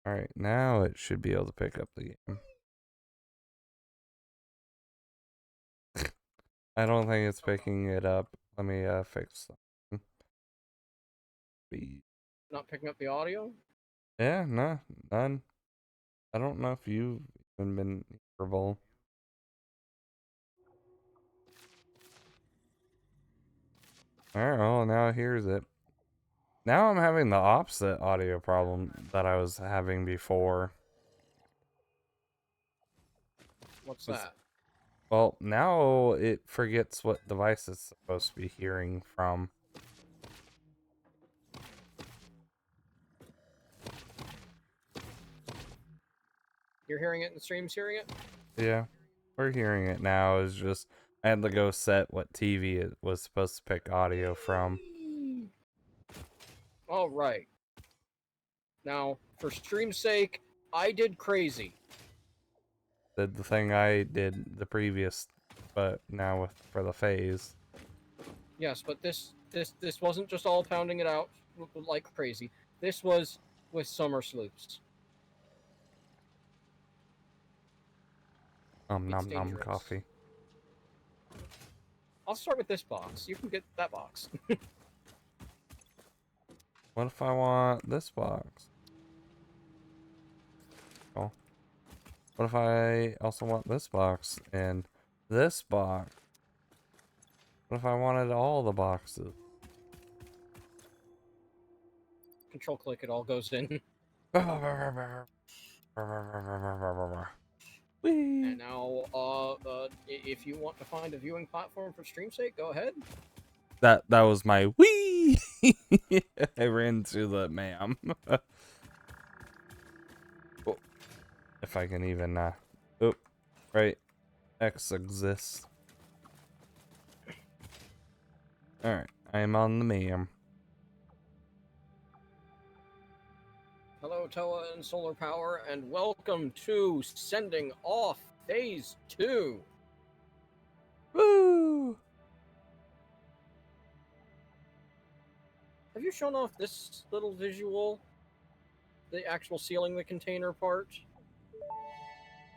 Alright, now it should be able to pick up the game. I don't think it's picking it up. Let me fix something. Not picking up the audio? Yeah, no, none. I don't know if you've even been verbal. Alright, well, now it hears it. Now I'm having the opposite audio problem that I was having before. What's that? Well, now it forgets what device it's supposed to be hearing from. You're hearing it and the stream's hearing it? Yeah, we're hearing it now. It's just I had to go set what TV it was supposed to pick audio from. All right. Now, for stream's sake, I did crazy. Did the thing I did the previous, but now for the phase. Yes, but this wasn't just all pounding it out like crazy. This was with summer sloops. It's Nom nom dangerous. coffee. I'll start with this box. You can get that box. What if I want this box? Oh. What if I also want this box and this box? What if I wanted all the boxes? Control click, it all goes in. Whee! And now, if you want to find a viewing platform for stream's sake, go ahead. That was my wee. I ran to the ma'am. Oh, if I can even oh, right. X exists. Alright, I am on the ma'am. Hello, Toa and Solar Power, and welcome to Sending Off Phase 2. Woo! Have you shown off this little visual? The actual sealing the container part?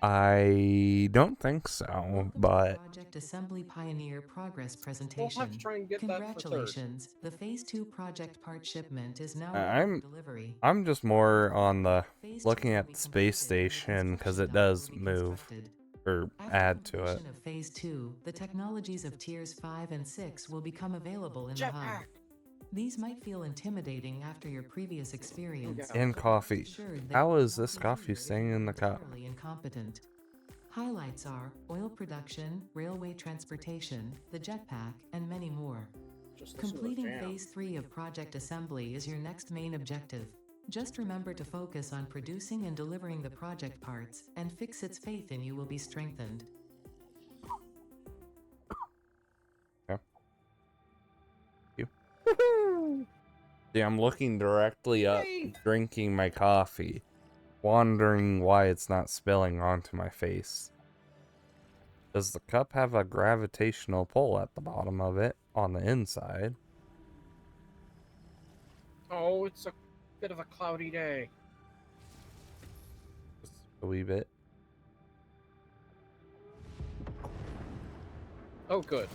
I don't think so, but Project Assembly Pioneer Progress We'll Presentation. have to try and get Congratulations, the Phase 2 project part shipment is now I'm for delivery. just more on the Phase looking 2 will at be the space completed and the station because construction it dock does will be move constructed. or After add to it. completion of Phase 2, the technologies of Tiers 5 and 6 will become available in the hub. Jetpack! These might feel intimidating after your previous experience. Yeah. And but coffee. rest assured that How you is will this not coffee leave here staying in the cup? entirely incompetent. Highlights are oil production, railway transportation, the jetpack, and many more. Just listen to the Completing jam. Phase 3 of Project Assembly is your next main objective. Just remember to focus on producing and delivering the project parts, and Fixit's faith in you will be strengthened. Yeah. See, I'm looking directly up, drinking my coffee, wondering why it's not spilling onto my face. Does the cup have a gravitational pull at the bottom of it on the inside? Oh, it's a bit of a cloudy day. Just a wee bit. Oh, good.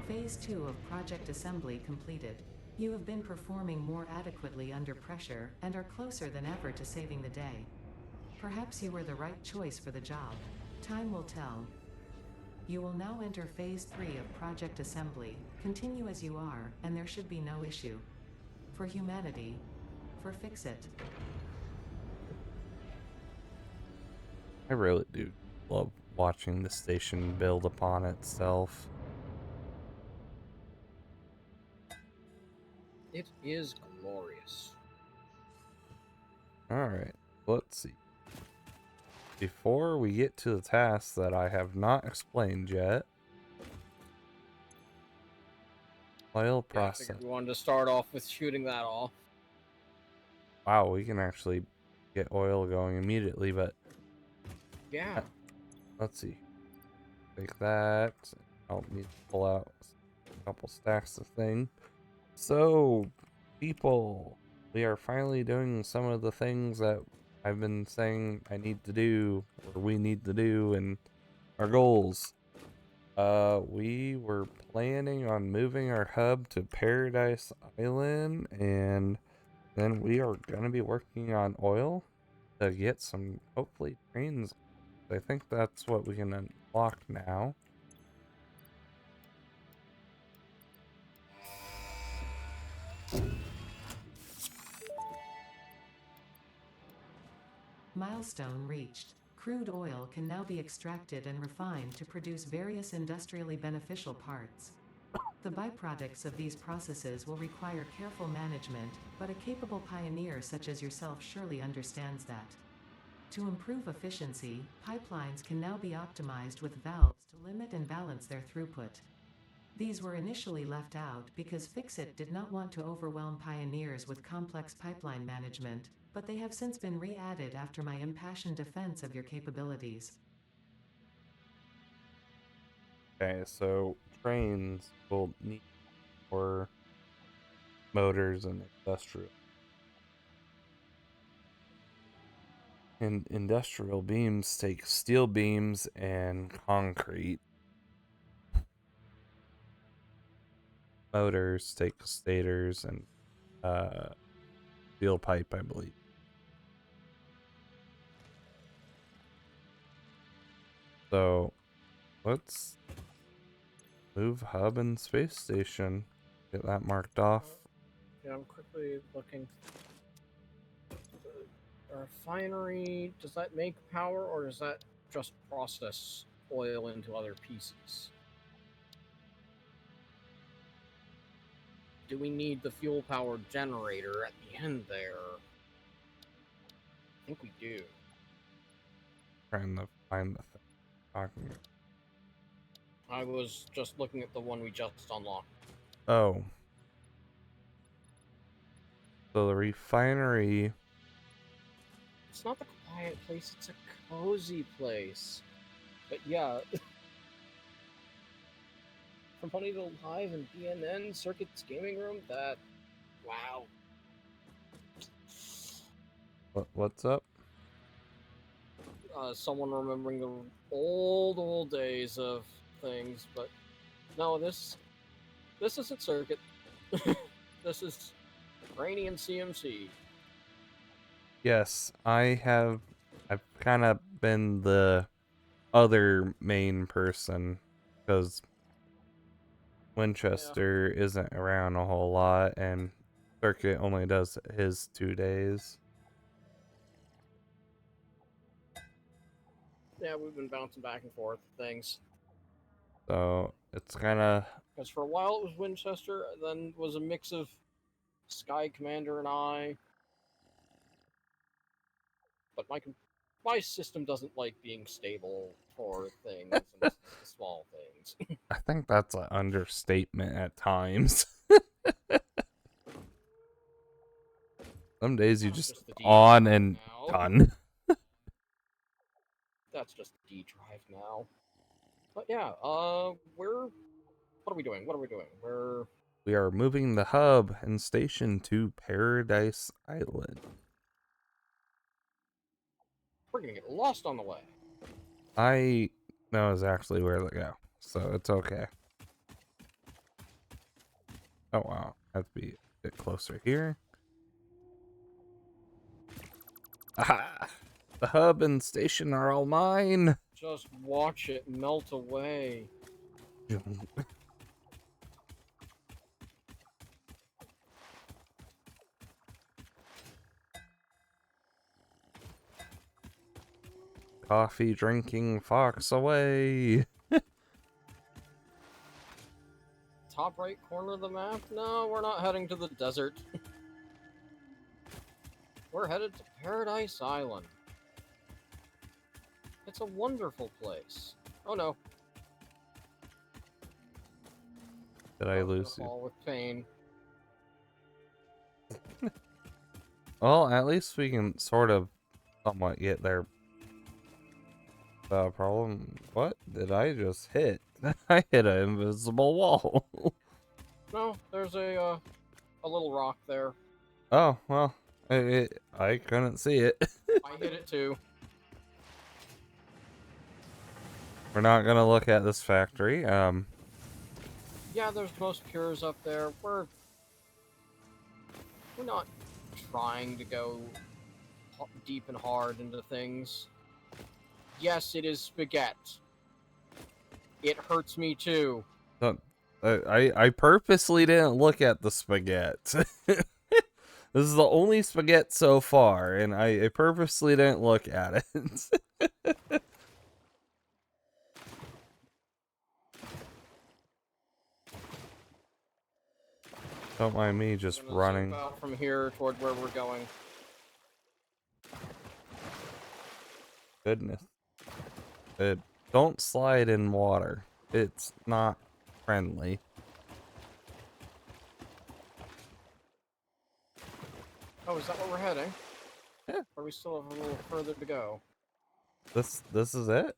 Phase 2 of Project Assembly completed. You have been performing more adequately under pressure and are closer than ever to saving the day. Perhaps you were the right choice for the job. Time will tell. You will now enter Phase 3 of Project Assembly. Continue as you are, and there should be no issue. For humanity. For Fixit. I really do love watching the station build upon itself. It is glorious. Alright, let's see. Before we get to the tasks that I have not explained yet, oil I process. figured we wanted to start off with shooting that off. Wow, we can actually get oil going immediately, but Yeah. let's see. Take that. Help me pull out a couple stacks of thing. So, people, we are finally doing some of the things that I've been saying I need to do, or we need to do, and our goals. We were planning on moving our hub to Paradise Island, and then we are gonna be working on oil to get some, hopefully, trains. I think that's what we can unlock now. Milestone reached. Crude oil can now be extracted and refined to produce various industrially beneficial parts. The byproducts of these processes will require careful management, but a capable pioneer such as yourself surely understands that. To improve efficiency, pipelines can now be optimized with valves to limit and balance their throughput. These were initially left out because Fixit did not want to overwhelm pioneers with complex pipeline management, but they have since been re-added after my impassioned defense of your capabilities. Okay, so trains will need more motors and industrial. And industrial beams take steel beams and concrete. Motors take stators and steel pipe, I believe. So let's move hub and space station. Get that marked off. Yeah, I'm quickly looking. The refinery, does that make power or does that just process oil into other pieces? Do we need the fuel powered generator at the end there? I think we do. Trying to find the thing I'm talking about. I was just looking at the one we just unlocked. Oh. So the refinery. It's not the quiet place, it's a cozy place. But yeah. From Funny to Live and BNN Circuit's gaming room, that. Wow. What's up? Someone remembering the old days of things, but no, this isn't Circuit. This is Rainy and CMC. Yes, I've kind of been the other main person because Winchester isn't around a whole lot and Circuit only does his 2 days. Yeah, we've been bouncing back and forth things. So it's kind of. Because for a while it was Winchester, then it was a mix of Sky Commander and I. But my system doesn't like being stable for things and small things. I think that's an understatement at times. Some days you just on and done. That's just the D drive now. But yeah, what are we doing? We are moving the hub and station to Paradise Island. We're gonna get lost on the way. I know exactly where to go, so it's okay. Oh wow, I have to be a bit closer here. Aha! The hub and station are all mine. Just watch it melt away. Coffee drinking fox away. Top right corner of the map? No, we're not heading to the desert. We're headed to Paradise Island. It's a wonderful place. Oh no. Did I lose you? Fall with pain. Well, at least we can sort of somewhat get there. The problem. What did I just hit? I hit an invisible wall. No, there's a little rock there. Oh, well, I couldn't see it. I hit it too. We're not gonna look at this factory. Yeah, there's most cures up there. We're not trying to go deep and hard into things. Yes, it is spaghetti. It hurts me too. don't- I purposely didn't look at the spaghetti. This is the only spaghetti so far, and I purposely didn't look at it. Don't mind me just I'm gonna running. zoom out from here toward where we're going. Goodness. Don't slide in water. It's not friendly. Oh, is that where we're heading? Yeah. Or we still have a little further to go? This is it?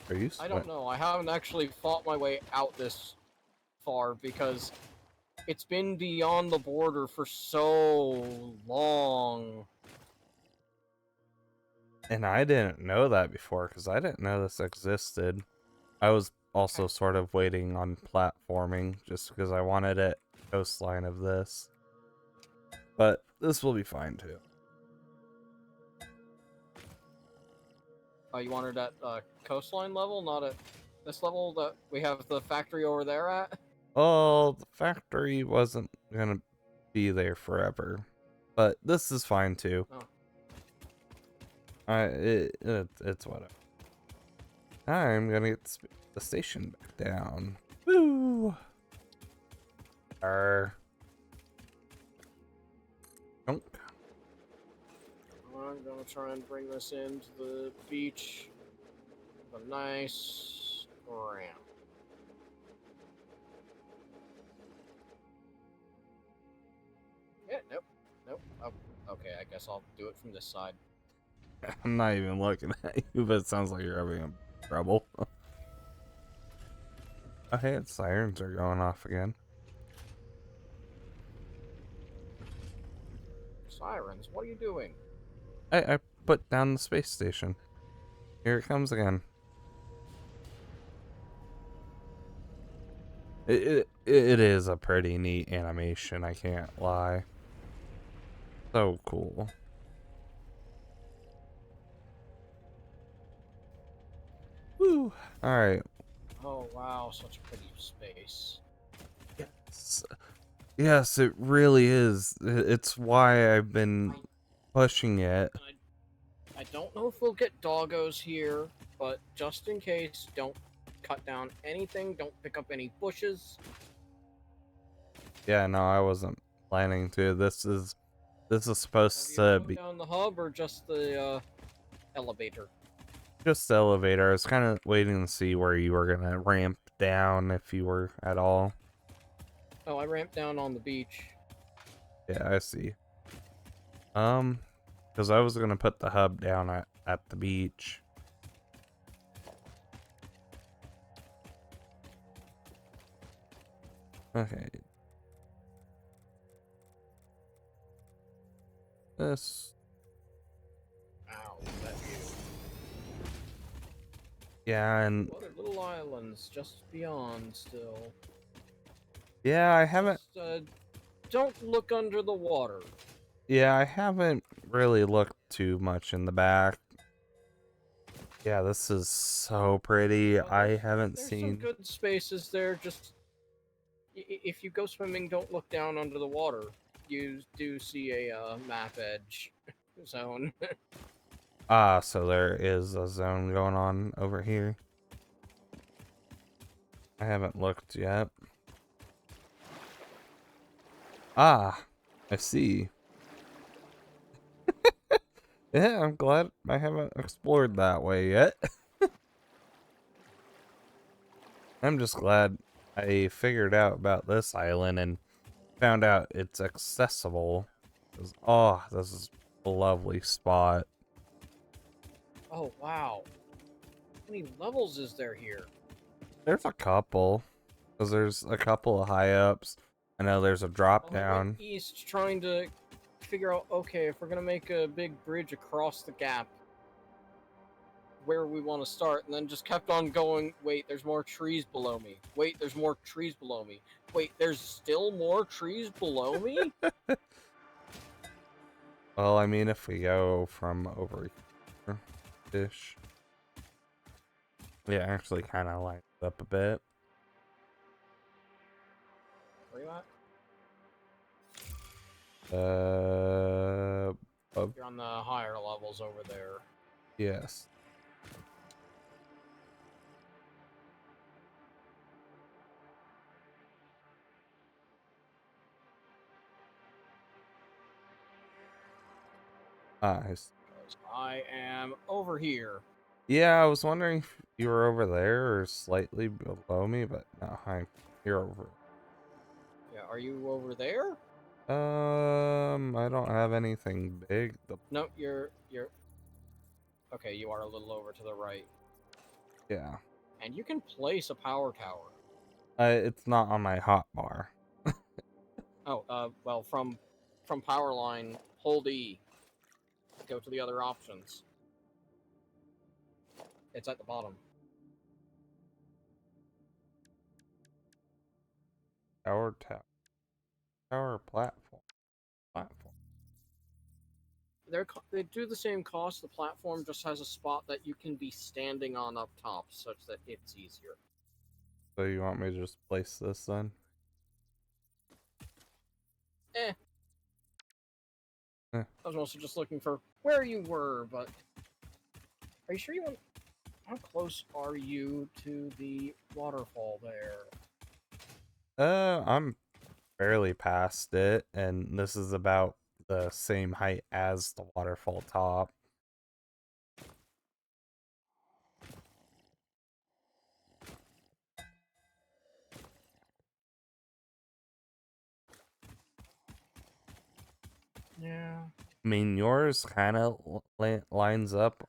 Are you I don't know. I haven't actually fought my way out this far because it's been beyond the border for so long. And I didn't know that before because I didn't know this existed. I was also sort of waiting on platforming just because I wanted it coastline of this. But this will be fine too. Oh, you wanted at coastline level, not at this level that we have the factory over there at? Oh, the factory wasn't gonna be there forever. But this is fine too. Oh. It's whatever. I'm gonna get the station back down. Woo! Dunk. I'm gonna try and bring this into the beach with a nice ramp. Yeah, nope. Oh, okay, I guess I'll do it from this side. I'm not even looking at you, but it sounds like you're having trouble. Oh, hey, its sirens are going off again. Sirens, what are you doing? I put down the space station. Here it comes again. It is a pretty neat animation, I can't lie. So cool. Woo! Alright. Oh wow, such a pretty space. Yes, it really is. It's why I've been pushing it. I don't know if we'll get doggos here, but just in case, don't cut down anything, don't pick up any bushes. Yeah, no, I wasn't planning to. This is Have supposed you to gone be down the hub or just the elevator? just the elevator. I was kind of waiting to see where you were gonna ramp down if you were at all. Oh, I ramped down on the beach. Yeah, I see. Because I was gonna put the hub down at the beach. Okay. This. Ow, is that you? Yeah, and What are little islands just beyond still? yeah, I haven't. Just, don't look under the water. Yeah, I haven't really looked too much in the back. Yeah, this is so pretty. I haven't There's seen. some good spaces there. Just if you go swimming, don't look down under the water. You do see a map edge zone. Ah, so there is a zone going on over here. I haven't looked yet. Ah, I see. Yeah, I'm glad I haven't explored that way yet. I'm just glad I figured out about this island and found out it's accessible. 'Cause, oh, this is a lovely spot. Oh wow, how many levels is there here? There's a couple. Because there's a couple of high ups. I know there's a drop Well, I went down. east trying to figure out, okay, if we're gonna make a big bridge across the gap, where we want to start, and then just kept on going. Wait, there's more trees below me. Wait, there's more trees below me. Wait, there's still more trees below me? Well, I mean, if we go from over here, ish. Yeah, actually kind of lines up a bit. Where you at? You're on the higher levels over there. Yes. Nice. Because I am over here. Yeah, I was wondering if you were over there or slightly below me, but no, you're over. Yeah, are you over there? I don't have anything big. No, you're. Okay, you are a little over to the right. Yeah. And you can place a power tower. It's not on my hot bar. Oh, well, from power line, hold E. Go to the other options. It's at the bottom. Tower platform. They do the same cost. The platform just has a spot that you can be standing on up top, such that it's easier. So you want me to just place this then? Eh. Eh. I was also just looking for where you were, but are you sure you want? How close are you to the waterfall there? I'm barely past it, and this is about the same height as the waterfall top. Yeah. I mean, yours kind of lines up,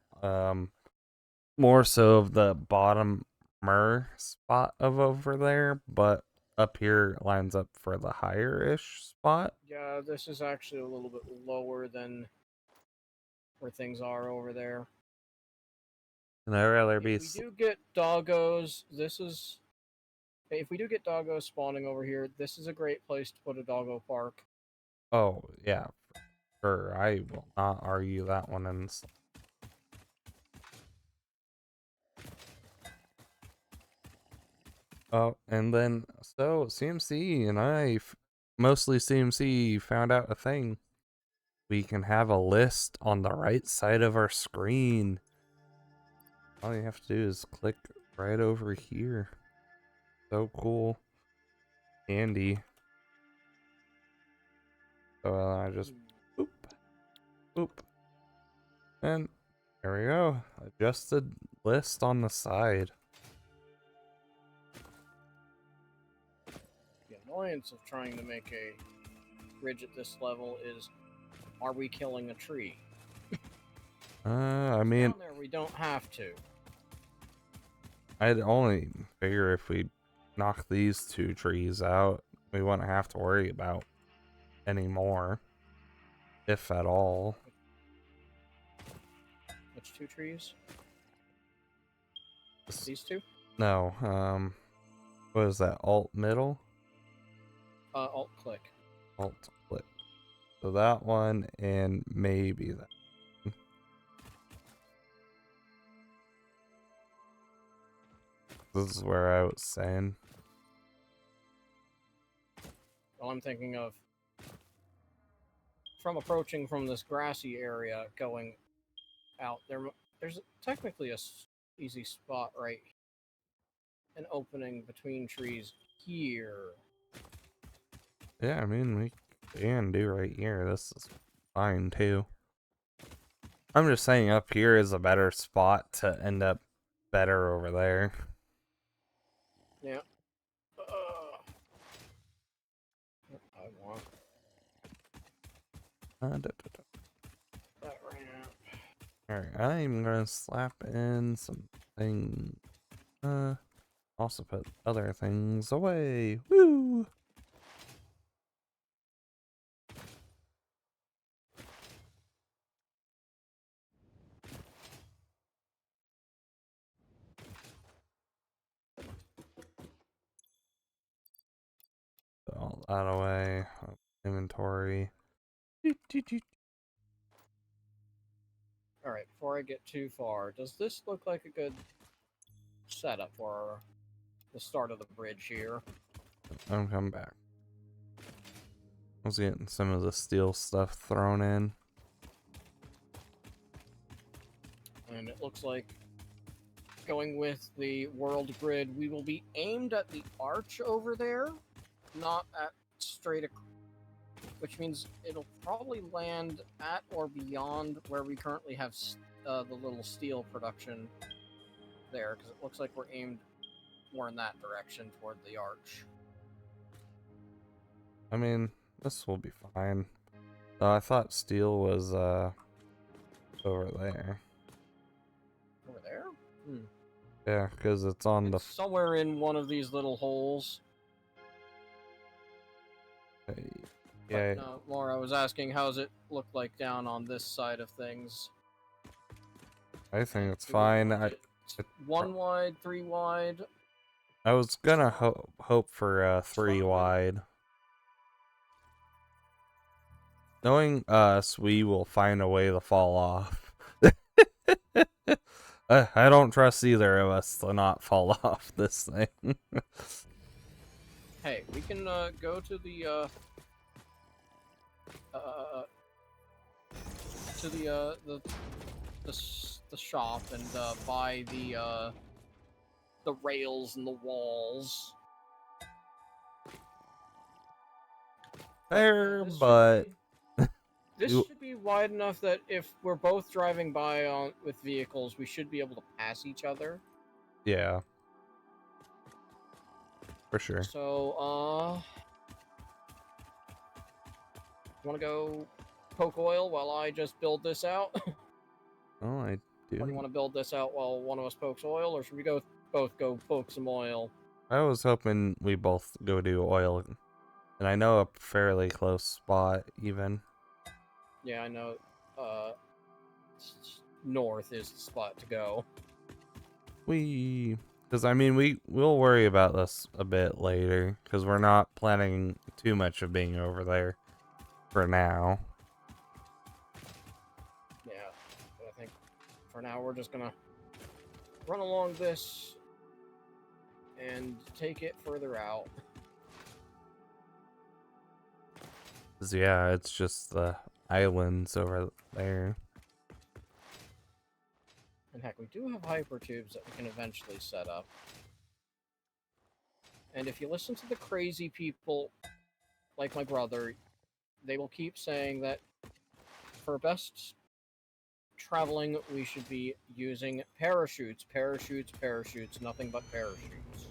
more so of the bottomer spot of over there, but up here lines up for the higher-ish spot. Yeah, this is actually a little bit lower than where things are over there. And I'd rather be. If we do get doggos, this is. If we do get doggos spawning over here, this is a great place to put a doggo park. Oh, yeah, sure. I will not argue that one. And oh, and then so CMC and mostly CMC, found out a thing. We can have a list on the right side of our screen. All you have to do is click right over here. So cool. Handy. So I just boop, boop. And there we go. Adjusted list on the side. The annoyance of trying to make a bridge at this level is, are we killing a tree? I mean, Down there we don't have to. I'd only figure if we knock these two trees out, we wouldn't have to worry about anymore, if at all. Which two trees? These two? No, what is that? Alt middle? Alt click. Alt click. So that one and maybe that. This is where I was saying. Well, I'm thinking of from approaching from this grassy area going out there's technically a easy spot right, an opening between trees here. Yeah, I mean, we can do right here. This is fine too. I'm just saying up here is a better spot to end up better over there. Yeah. I want that ramp. Alright, I'm gonna slap in something. Also put other things away. Woo! that away. Inventory. Alright, before I get too far, does this look like a good setup for the start of the bridge here? I'm coming back. I was getting some of the steel stuff thrown in. And it looks like, going with the world grid, we will be aimed at the arch over there, not at straight across, which means it'll probably land at or beyond where we currently have the little steel production there, because it looks like we're aimed more in that direction toward the arch. I mean, this will be fine. I thought steel was over there. Over there? Hmm. Yeah, because it's on the. It's somewhere in one of these little holes. Yeah. But no, more I was asking, how's it look like down on this side of things? I think it's Do we fine. want it 1 wide, 3 wide? I was gonna hope for 3 wide. Knowing us, we will find a way to fall off. I don't trust either of us to not fall off this thing. Hey, we can go to the the shop and buy the rails and the walls. Fair, This but this You- should be wide enough that if we're both driving by with vehicles, we should be able to pass each other. yeah, for sure. So, want to go poke oil while I just build this out? Oh, I Or do you do. want to build this out while one of us pokes oil, or should we both go poke some oil? I was hoping we both go do oil, and I know a fairly close spot even. Yeah, I know. North is the spot to go. Because I mean, we'll worry about this a bit later, because we're not planning too much of being over there for now. Yeah, but I think for now we're just gonna run along this and take it further out. 'Cause, yeah, it's just the islands over there. And heck, we do have hypertubes that we can eventually set up. And if you listen to the crazy people, like my brother, they will keep saying that for best traveling, we should be using parachutes, parachutes, parachutes, nothing but parachutes.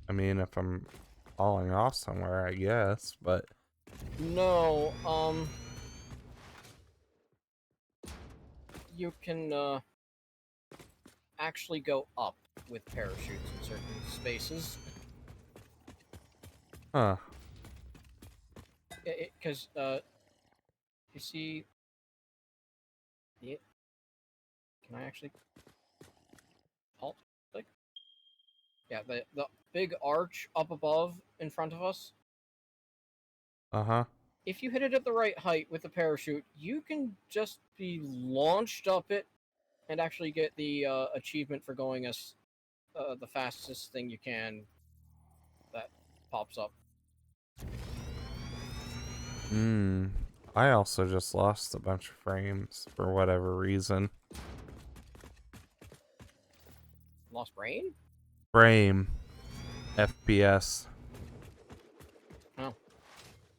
I mean, if I'm falling off somewhere, I guess, but No, you can, actually go up with parachutes in certain spaces. huh. Because, you see... Yeah. Can I actually... Halt? Click? Yeah, the big arch up above in front of us. Uh-huh. If you hit it at the right height with the parachute, you can just be launched up it and actually get the achievement for going as the fastest thing you can that pops up. I also just lost a bunch of frames for whatever reason. Lost brain? Frame. FPS. Oh.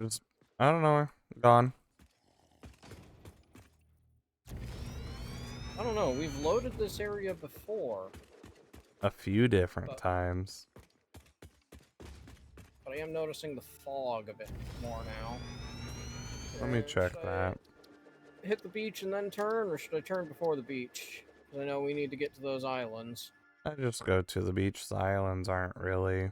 Just, I don't know, gone. I don't know, we've loaded this area before, A few different But- times. but I am noticing the fog a bit more now. Let me And check should I that. hit the beach and then turn, or should I turn before the beach? Because I know we need to get to those islands. I just go to the beach. The islands aren't really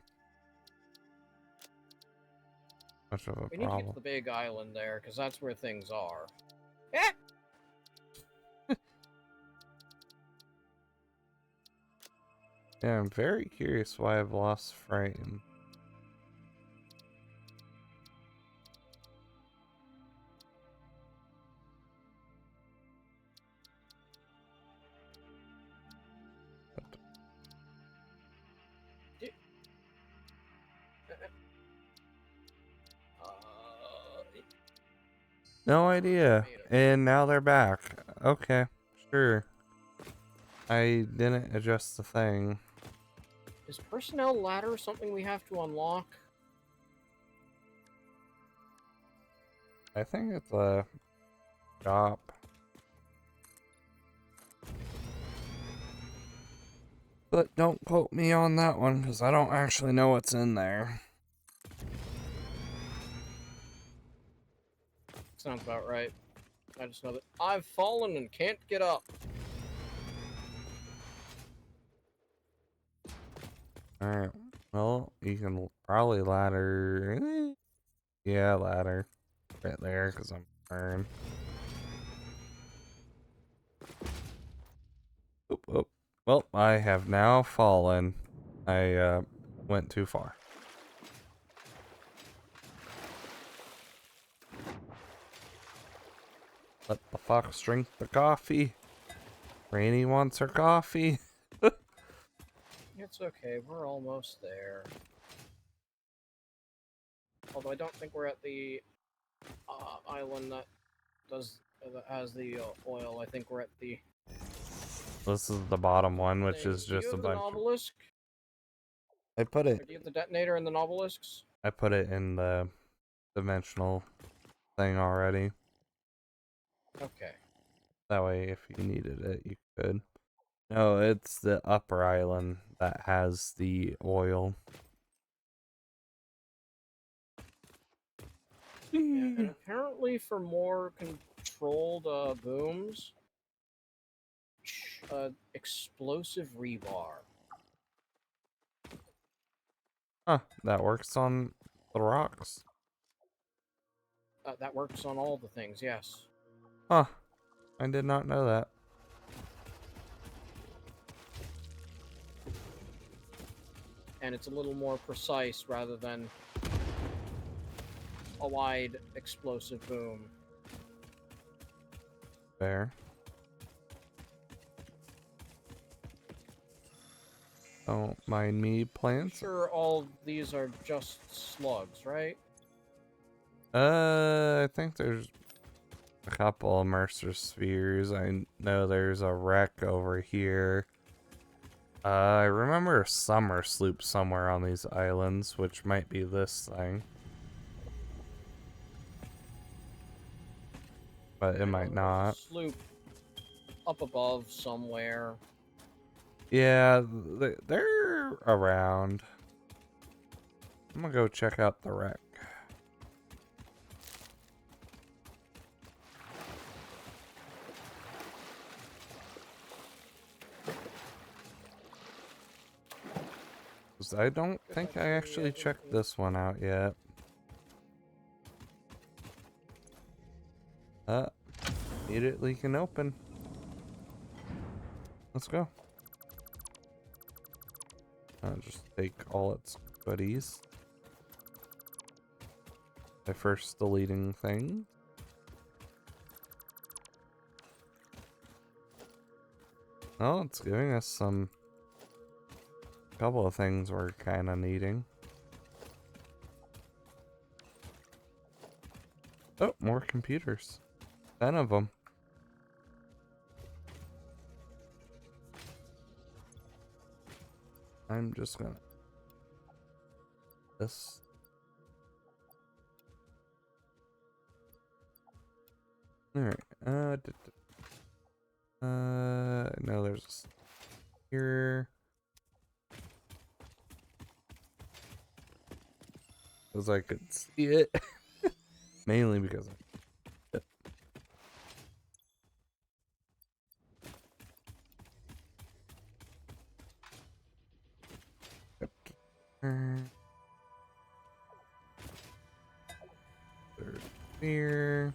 much of a We need to get to problem. the big island there, because that's where things are. Eh! Yeah, I'm very curious why I've lost frame. No idea. Made 'em. And now they're back. Okay, sure. I didn't adjust the thing. Is personnel ladder something we have to unlock? I think it's a shop. But don't quote me on that one, because I don't actually know what's in there. Sounds about right. I just know that I've fallen and can't get up. Alright, well, you can probably ladder... Yeah, ladder. Right there, because I'm burned. Oop, oop. Well, I have now fallen. I went too far. Let the fox drink the coffee. Rainy wants her coffee. It's okay, we're almost there. Although I don't think we're at the island that has the oil. I think we're at the. This is the bottom one, which thing. is Do you just a have the bunch of... obelisk? I put Or it do you have the detonator and the obelisks? in the dimensional thing already. Okay. That way, if you needed it, you could. No, it's the upper island that has the oil. Yeah, and apparently for more controlled booms, explosive rebar. Huh, that works on the rocks. That works on all the things, yes. Huh, I did not know that. And it's a little more precise rather than a wide explosive boom. There. Don't mind me, plants. Sure, all of these are just slugs, right? I think there's a couple immersive spheres. I know there's a wreck over here. I remember a summer sloop somewhere on these islands, which might be this thing. But it might not. Sloop up above somewhere. Yeah, they're around. I'm gonna go check out the wreck. I don't think I actually checked this one out yet. Immediately can open. Let's go. I'll just take all its goodies. My first deleting thing. Oh, it's giving us some... couple of things we're kind of needing. Oh, more computers. 10 of them. I'm just gonna... This... Alright, no, there's... Here... Because I could see it. Mainly because I... There's here.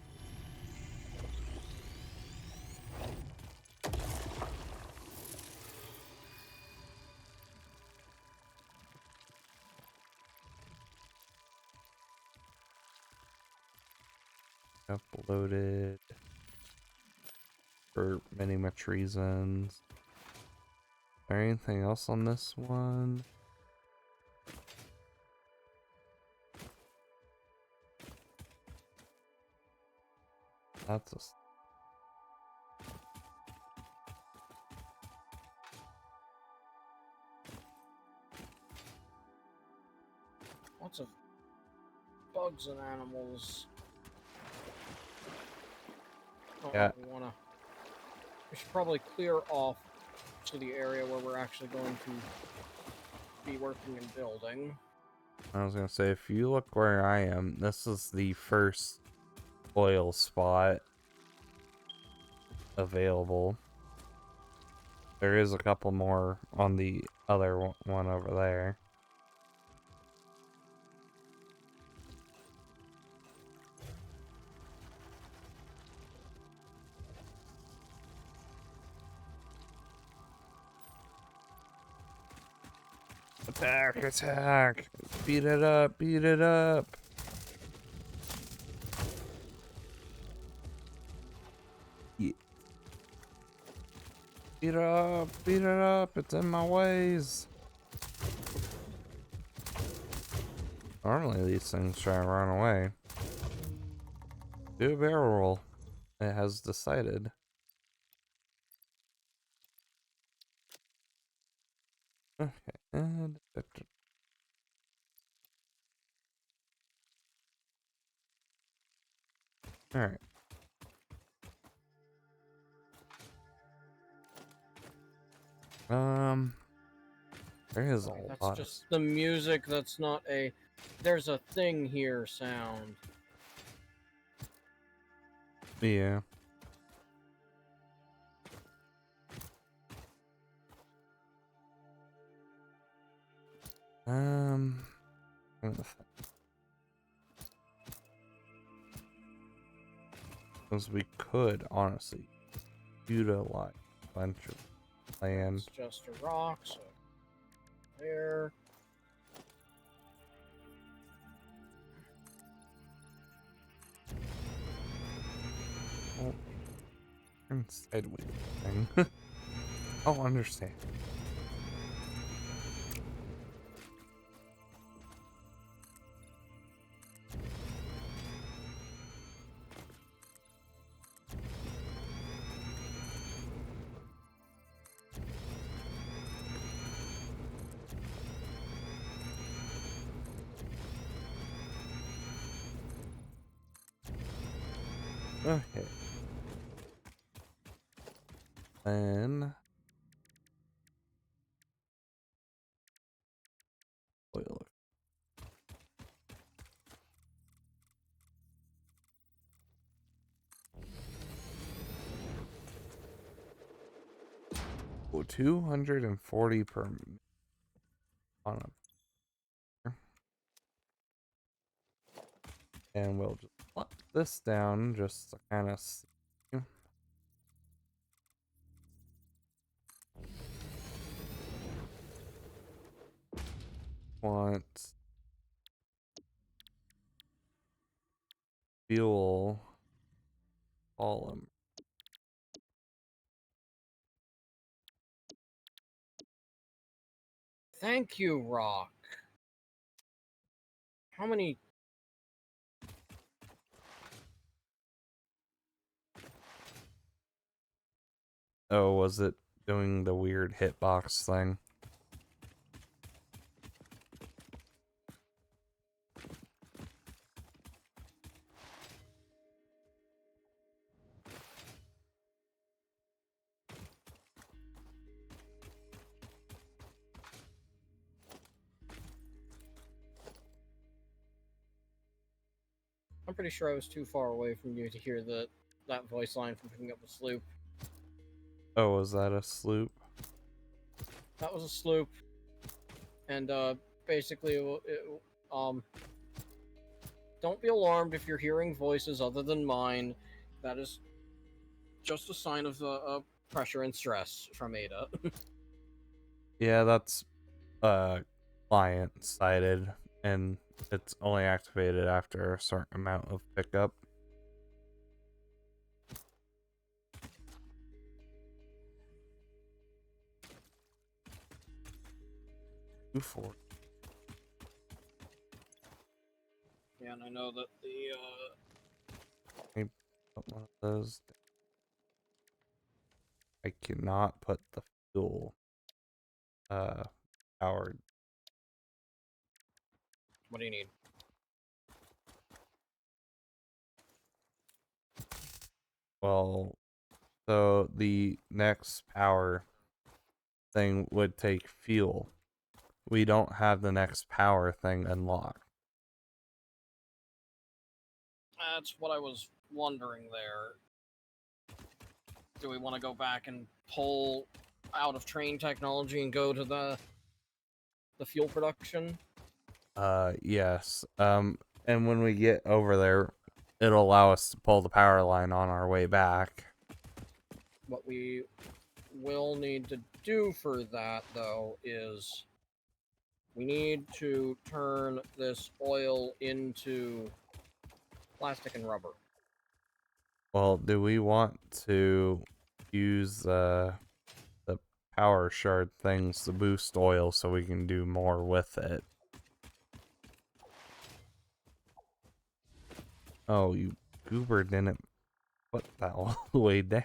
Uploaded for many much reasons. Is there anything else on this one? That's a... Lots of bugs and animals. Yeah. We should probably clear off to the area where we're actually going to be working and building. I was gonna say, if you look where I am, this is the first oil spot available. There is a couple more on the other one over there. Attack, attack! Beat it up, beat it up! Yeah. Beat it up, beat it up, it's in my ways! Normally these things try to run away. Do a barrel roll. It has decided. Okay, and... Alright. There is a That's lot just the music, that's not a... There's a thing here sound. Yeah. Because we could honestly utilize a bunch of land. It's just a rock, so there. Oh, turn sideways thing. I'll understand. Okay. Then oil. Oh, 240 per minute on a, and we'll just plop this down just to kind of see. Want fuel column. Thank you, Rock. How many... Oh, was it doing the weird hitbox thing? I'm pretty sure I was too far away from you to hear that voice line from picking up the sloop. Oh, was that a sloop? That was a sloop. And, basically, don't be alarmed if you're hearing voices other than mine. That is just a sign of pressure and stress from Ada. Yeah, that's client sided, and it's only activated after a certain amount of pickup. Two four. Yeah, and I know that the Put one of those. I cannot put the fuel powered. What do you need? Well, so the next power thing would take fuel. We don't have the next power thing unlocked. That's what I was wondering there. Do we want to go back and pull out of train technology and go to the fuel production? Yes. And when we get over there, it'll allow us to pull the power line on our way back. What we will need to do for that, though, is we need to turn this oil into plastic and rubber. Well, do we want to use the power shard things to boost oil so we can do more with it? Oh, you goober didn't put that all the way down.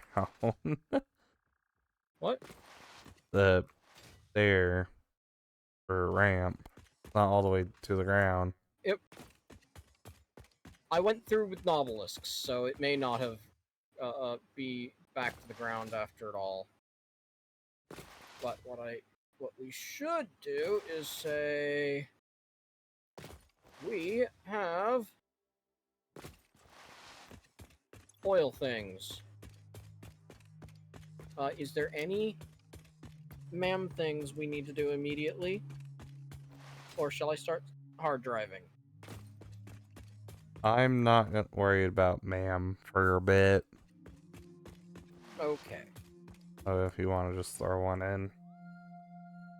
What? The there for ramp, not all the way to the ground. Yep. I went through with novelisks, so it may not have be back to the ground after it all. But what we should do is say we have oil things. Is there any MAM things we need to do immediately? Or shall I start hard driving? I'm not worried about ma'am for a bit. Okay. So if you want to just throw one in.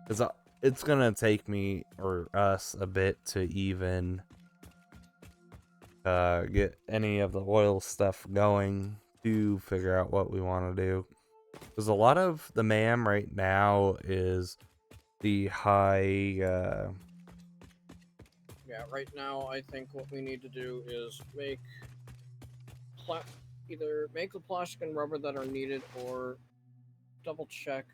Because it's going to take me or us a bit to even get any of the oil stuff going to figure out what we want to do. Because a lot of the ma'am right now is the high... Yeah, right now I think what we need to do is make either make the plastic and rubber that are needed or double check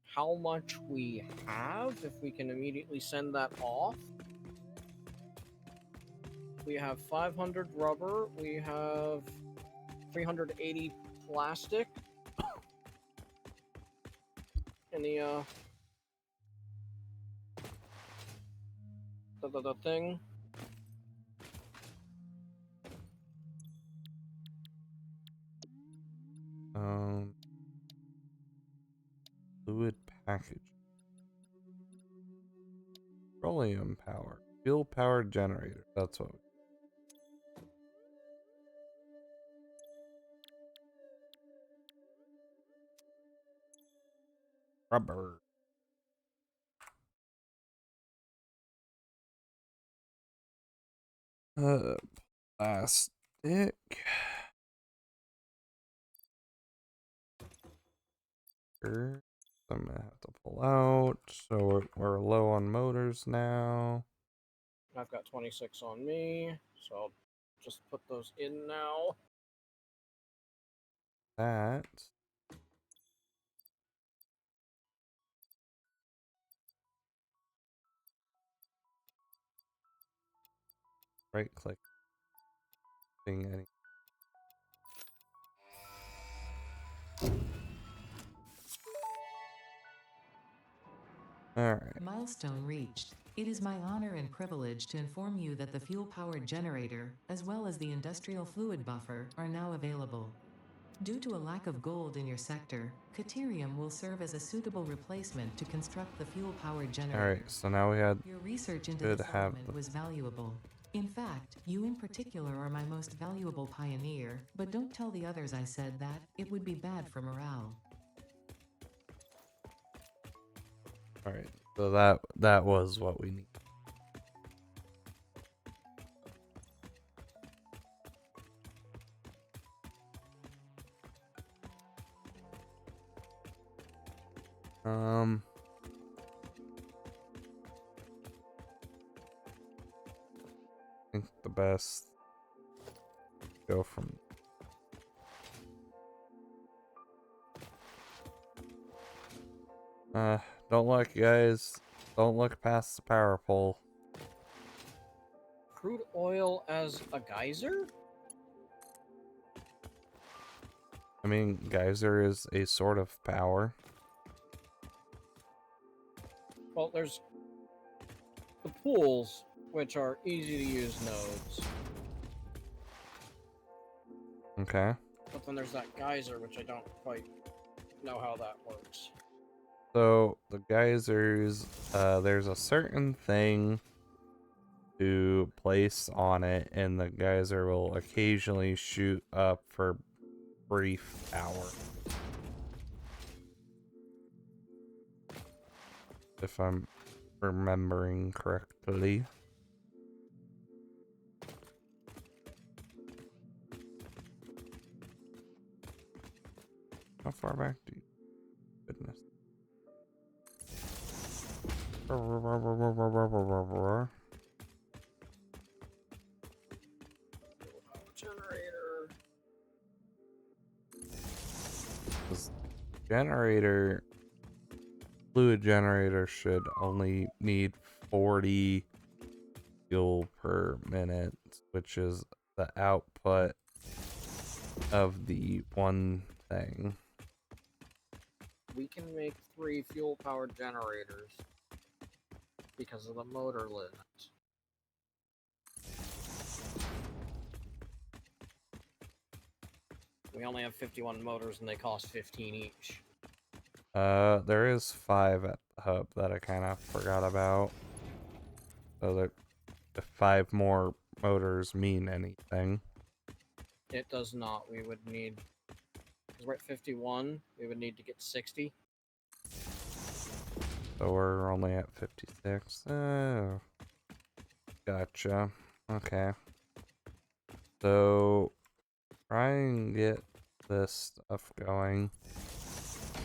how much we have, if we can immediately send that off. We have 500 rubber, we have 380 plastic, and the thing. Fluid package. Petroleum power. Fuel powered generator. That's what. Rubber. Plastic. I'm gonna have to pull out. So we're low on motors now. I've got 26 on me, so I'll just put those in now. That. Right click. Thing any. Alright. Milestone reached. It is my honor and privilege to inform you that the fuel-powered generator, as well as the industrial fluid buffer, are now available. Due to a lack of gold in your sector, Caterium will serve as a suitable replacement to construct the fuel-powered generator. Alright, so now we had Your research into should this have element was valuable. In fact, you in particular are my most valuable pioneer, but don't tell the others I said that, it would be bad for morale. Alright, so that was what we need. I think the best go from. Don't look, guys. Don't look past the power pole. Crude oil as a geyser? I mean, geyser is a sort of power. Well, there's the pools, which are easy to use nodes. Okay. But then there's that geyser, which I don't quite know how that works. So the geysers, there's a certain thing to place on it, and the geyser will occasionally shoot up for brief power. If I'm remembering correctly. How far back do you? Goodness. Generator. This generator, fluid generator should only need 40 fuel per minute, which is the output of the one thing. We can make 3 fuel-powered generators because of the motor limit. We only have 51 motors and they cost 15 each. There is 5 at the hub that I kind of forgot about. So that if 5 more motors mean anything. It does not. We would need... Because we're at 51, we would need to get 60. So we're only at 56. Oh, gotcha. Okay. So try and get this stuff going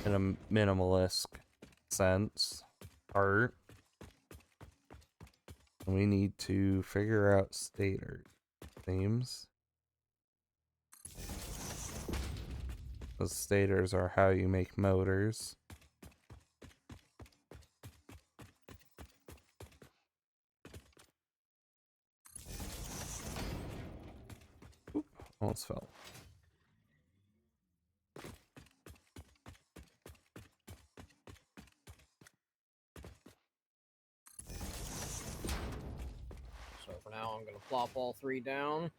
in a minimalist sense. Art. We need to figure out stator themes. The stators are how you make motors. Oop, almost fell. So for now, I'm going to plop all 3 down.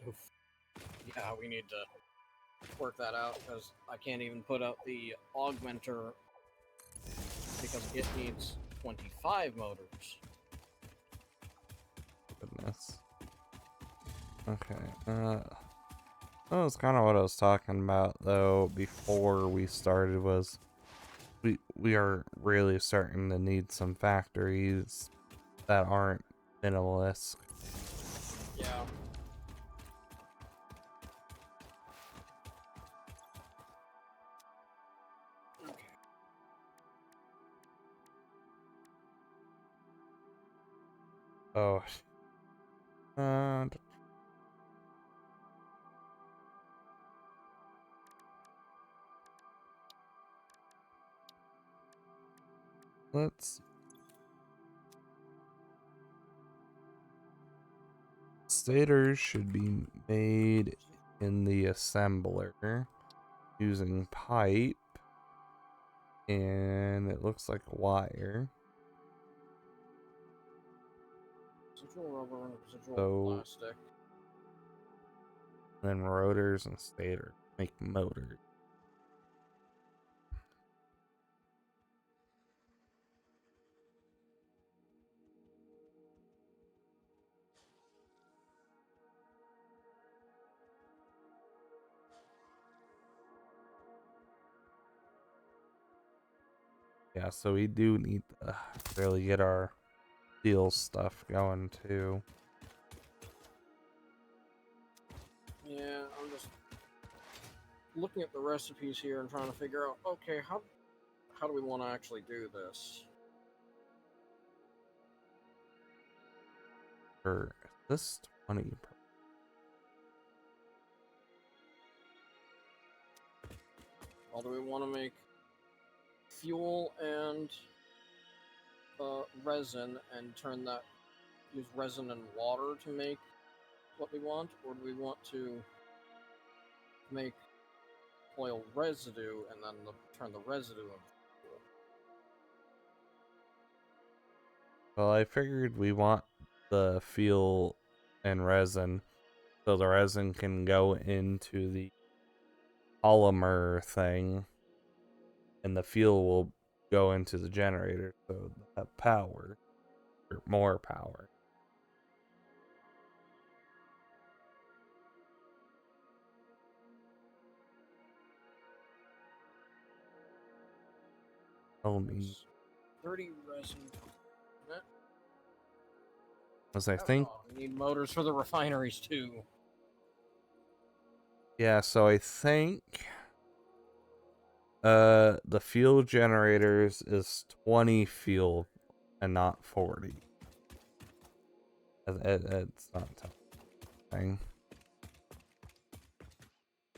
Oof. Yeah, we need to work that out because I can't even put up the augmenter because it needs 25 motors. Goodness. Okay. That was kind of what I was talking about though before we started. Was we are really starting to need some factories that aren't minimalist. Yeah. Okay. Oh. And let's. Stators should be made in the assembler using pipe, and it looks like wire. Residual rubber and residual So plastic. then rotors and stator make motors. Yeah, so we do need to really get our steel stuff going too. Yeah, I'm just looking at the recipes here and trying to figure out, okay, how do we want to actually do this? Or is this 20? Well, do we want to make fuel and resin and use resin and water to make what we want, or do we want to make oil residue and then turn the residue into fuel? Well, I figured we want the fuel and resin so the resin can go into the polymer thing and the fuel will go into the generator so they have power or more power. Oh me. 30 resin. Because I think We need motors for the refineries too. yeah, so I think the fuel generators is 20 fuel and not 40. It's not telling.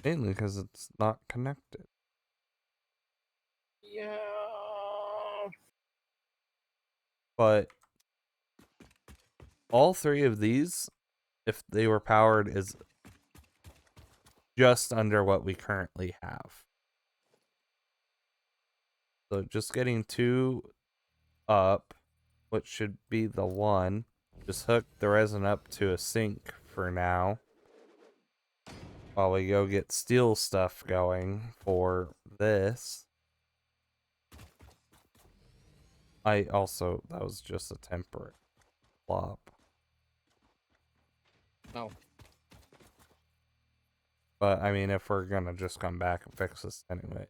Mainly because it's not connected. Yeah. But all three of these, if they were powered, is just under what we currently have. So just getting 2 up, which should be the one. Just hook the resin up to a sink for now. While we go get steel stuff going for this. That was just a temporary flop. No. But, I mean, if we're gonna just come back and fix this anyway.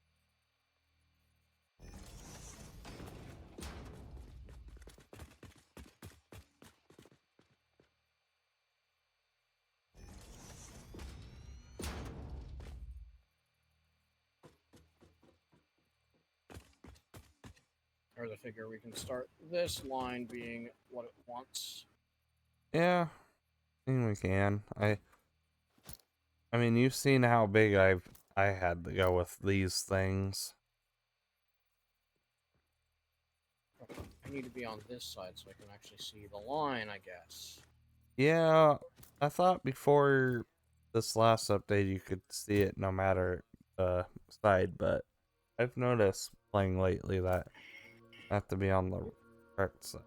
Or the figure we can start this line being what it wants. Yeah, I think we can. I mean, you've seen how big I had to go with these things. I need to be on this side so I can actually see the line, I guess. Yeah, I thought before this last update you could see it no matter the side, but I've noticed playing lately that I have to be on the correct side.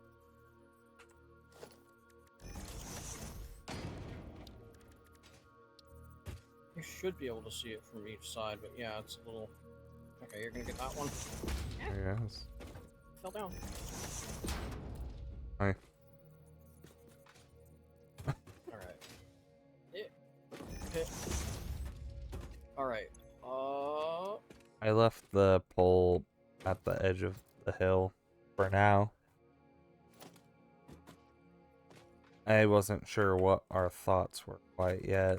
You should be able to see it from each side, but yeah, it's a little... Okay, you're gonna get that one. I guess. Fell down. Hi. Alright. Hit. Alright. I left the pole at the edge of the hill for now. I wasn't sure what our thoughts were quite yet.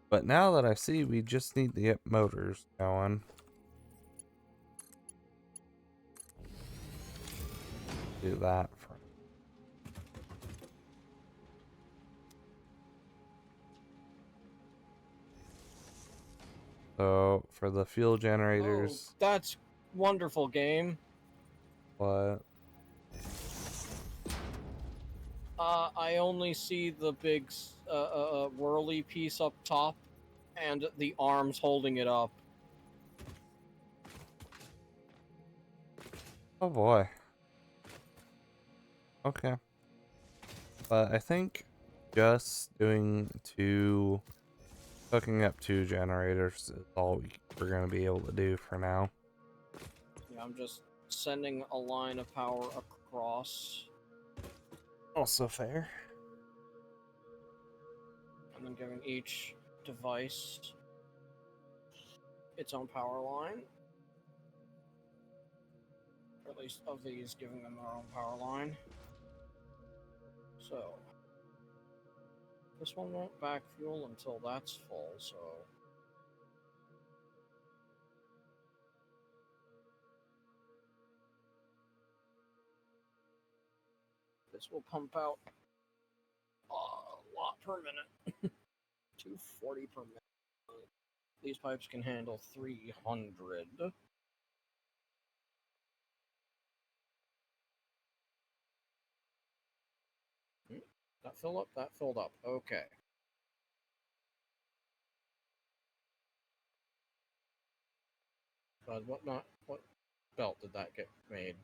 But now that I see, we just need to get motors going. Do that for. So for the fuel generators, Oh, that's wonderful, game. what? I only see the big whirly piece up top and the arms holding it up. Oh boy. Okay. But I think just hooking up 2 generators is all we're going to be able to do for now. Yeah, I'm just sending a line of power across. Also fair. And then giving each device its own power line. at least of these, giving them their own power line. So, this one won't back fuel until that's full, so... This will pump out a lot per minute. 240 per minute. These pipes can handle 300. That filled up? That filled up. Okay. But what belt did that get made?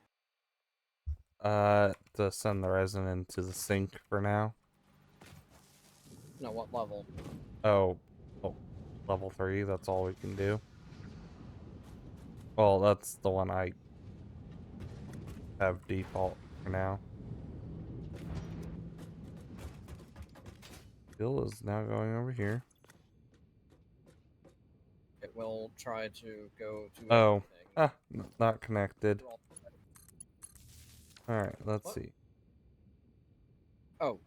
To send the resin into the sink for now. No, what level? Oh, level 3, that's all we can do. Well, that's the one I have default for now. Bill is now going over here. It will try to go to Oh, everything. not connected. Alright, let's What? see. Oh.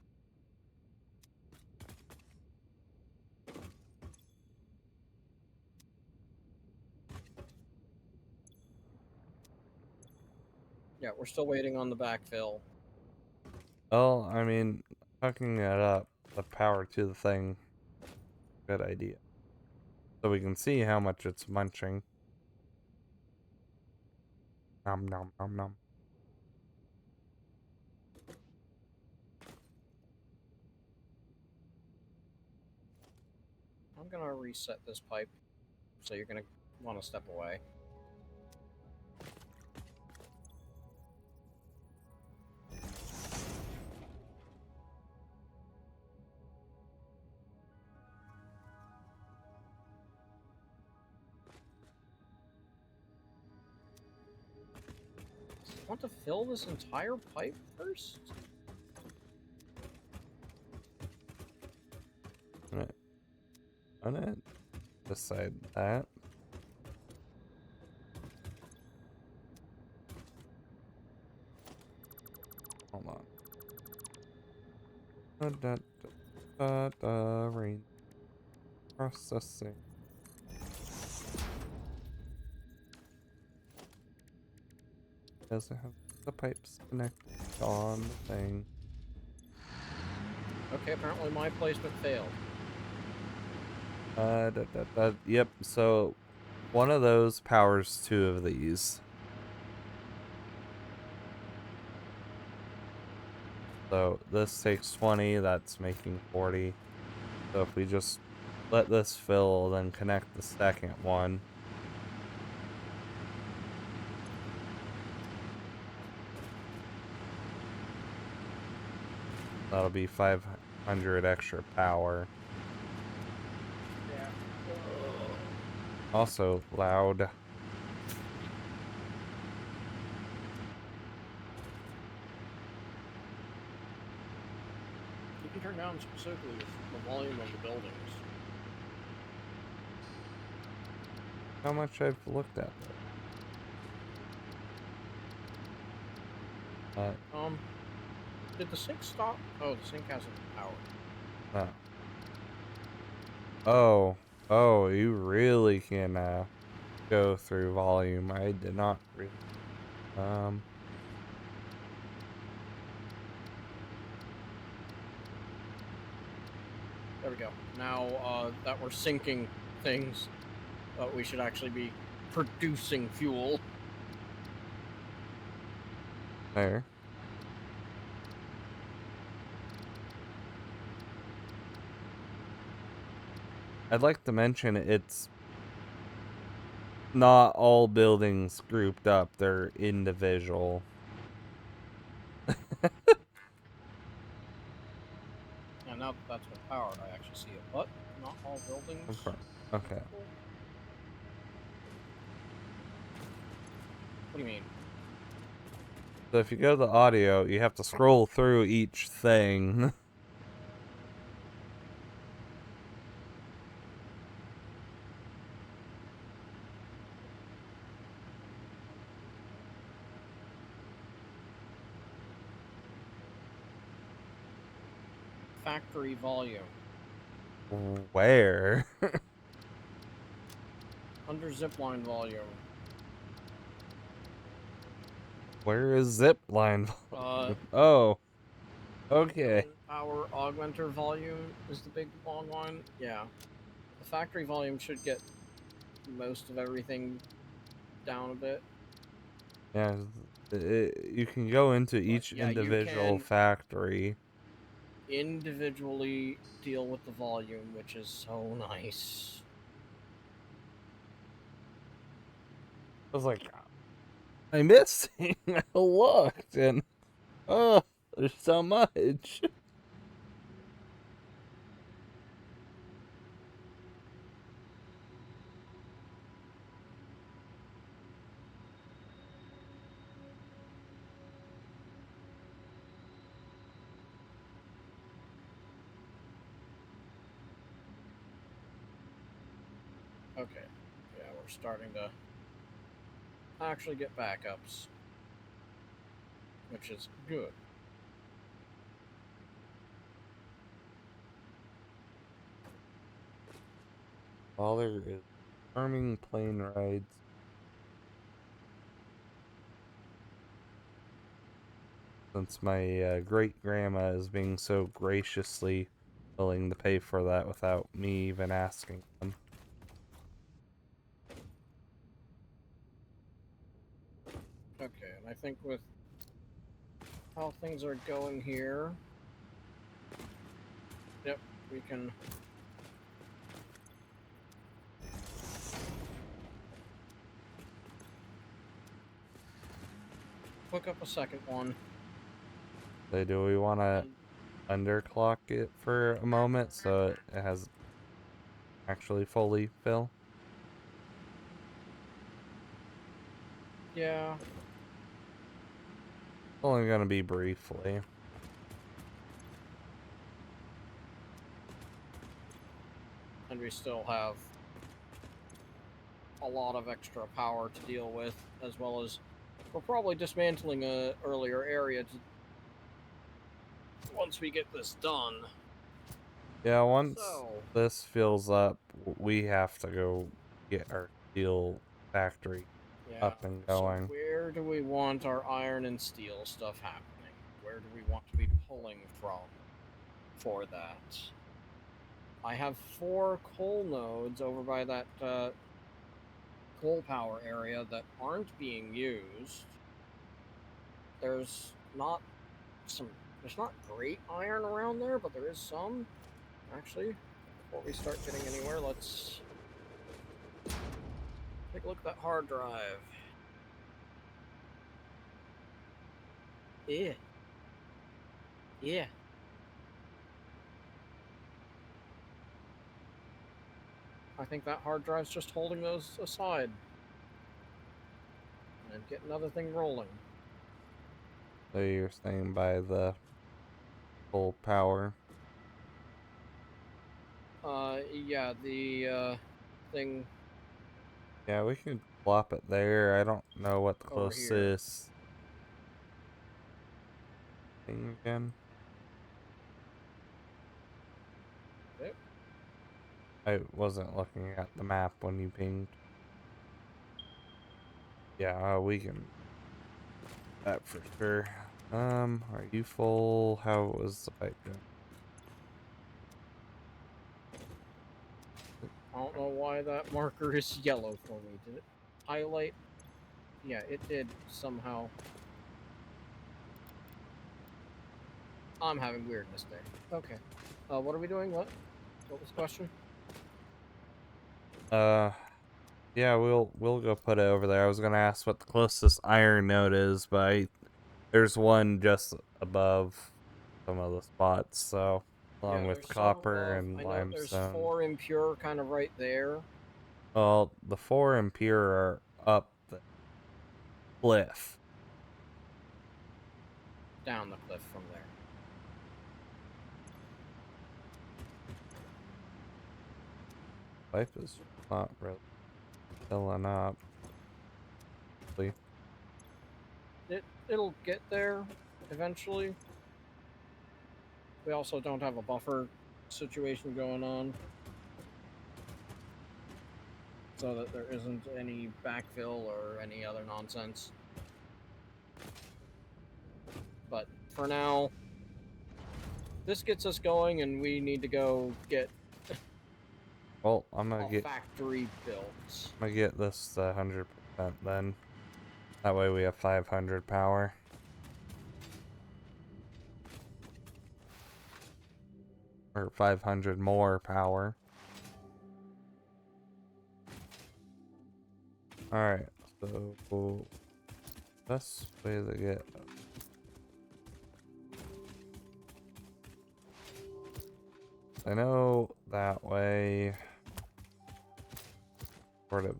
Yeah, we're still waiting on the backfill. Well, I mean, hooking it up, the power to the thing, good idea. So we can see how much it's munching. Nom nom nom nom. I'm gonna reset this pipe, so you're gonna want to step away. Want to fill this entire pipe first? I'm gonna decide that. Hold on. Rain processing. Doesn't have the pipes connected on the thing. Okay, apparently my placement failed. Yep, so one of those powers two of these. So this takes 20, that's making 40. So if we just let this fill, then connect the second one. That'll be 500 extra power. Yeah. Also loud. You can turn down specifically the volume of the buildings. How much I've looked at that. Did the sink stop? Oh, the sink hasn't powered. Oh, you really can go through volume. I did not really. There we go. Now that we're sinking things, we should actually be producing fuel. There. I'd like to mention it's not all buildings grouped up, they're individual. And now that that's been powered, I actually see it. But not all buildings. Okay. What do you mean? So if you go to the audio, you have to scroll through each thing. factory volume. Where? Under zipline volume. Where is zipline? Uh, Oh, okay. Power augmenter volume is the big long one. Yeah. The factory volume should get most of everything down a bit. Yeah, you can go into each yeah, you individual can- factory. Individually deal with the volume, which is so nice. I was like, I'm missing. I looked and oh, there's so much. Okay. Yeah, we're starting to actually get backups, which is good. All there is farming plane rides. Since my great grandma is being so graciously willing to pay for that without me even asking them. Okay, and I think with how things are going here, yep, we can hook up a second one. So do we want to underclock it for a moment so it has actually fully fill? Yeah, It's only going to be briefly. and we still have a lot of extra power to deal with, as well as we're probably dismantling a earlier area once we get this done. Yeah, once So, this fills up, we have to go get our steel factory yeah. up and So going. where do we want our iron and steel stuff happening? Where do we want to be pulling from for that? I have 4 coal nodes over by that coal power area that aren't being used. There's not great iron around there, but there is some. Actually, before we start getting anywhere, let's take a look at that hard drive. Yeah. Yeah. I think that hard drive's just holding those aside. And get another thing rolling. So you're staying by the full power. Yeah, the thing Yeah, we could plop it there. I don't know what the over here. closest thing again. Yep. I wasn't looking at the map when you pinged. Yeah, we can that for sure. Are you full? How was the fight going? I don't know why that marker is yellow for me. Did it highlight? Yeah, it did somehow. I'm having weirdness there. Okay. What are we doing? What was the question? Yeah, we'll go put it over there. I was gonna ask what the closest iron node is, but there's one just above some of the spots, so along Yeah, with there's some copper above. and I know there's limestone. 4 impure kind of right there. Well, the 4 impure are up the cliff. Down the cliff from there. Life is not really filling up. It'll get there eventually. We also don't have a buffer situation going on, so that there isn't any backfill or any other nonsense. But for now, this gets us going, and we need to go get Well, I'm gonna a get factory built. this 100% then. That way we have 500 power. Or 500 more power. Alright, so best way to get I know that way sort of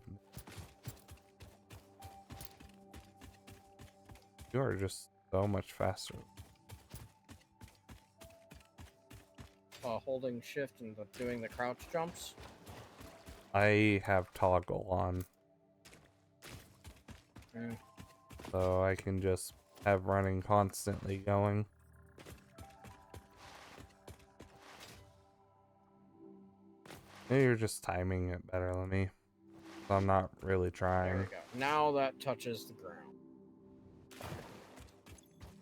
you are just so much faster. Holding shift and doing the crouch jumps. I have toggle on, Mm. so I can just have running constantly going. Maybe you're just timing it better than me. So I'm not really There trying. we go. Now that touches the ground.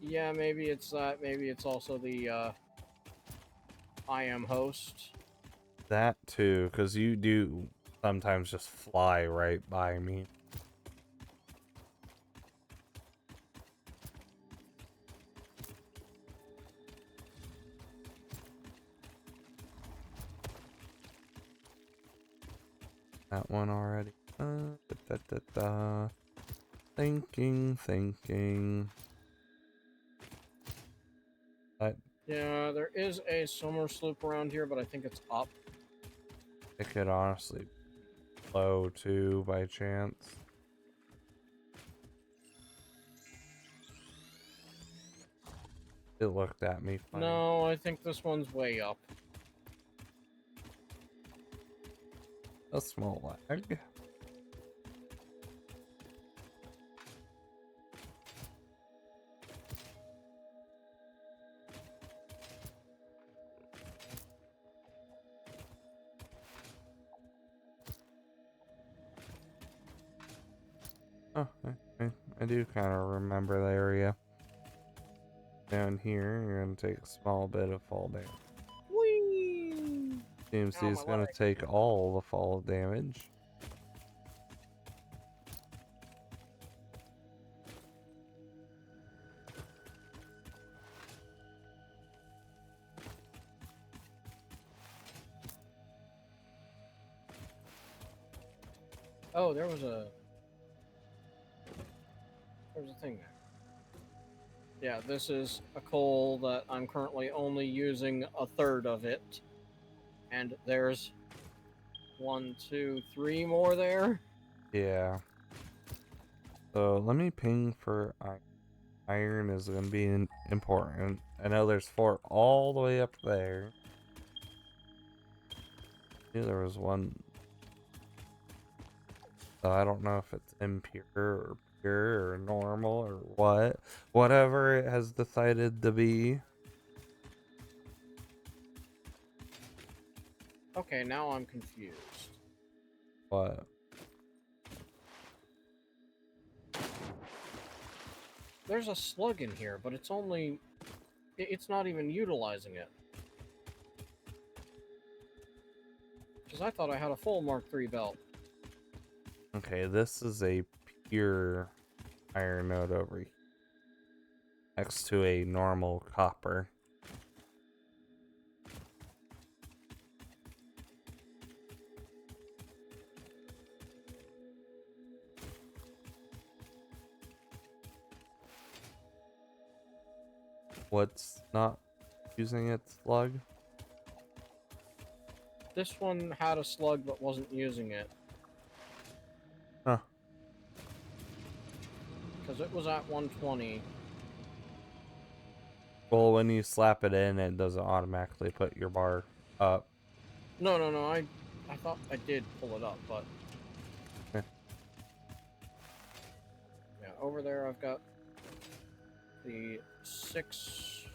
Yeah, maybe it's that. Maybe it's also the I am host. That too, because you do sometimes just fly right by me. That one already. Thinking. Yeah, there is a summer sloop around here, but I think it's up. It could honestly be low too by chance. It looked at me funny. No, I think this one's way up. A small lag. Oh, I do kind of remember the area. Down here, you're gonna take a small bit of fall damage. Whee! Seems Ow, he's my gonna leg. take all the fall damage. Oh, there was a thing there. Yeah, this is a coal that I'm currently only using a third of it. And there's 1, 2, 3 more there. Yeah. So let me ping for iron. Iron is gonna be important. I know there's 4 all the way up there. I knew there was one. So I don't know if it's impure or pure or normal or what. Whatever it has decided to be. Okay, now I'm confused. What? There's a slug in here, but it's only... It's not even utilizing it. Because I thought I had a full Mark III belt. Okay, this is a pure iron node over here. Next to a normal copper. What's not using its slug? This one had a slug but wasn't using it. Huh. Because it was at 120. Well, when you slap it in, it doesn't automatically put your bar up. No, I thought I did pull it up, but... Eh. Yeah, over there I've got the 6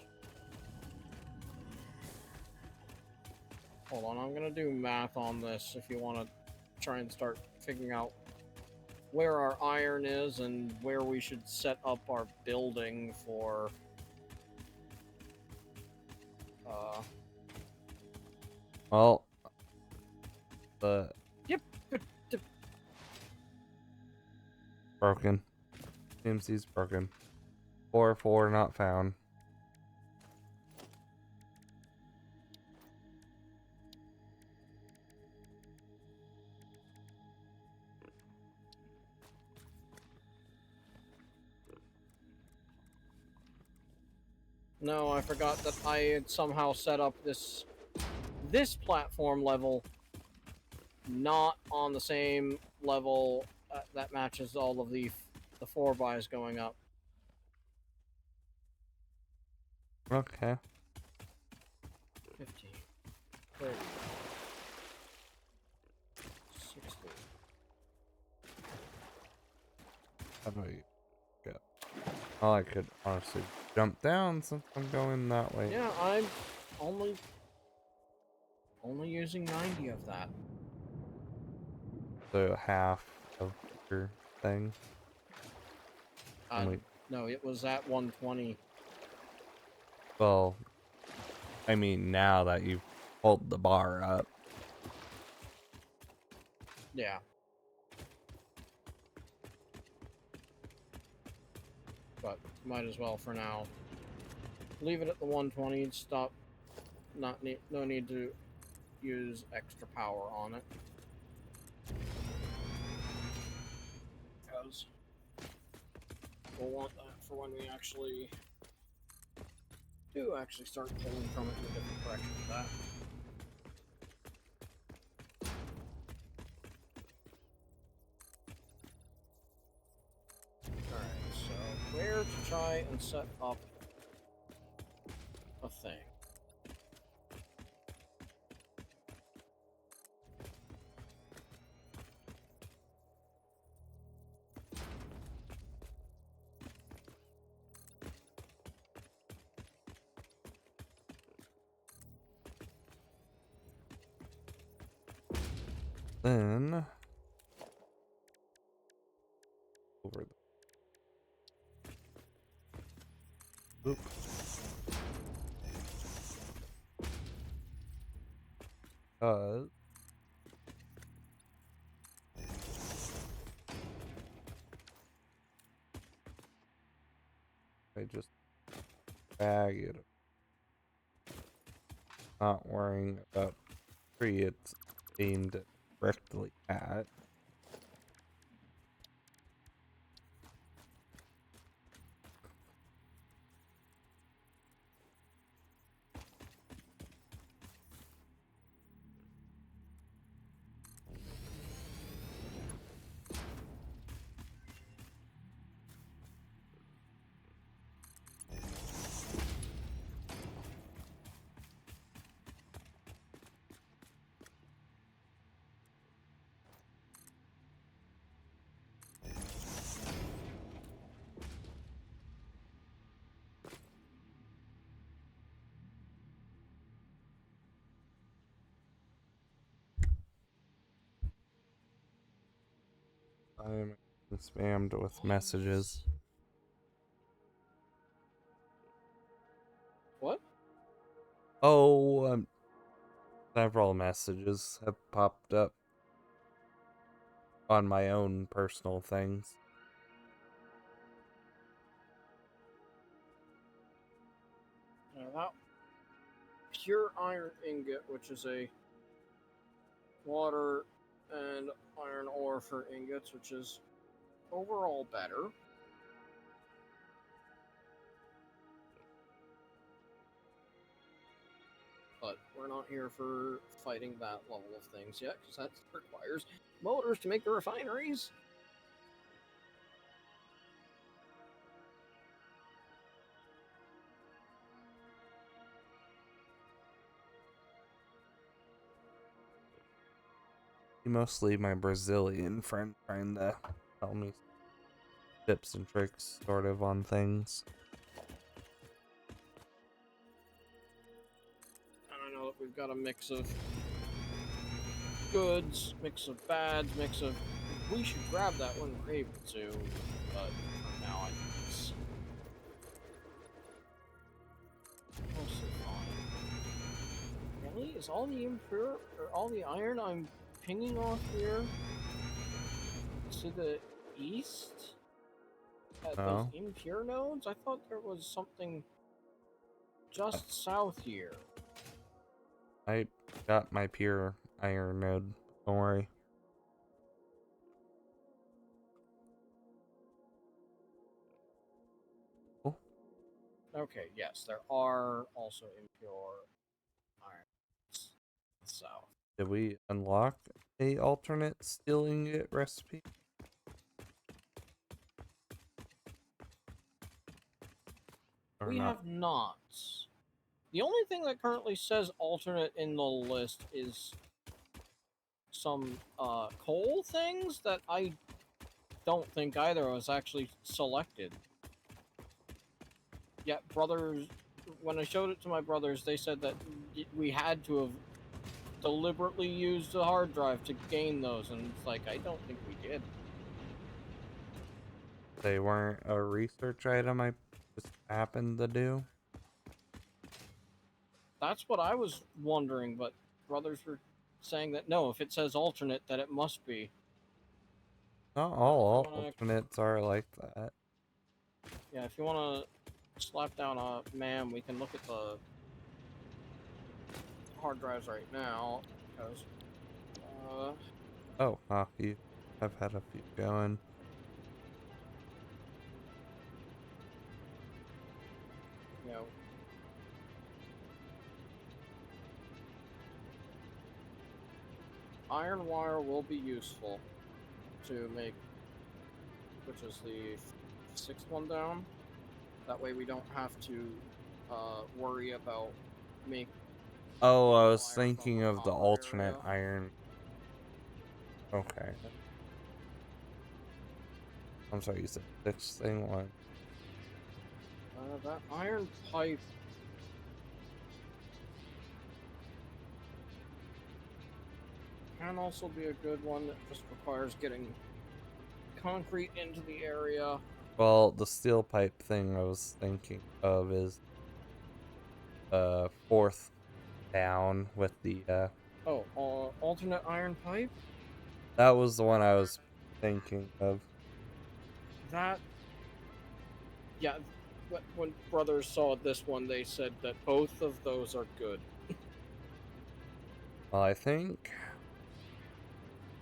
Hold on, I'm gonna do math on this if you want to try and start figuring out where our iron is and where we should set up our building for Well, the Yep. broken. CMC's broken. 4 not found. No, I forgot that I had somehow set up this platform level not on the same level that matches all of the 4x going up. Okay. 50, 30, 60. How do I get? Oh, I could honestly jump down since I'm going that way. Yeah, I'm only using 90 of that. So half of your thing. Only, No, it was at 120. well, I mean, now that you've pulled the bar up. Yeah. But might as well for now. Leave it at the 120 and stop. No need to use extra power on it. Because we'll want that for when we actually start pulling from it in a different direction for that. Alright, so where to try and set up a thing? Then over the. Oop. I just bag it. Not worrying about the tree it's aimed directly at. I'm spammed with messages. What? Oh, several messages have popped up on my own personal things. That pure iron ingot, which is a water and iron ore for ingots, which is overall better. But we're not here for fighting that level of things yet, because that requires motors to make the refineries. Mostly my Brazilian friend trying to tell me tips and tricks sort of on things. And I know that we've got a mix of goods, mix of bads, mix of. We should grab that when we're able to, but for now, I think it's mostly fine. Really? Is all the impure or all the iron I'm pinging off here to the east at those No, impure nodes? I thought there was something just south here. I got my pure iron node. Don't worry. Oh, Okay, yes, there are also impure iron south. did we unlock a alternate steel ingot recipe? Or We not? have not. The only thing that currently says alternate in the list is some coal things that I don't think either was actually selected. Yet brothers, when I showed it to my brothers, they said that we had to have deliberately used the hard drive to gain those, and it's like, I don't think we did. They weren't a research item I just happened to do. That's what I was wondering, but brothers were saying that no, if it says alternate, that it must be. Not If you all wanna, alternates are like that. yeah, if you wanna slap down a ma'am, we can look at the hard drives right now, because, Oh, hockey. I've had a few going. you know, iron wire will be useful to make, which is the sixth one down. That way we don't have to worry about make Oh, I getting was wire from thinking the of the copper alternate area. iron. Okay. I'm sorry, you said sixth thing one. That iron pipe can also be a good one that just requires getting concrete into the area. Well, the steel pipe thing I was thinking of is fourth down with the Oh, alternate iron pipe? that was the one I was thinking of. That, yeah, when brothers saw this one, they said that both of those are good. Well, I think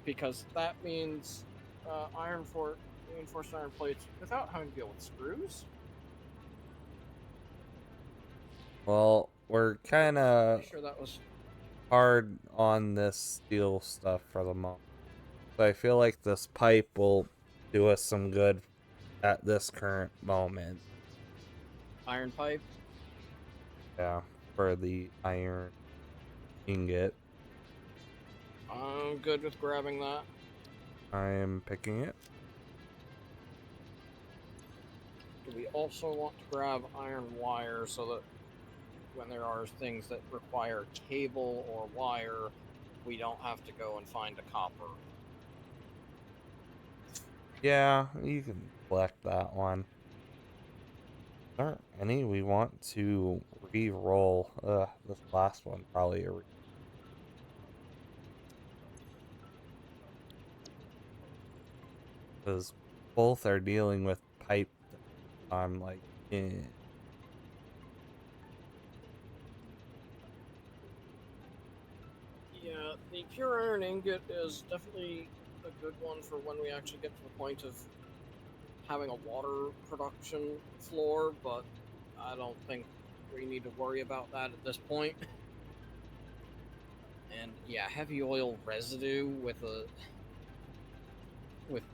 Because that means reinforced iron plates without having to deal with screws. well, we're kind of Pretty sure that was. hard on this steel stuff for the moment. So I feel like this pipe will do us some good at this current moment. Iron pipe. Yeah, for the iron ingot. I'm good with grabbing that. I am picking it. Do we also want to grab iron wire so that when there are things that require cable or wire, we don't have to go and find a copper? Yeah, you can select that one. Aren't any we want to re-roll? This last one probably a because both are dealing with pipe. I'm like, eh. Yeah, the pure iron ingot is definitely a good one for when we actually get to the point of having a water production floor, but I don't think we need to worry about that at this point. And yeah, heavy oil residue with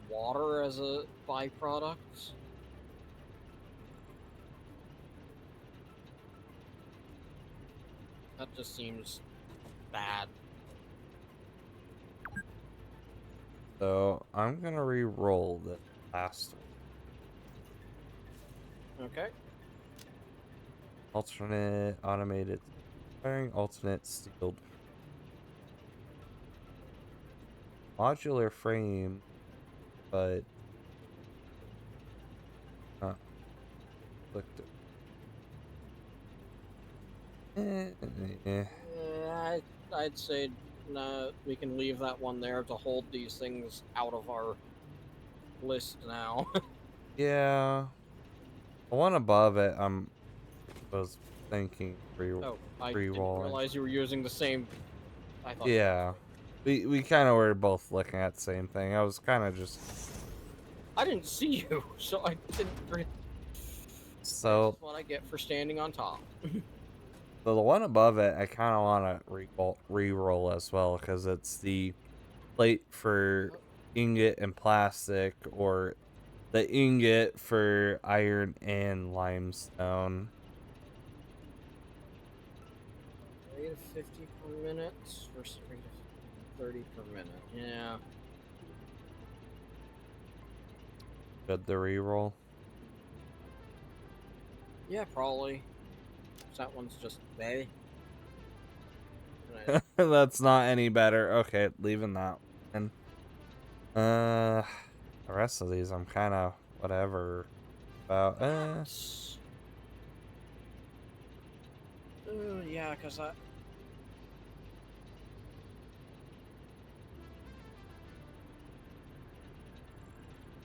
water as a byproduct. That just seems bad. So I'm gonna re-roll the last one. Okay. Alternate automated firing, alternate sealed. modular frame, but clicked it. I'd say nah, we can leave that one there to hold these things out of our list now. Yeah, the one above it, was thinking Oh, I didn't re-rolling. realize you were using the same. I thought. Yeah, we kind of were both looking at the same thing. I was kind of just I didn't see you, so I didn't. so. That's what I get for standing on top. So the one above it, I kind of want to re-roll as well because it's the plate for ingot and plastic, or the ingot for iron and limestone. 3 to 50 per minute versus 3 to 30 per minute. Yeah. Good the re-roll. Yeah, probably. That one's just baby. That's not any better. Okay, leaving that one. The rest of these I'm kind of whatever about. Yeah, because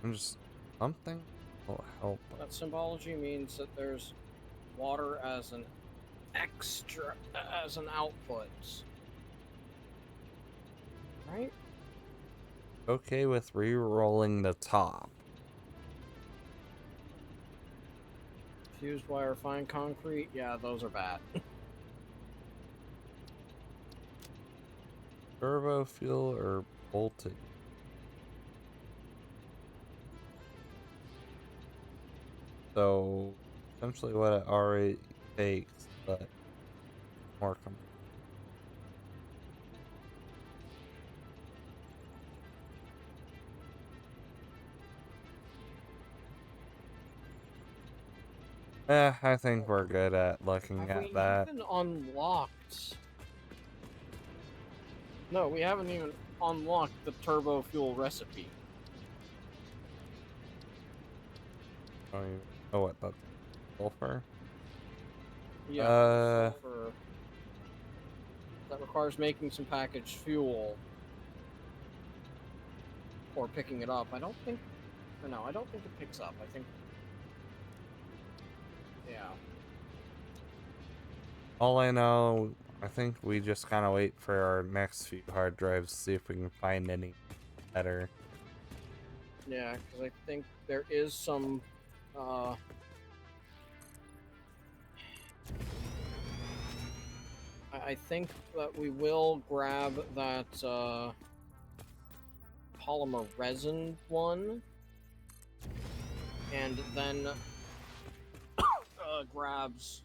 I'm just something will help. that symbology means that there's water as an extra, as an output. Right? Okay with re-rolling the top. Fused wire, fine concrete. Yeah, those are bad. Turbo fuel or bolted? So essentially what it already takes, but more I think we're good at looking Have at we that. even unlocked? No, we haven't even unlocked the turbo fuel recipe. I don't even know what that's sulfur. Yeah, sulfur. That requires making some packaged fuel. Or picking it up. I don't think... Or no, I don't think it picks up. I think... Yeah. All I know, I think we just kind of wait for our next few hard drives to see if we can find any better. Yeah, because I think there is some... I think that we will grab that polymer resin one, and then grabs.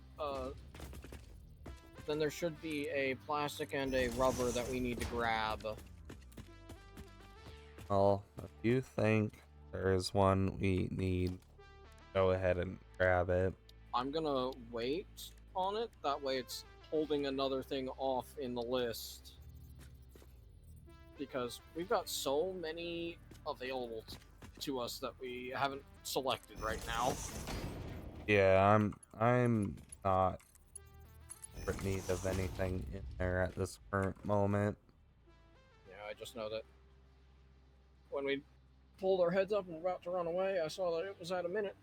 Then there should be a plastic and a rubber that we need to grab. Well, if you think there is one we need, go ahead and grab it. I'm gonna wait on it. That way, it's holding another thing off in the list. Because we've got so many available to us that we haven't selected right now. Yeah, I'm not in need of anything in there at this current moment. Yeah, I just know that when we pulled our heads up and were about to run away, I saw that it was at a minute.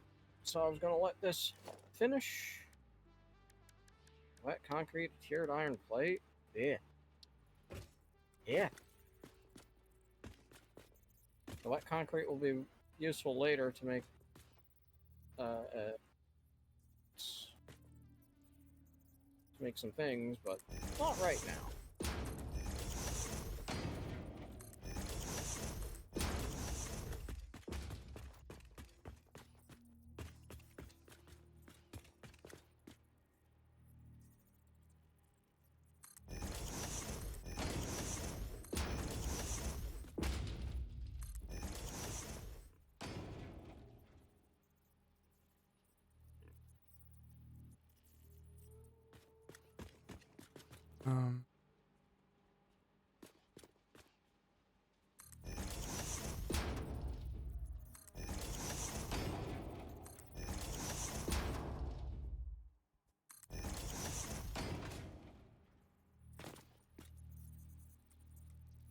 So I was gonna let this finish. Wet concrete, tiered iron plate. Yeah. Yeah. The wet concrete will be useful later to make some things, but not right now.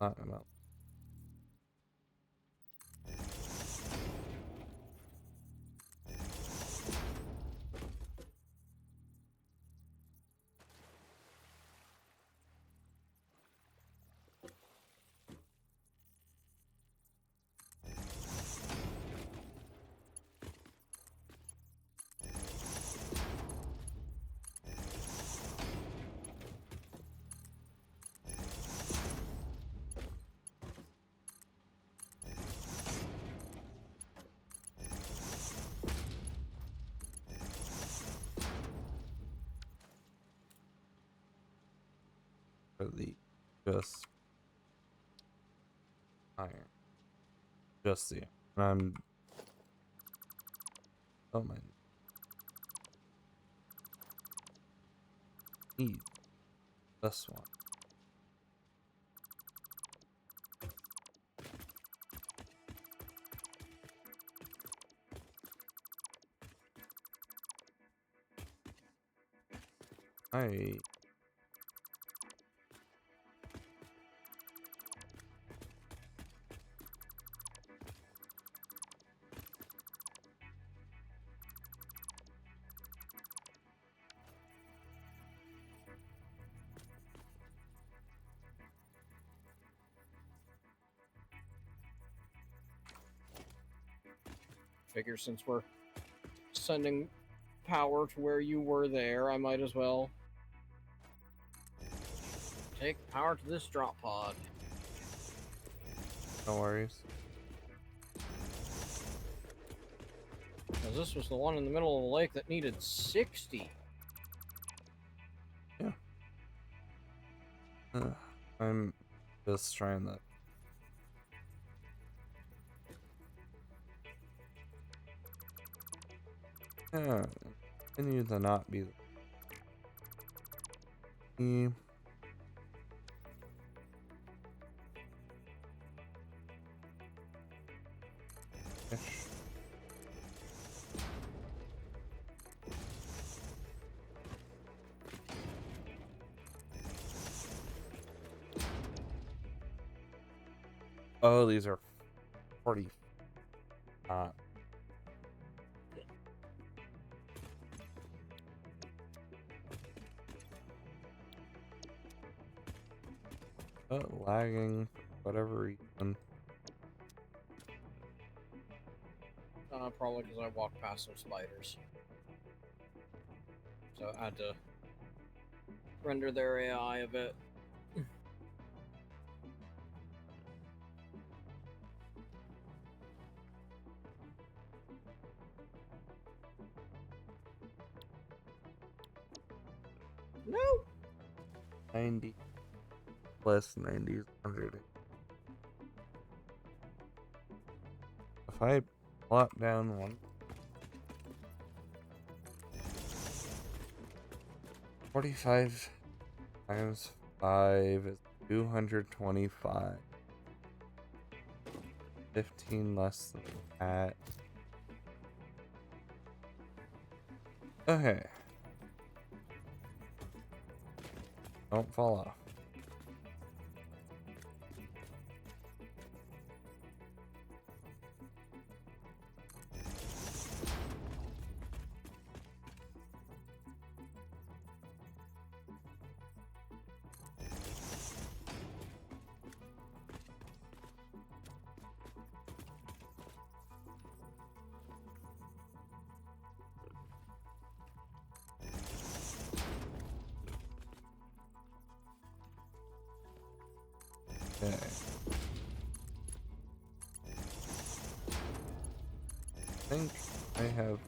Not enough. For the just iron. Just the I'm oh my need this one. I Figure since we're sending power to where you were there, I might as well take power to this drop pod. no worries. Because this was the one in the middle of the lake that needed 60. Yeah. I'm just trying to. Yeah, continue to not be the fish. Oh, these are 40. Lagging for whatever reason. Probably because I walked past some spiders. So I had to render their AI a bit. No! 90 plus 90 is 100. If I plot down one 45 times 5 is 225. 15 less than that. Okay. Don't fall off. Okay. I think I have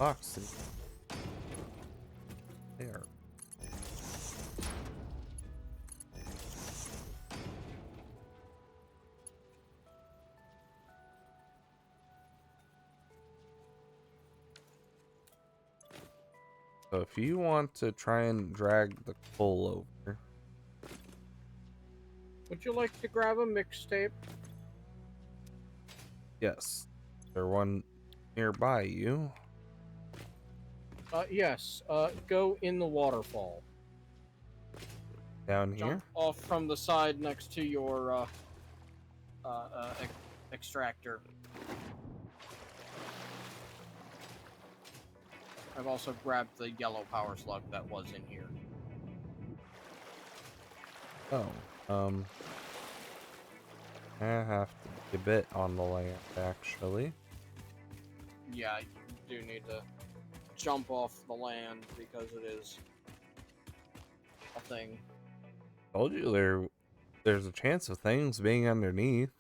oxygen there. So if you want to try and drag the coal over, Would you like to grab a mixtape? Yes. Is there one nearby you? Yes. Go in the waterfall. Down Jump here? off from the side next to your extractor. I've also grabbed the yellow power slug that was in here. Oh, I have to be a bit on the land, actually. Yeah, you do need to jump off the land because it is a thing. Told you there's a chance of things being underneath.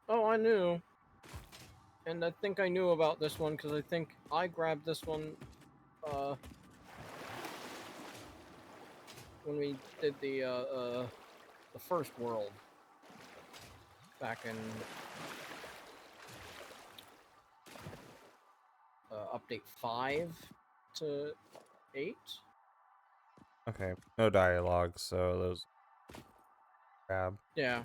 Oh, I knew. And I think I knew about this one because I think I grabbed this one when we did the first world back in update 5 to 8. Okay, no dialogue, so those grab. Yeah,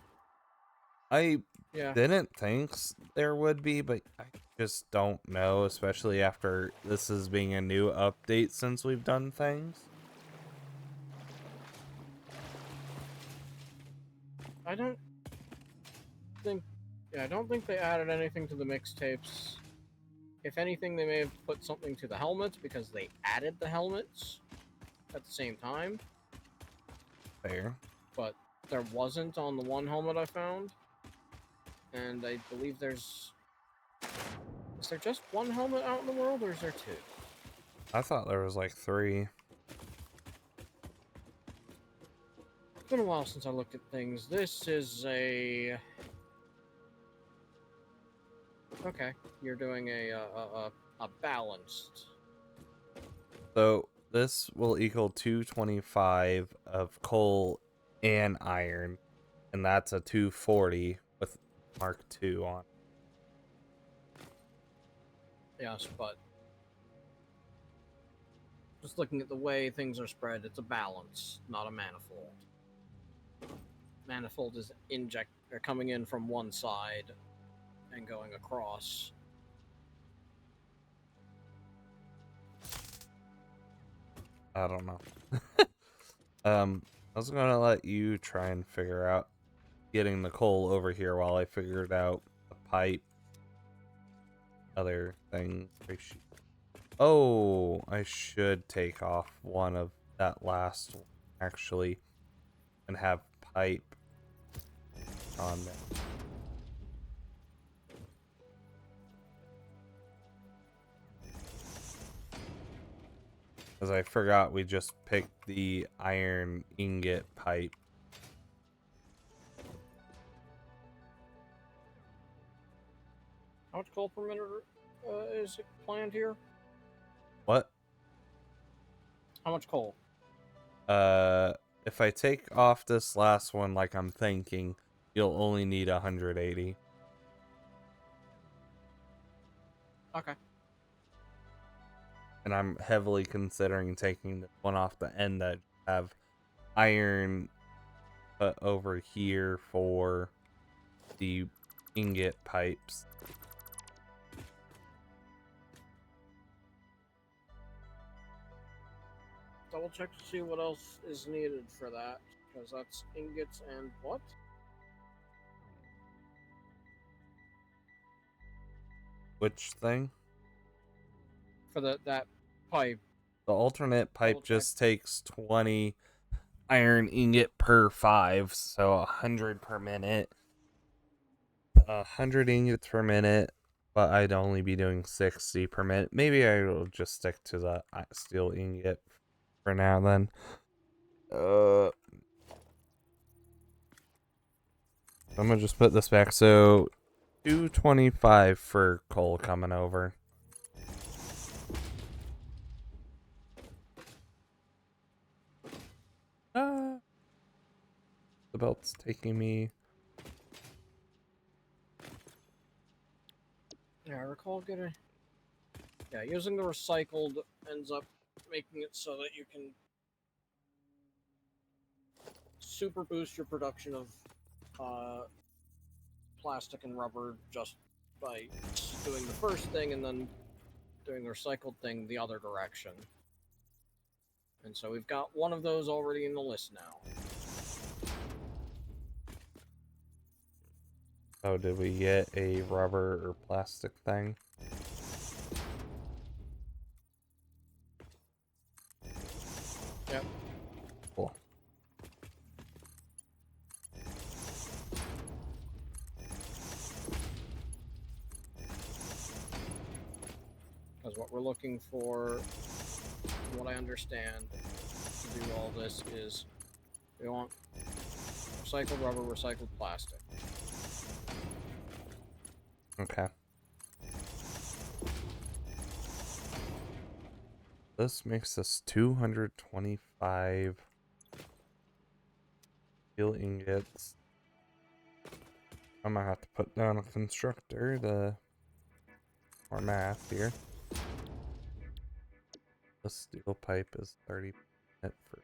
I yeah. didn't think there would be, but I just don't know, especially after this is being a new update since we've done things. I don't think. Yeah, I don't think they added anything to the mixtapes. If anything, they may have put something to the helmets because they added the helmets at the same time. Fair. But there wasn't on the one helmet I found. And I believe there's... Is there just one helmet out in the world, or is there two? I thought there was like 3. It's been a while since I looked at things. This is a... Okay, you're doing a balanced. So this will equal 225 of coal and iron, and that's a 240 with Mark II on. Yes, but just looking at the way things are spread, it's a balance, not a manifold. Manifold is coming in from one side and going across. I don't know. I was gonna let you try and figure out getting the coal over here while I figured out the pipe, other things. Oh, I should take off one of that last one, actually, and have pipe on there. Because I forgot we just picked the iron ingot pipe. How much coal per minute is planned here? What? How much coal? If I take off this last one like I'm thinking, you'll only need 180. Okay. And I'm heavily considering taking the one off the end that have iron put over here for the ingot pipes. Double check to see what else is needed for that, because that's ingots and what? Which thing? For that pipe. The alternate pipe Double check. just takes 20 iron ingot per 5, so 100 per minute. 100 ingots per minute, but I'd only be doing 60 per minute. Maybe I will just stick to the steel ingot for now then. I'm gonna just put this back. So 225 for coal coming over. The belt's taking me. Yeah, I recall getting... Yeah, using the recycled ends up making it so that you can super boost your production of plastic and rubber just by doing the first thing and then doing the recycled thing the other direction. And so we've got one of those already in the list now. Oh, did we get a rubber or plastic thing? Yep. Cool. Because what we're looking for, from what I understand, to do all this is we want recycled rubber, recycled plastic. Okay. This makes us 225 steel ingots. I'm gonna have to put down a constructor to more math here. The steel pipe is 30% for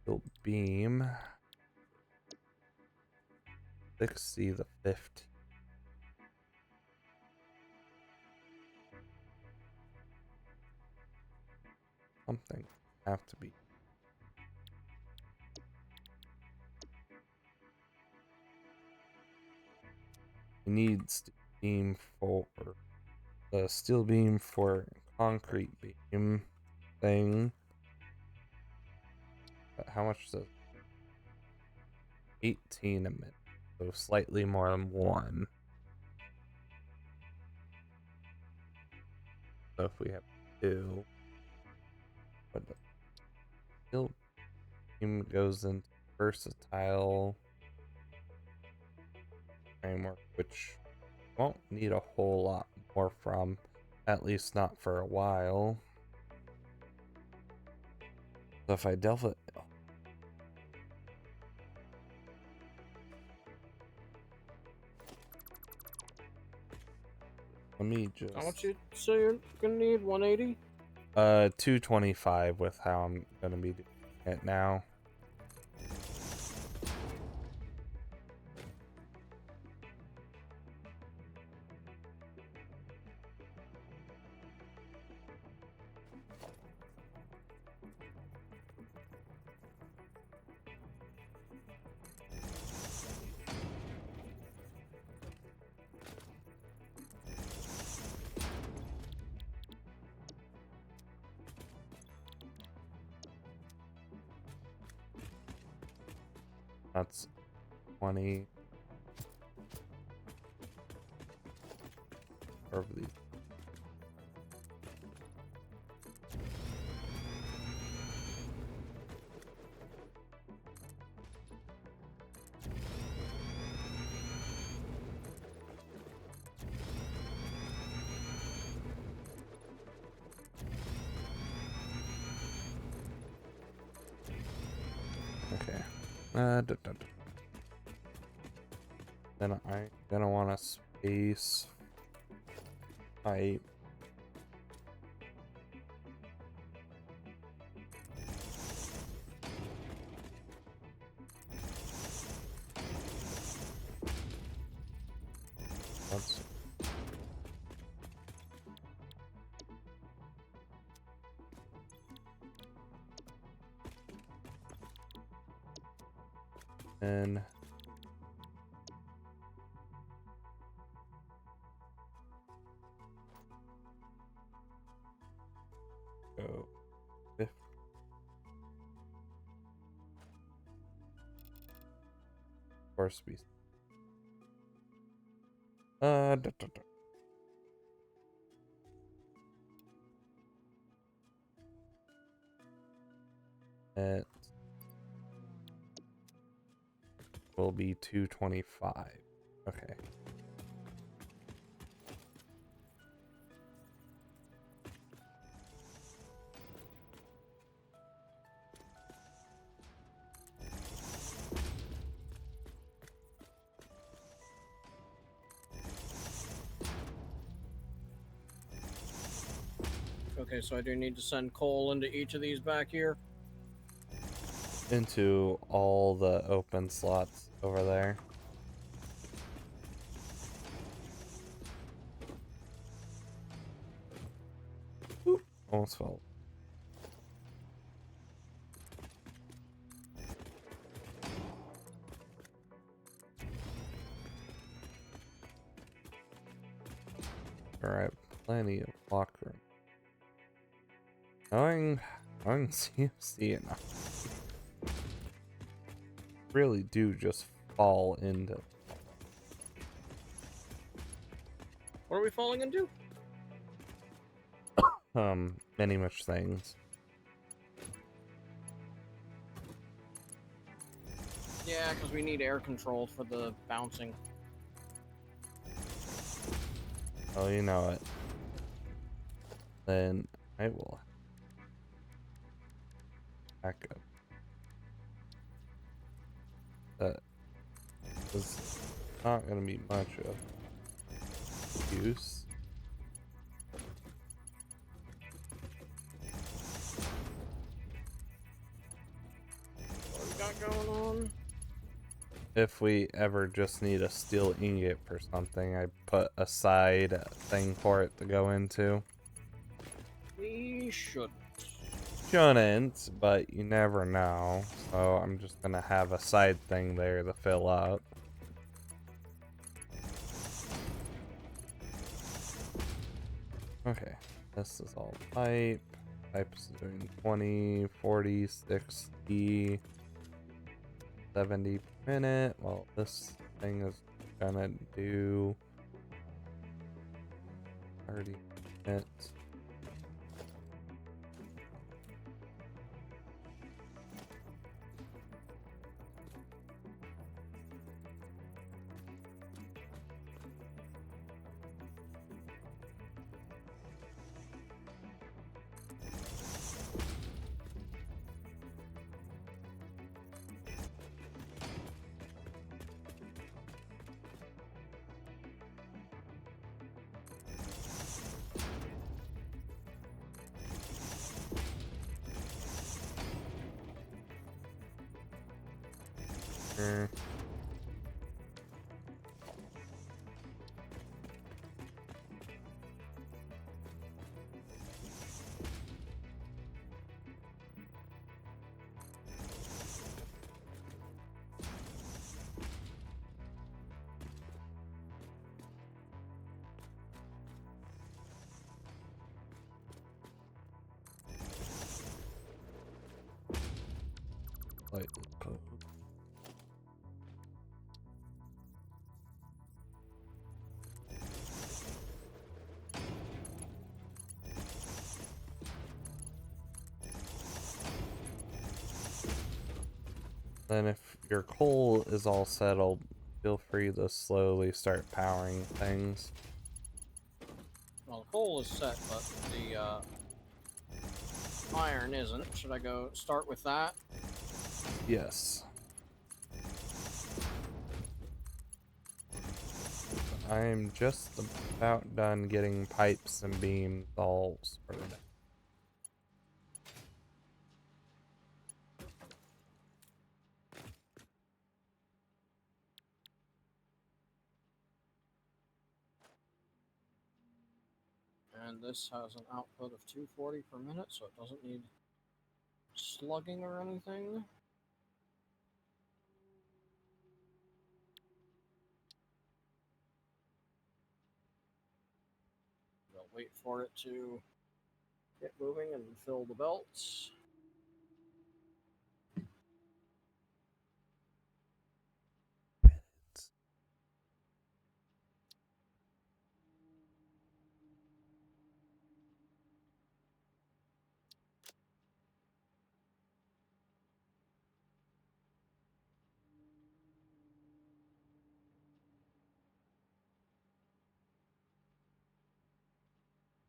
steel beam. 60 the 50. Something have to be. We need steel beam for the steel beam for concrete beam thing. But how much does 18 a minute? So slightly more than one. So if we have two, but the steel beam goes into versatile framework, which won't need a whole lot more from, at least not for a while. So if I delve it, let me just. How much you say you're gonna need? 180? 225 with how I'm gonna be doing it now. That's 20 over these. Okay. Then I'm gonna want a space pipe. That's and go 50. Of course, we. It will be 225. Okay. Okay, so I do need to send coal into each of these back here. into all the open slots over there. Oop, almost fell. Alright, plenty of lock room. Knowing CFC enough. Really do just fall into. What are we falling into? Many much things. Yeah, because we need air control for the bouncing. Oh, you know it. Then I will back up. That is not going to be much of use. What we got going on? If we ever just need a steel ingot for something, I put a side thing for it to go into. We should. Shouldn't, but you never know. So I'm just gonna have a side thing there to fill out. Okay, this is all pipe. Pipe's doing 20, 40, 60, 70 per minute. Well, this thing is gonna do 30 minutes. Sure. Lightly code. Then if your coal is all settled, feel free to slowly start powering things. Well, the coal is set, but the iron isn't. Should I go start with that? Yes. I'm just about done getting pipes and beams all sorted out. And this has an output of 240 per minute, so it doesn't need slugging or anything. We'll wait for it to get moving and fill the belts.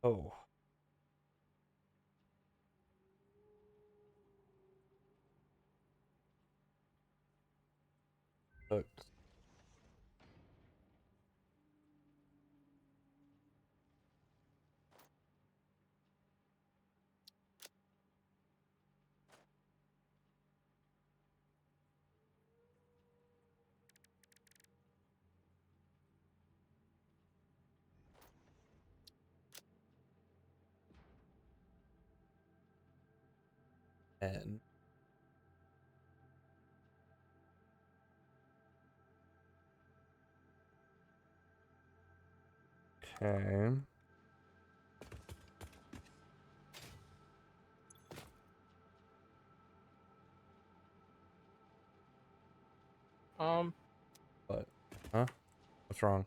Oh. Hooked. 10. Okay. But, huh? What's wrong?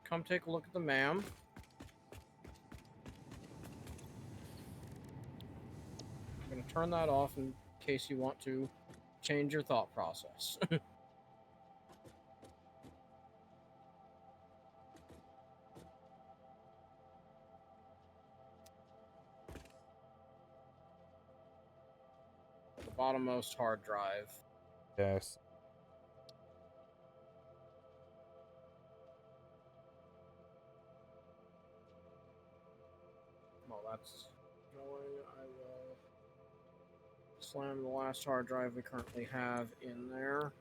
Come take a look at the ma'am. I'm gonna turn that off in case you want to change your thought process. The bottommost hard drive. Yes. Well, that's going. I will slam the last hard drive we currently have in there.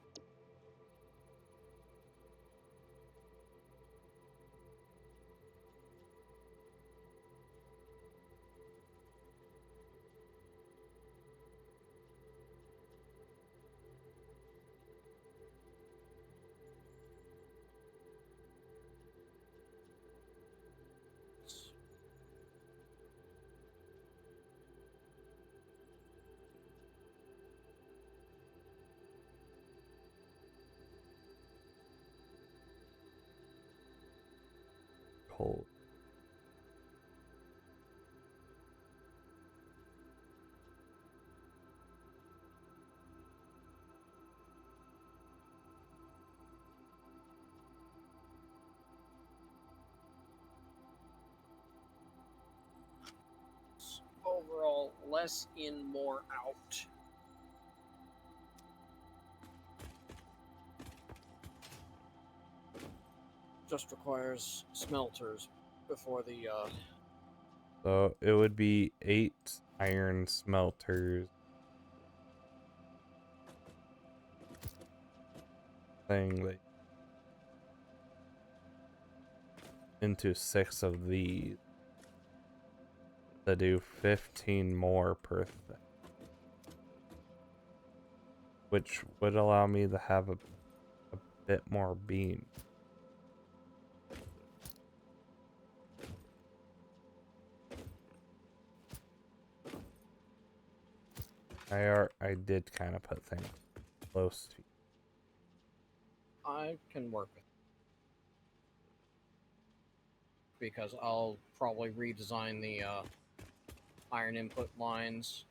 Cold. Overall, less in, more out. Just requires smelters before the So it would be 8 iron smelters. Thing that into 6 of these to do 15 more per thing, which would allow me to have a bit more beam. I did kind of put things close to. I can work with, because I'll probably redesign the iron input lines,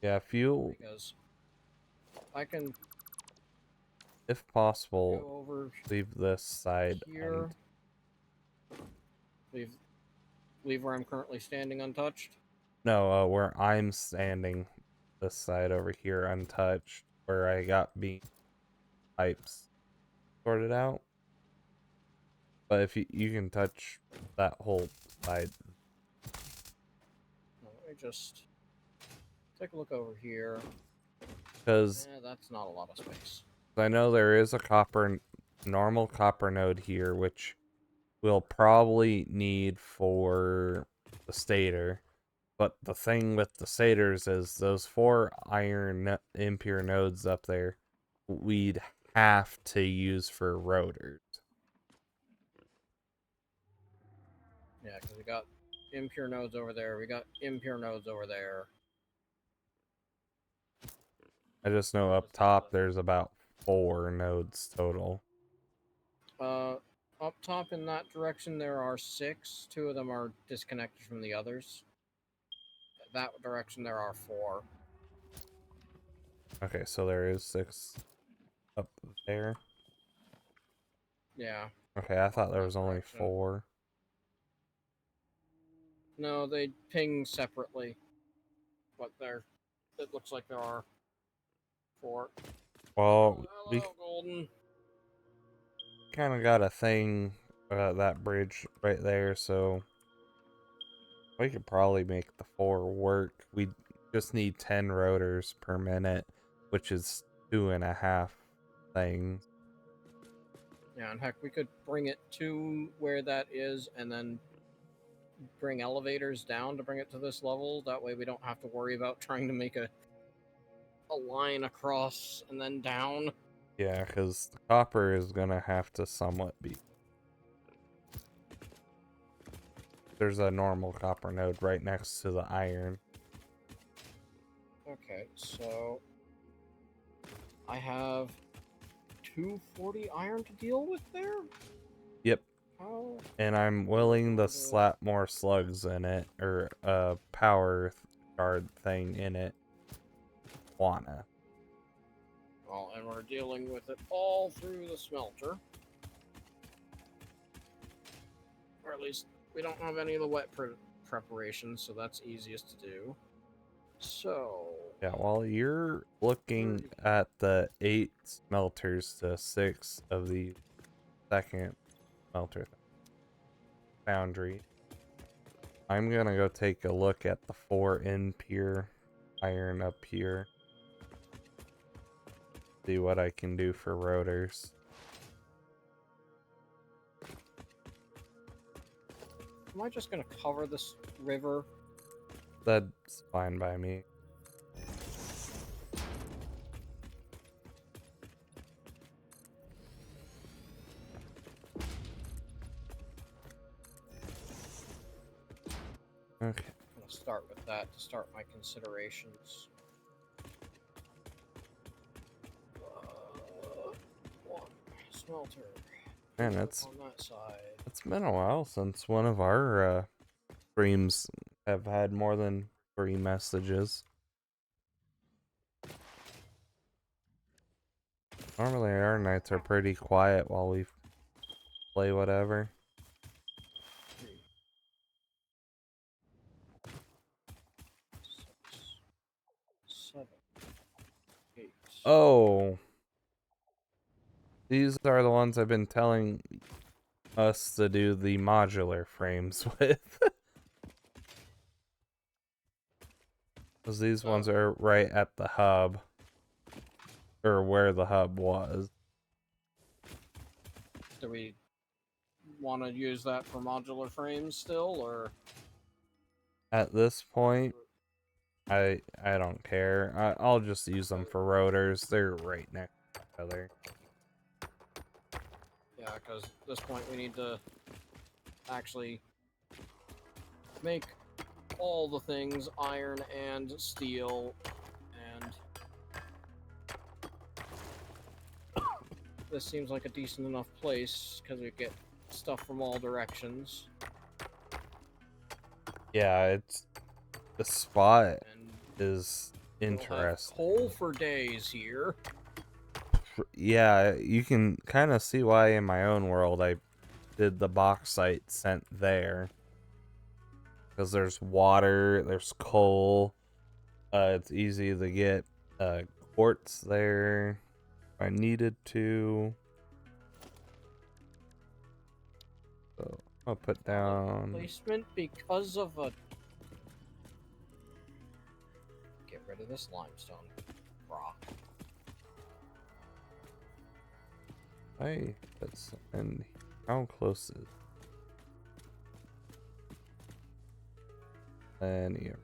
Yeah, if you, because I can if possible, go over leave this side here, leave where I'm currently standing untouched. no, where I'm standing, this side over here untouched, where I got beam pipes sorted out. But if you can touch that whole side, Let me just take a look over here. because That's not a lot of space. I know there is a normal copper node here, which we'll probably need for the stator. But the thing with the stators is those 4 iron impure nodes up there, we'd have to use for rotors. Yeah, because we got impure nodes over there. We got impure nodes over there. I just know up top there's about 4 nodes total. Up top in that direction there are 6. 2 of them are disconnected from the others. That direction there are 4. Okay, so there is 6 up there. Yeah. Okay, I thought there That was only direction. 4. No, they ping separately. But it looks like there are 4. Well, we Hello, Golden. kind of got a thing about that bridge right there, so we could probably make the 4 work. We just need 10 rotors per minute, which is 2.5 things. Yeah, in fact, we could bring it to where that is and then bring elevators down to bring it to this level. That way we don't have to worry about trying to make a line across and then down. Yeah, because the copper is gonna have to somewhat be. There's a normal copper node right next to the iron. Okay, so I have 240 iron to deal with there? Yep. How? And I'm willing to slap more slugs in it, or a power guard thing in it. Wanna. Well, and we're dealing with it all through the smelter. Or at least we don't have any of the wet preparations, so that's easiest to do. So... Yeah, while you're looking at the 8 smelters to 6 of the second smelter foundry, I'm gonna go take a look at the 4 in-pier iron up here. See what I can do for rotors. Am I just gonna cover this river? That's fine by me. Okay. I'm gonna start with that to start my considerations. One smelter. Man, On it's that side. been a while since one of our streams have had more than 3 messages. Normally our nights are pretty quiet while we play whatever. 3, 6, 7, 8. Oh, these are the ones I've been telling us to do the modular frames with. Because these ones are right at the hub. Or where the hub was. Do we want to use that for modular frames still, or? At this point, I don't care. I'll just use them for rotors. They're right next to each other. Yeah, because at this point we need to actually make all the things iron and steel, and this seems like a decent enough place because we get stuff from all directions. Yeah, it's the spot And is we'll have interesting. coal for days here. Yeah, you can kind of see why in my own world I did the bauxite sent there. Because there's water, there's coal. It's easy to get quartz there if I needed to. So I'll put down Placement because of a... Get rid of this limestone rock. Hey, that's and how close is and here.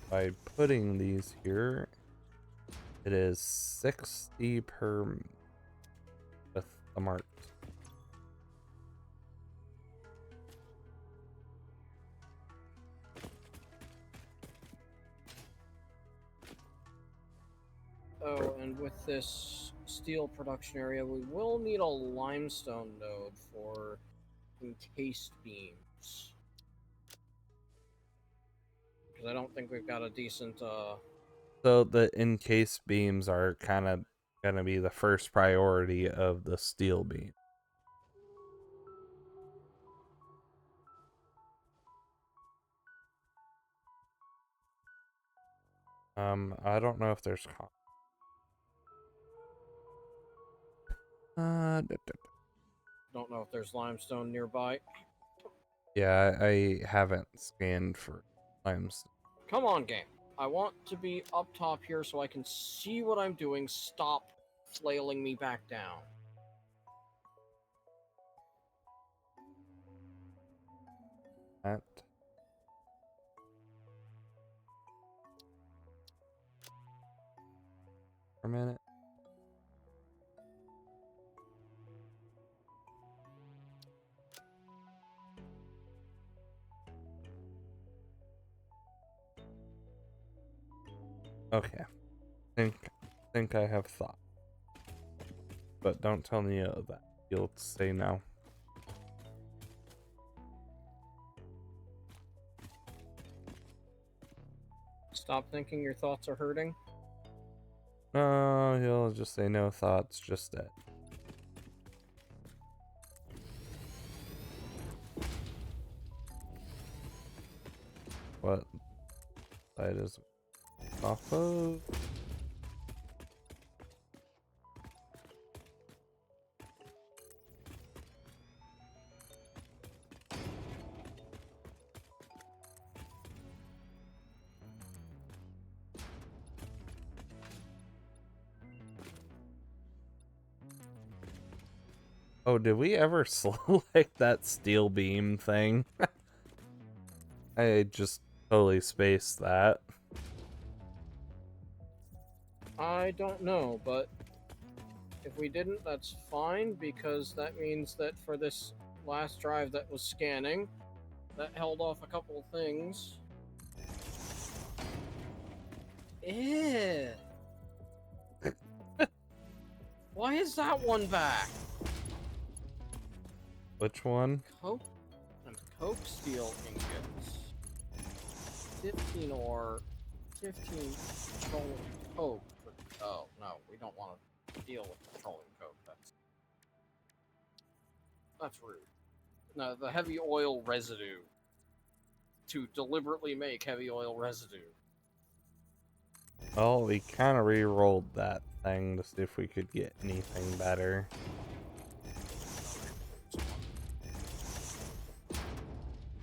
By putting these here, it is 60 per with the mark. Oh, and with this steel production area, we will need a limestone node for encased beams. Because I don't think we've got a decent, So the encased beams are kind of gonna be the first priority of the steel beam. I don't know if there's don't know if there's limestone nearby. yeah, I haven't scanned for times. Come on, game. I want to be up top here so I can see what I'm doing. Stop flailing me back down. a minute. Okay. Think I have thought. But don't tell me that. You'll say no. Stop thinking your thoughts are hurting. No, he'll just say no thoughts, just it. What side is it off of? Oh, did we ever select that steel beam thing? I just totally spaced that. I don't know, but if we didn't, that's fine, because that means that for this last drive that was scanning, that held off a couple of things. Ew. Why is that one back? Which one? Coke and coke steel ingots. 15 ore, 15 petroleum coke. Oh no, we don't want to deal with petroleum coke. That's rude. No, the heavy oil residue. To deliberately make heavy oil residue. Oh, we kind of re-rolled that thing to see if we could get anything better.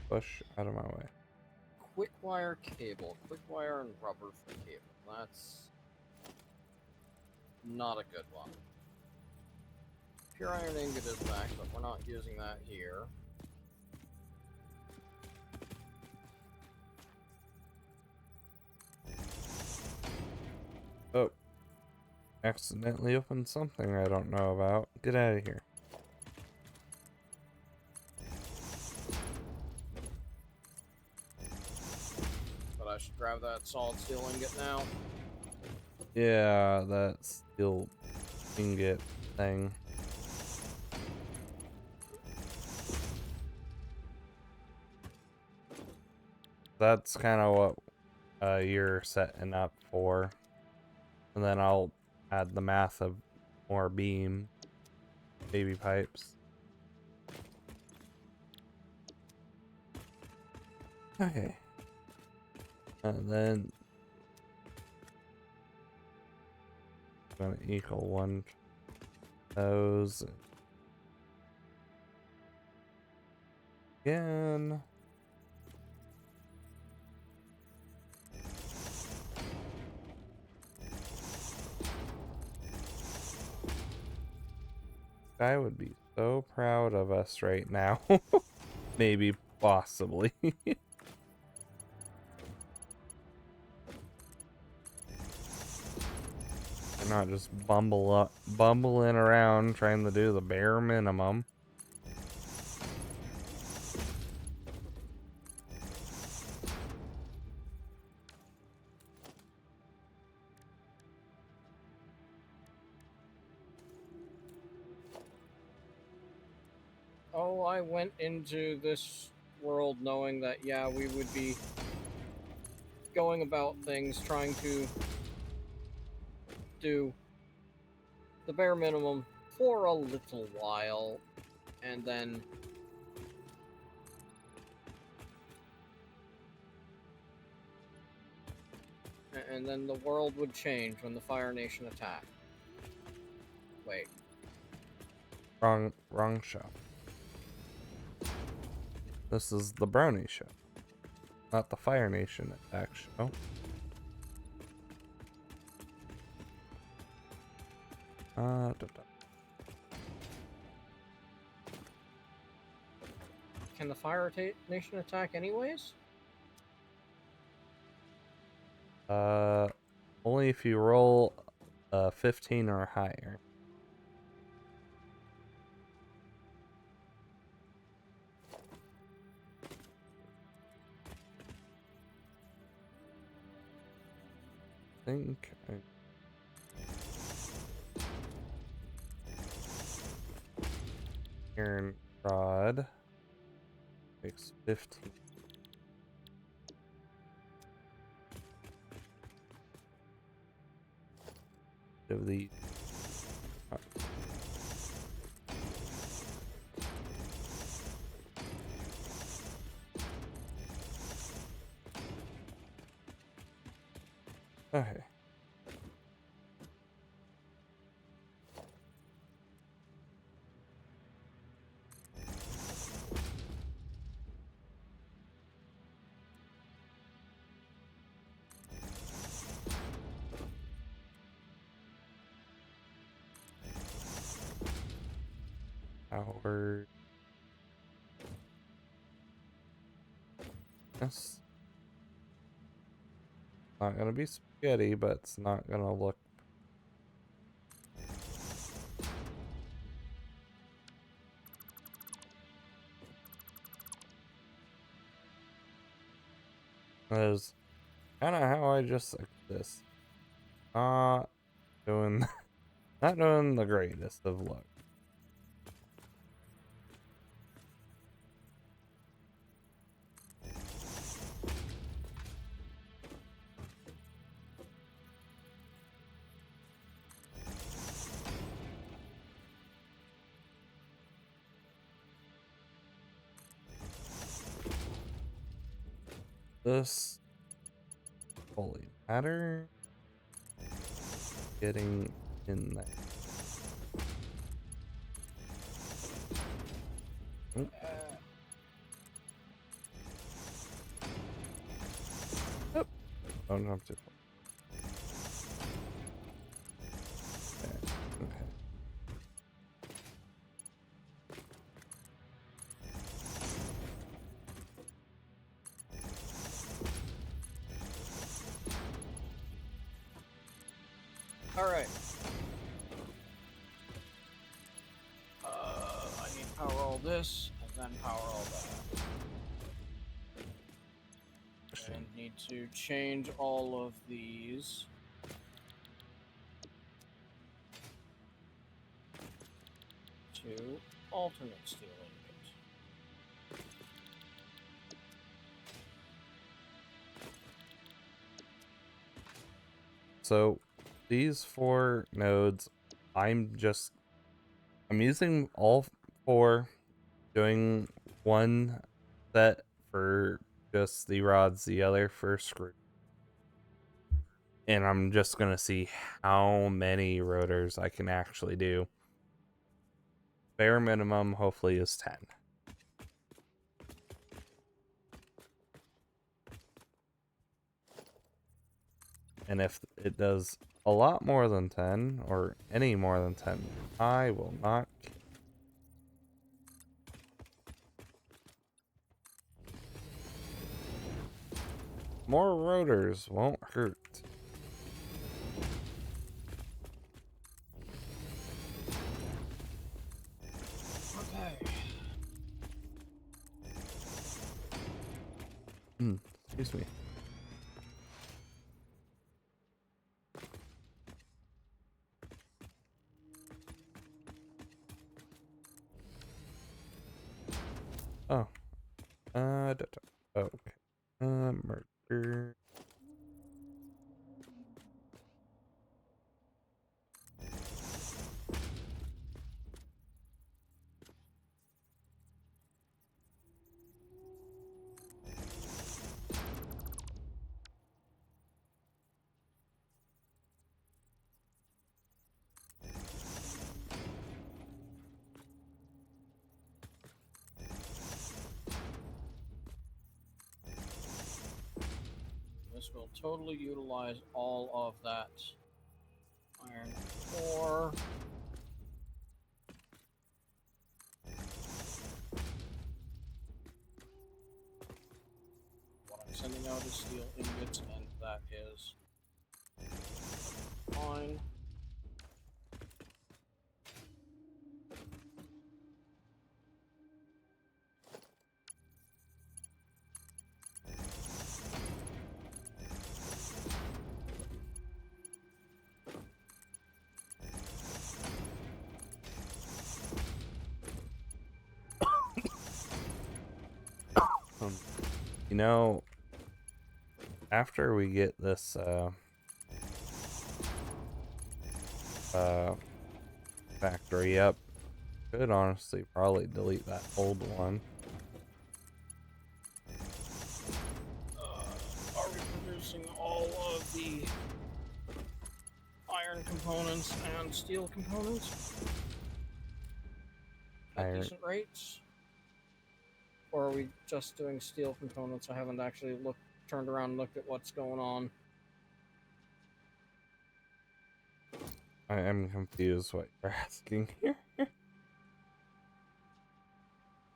Push out of my way. Quick wire cable. Quick wire and rubber for cable. That's not a good one. Pure iron ingot is back, but we're not using that here. Oh. Accidentally opened something I don't know about. Get out of here. But I should grab that solid steel ingot now. Yeah, that steel ingot thing. That's kind of what you're setting up for. And then I'll add the math of more beam baby pipes. Okay. And then gonna equal one those again. I would be so proud of us right now. Maybe, possibly. We're not just bumbling around trying to do the bare minimum. Oh, I went into this world knowing that, yeah, we would be going about things trying to do the bare minimum for a little while, and then the world would change when the Fire Nation attacked. Wait. Wrong show. This is the Brownie show, not the Fire Nation attack show. Can the Fire Nation attack anyways? Only if you roll 15 or higher. I think iron rod makes 15. Of the okay. Our yes. Not gonna be spaghetti, but it's not gonna look. That is kind of how I just like this. Not doing, not doing the greatest of luck. This fully matter. Getting in there. Oop. Oop. Don't jump too far. Okay. Alright. I need to power all this, and then power all that. And need to change all of these. To alternate steel ingot. So these 4 nodes, I'm using all 4, doing one set for just the rods, the other for screw. And I'm just gonna see how many rotors I can actually do. Bare minimum hopefully is 10. And if it does a lot more than 10, or any more than 10, I will not. More rotors won't hurt. Okay. Excuse me. Oh. Okay. Murder. This will totally utilize all of that iron ore. What I'm sending out is steel ingots, and that is fine. You know, after we get this factory up, could honestly probably delete that old one. Are we producing all of the iron components and steel components at Iron. decent rates? Or are we just doing steel components? I haven't actually turned around and looked at what's going on. I am confused what you're asking here.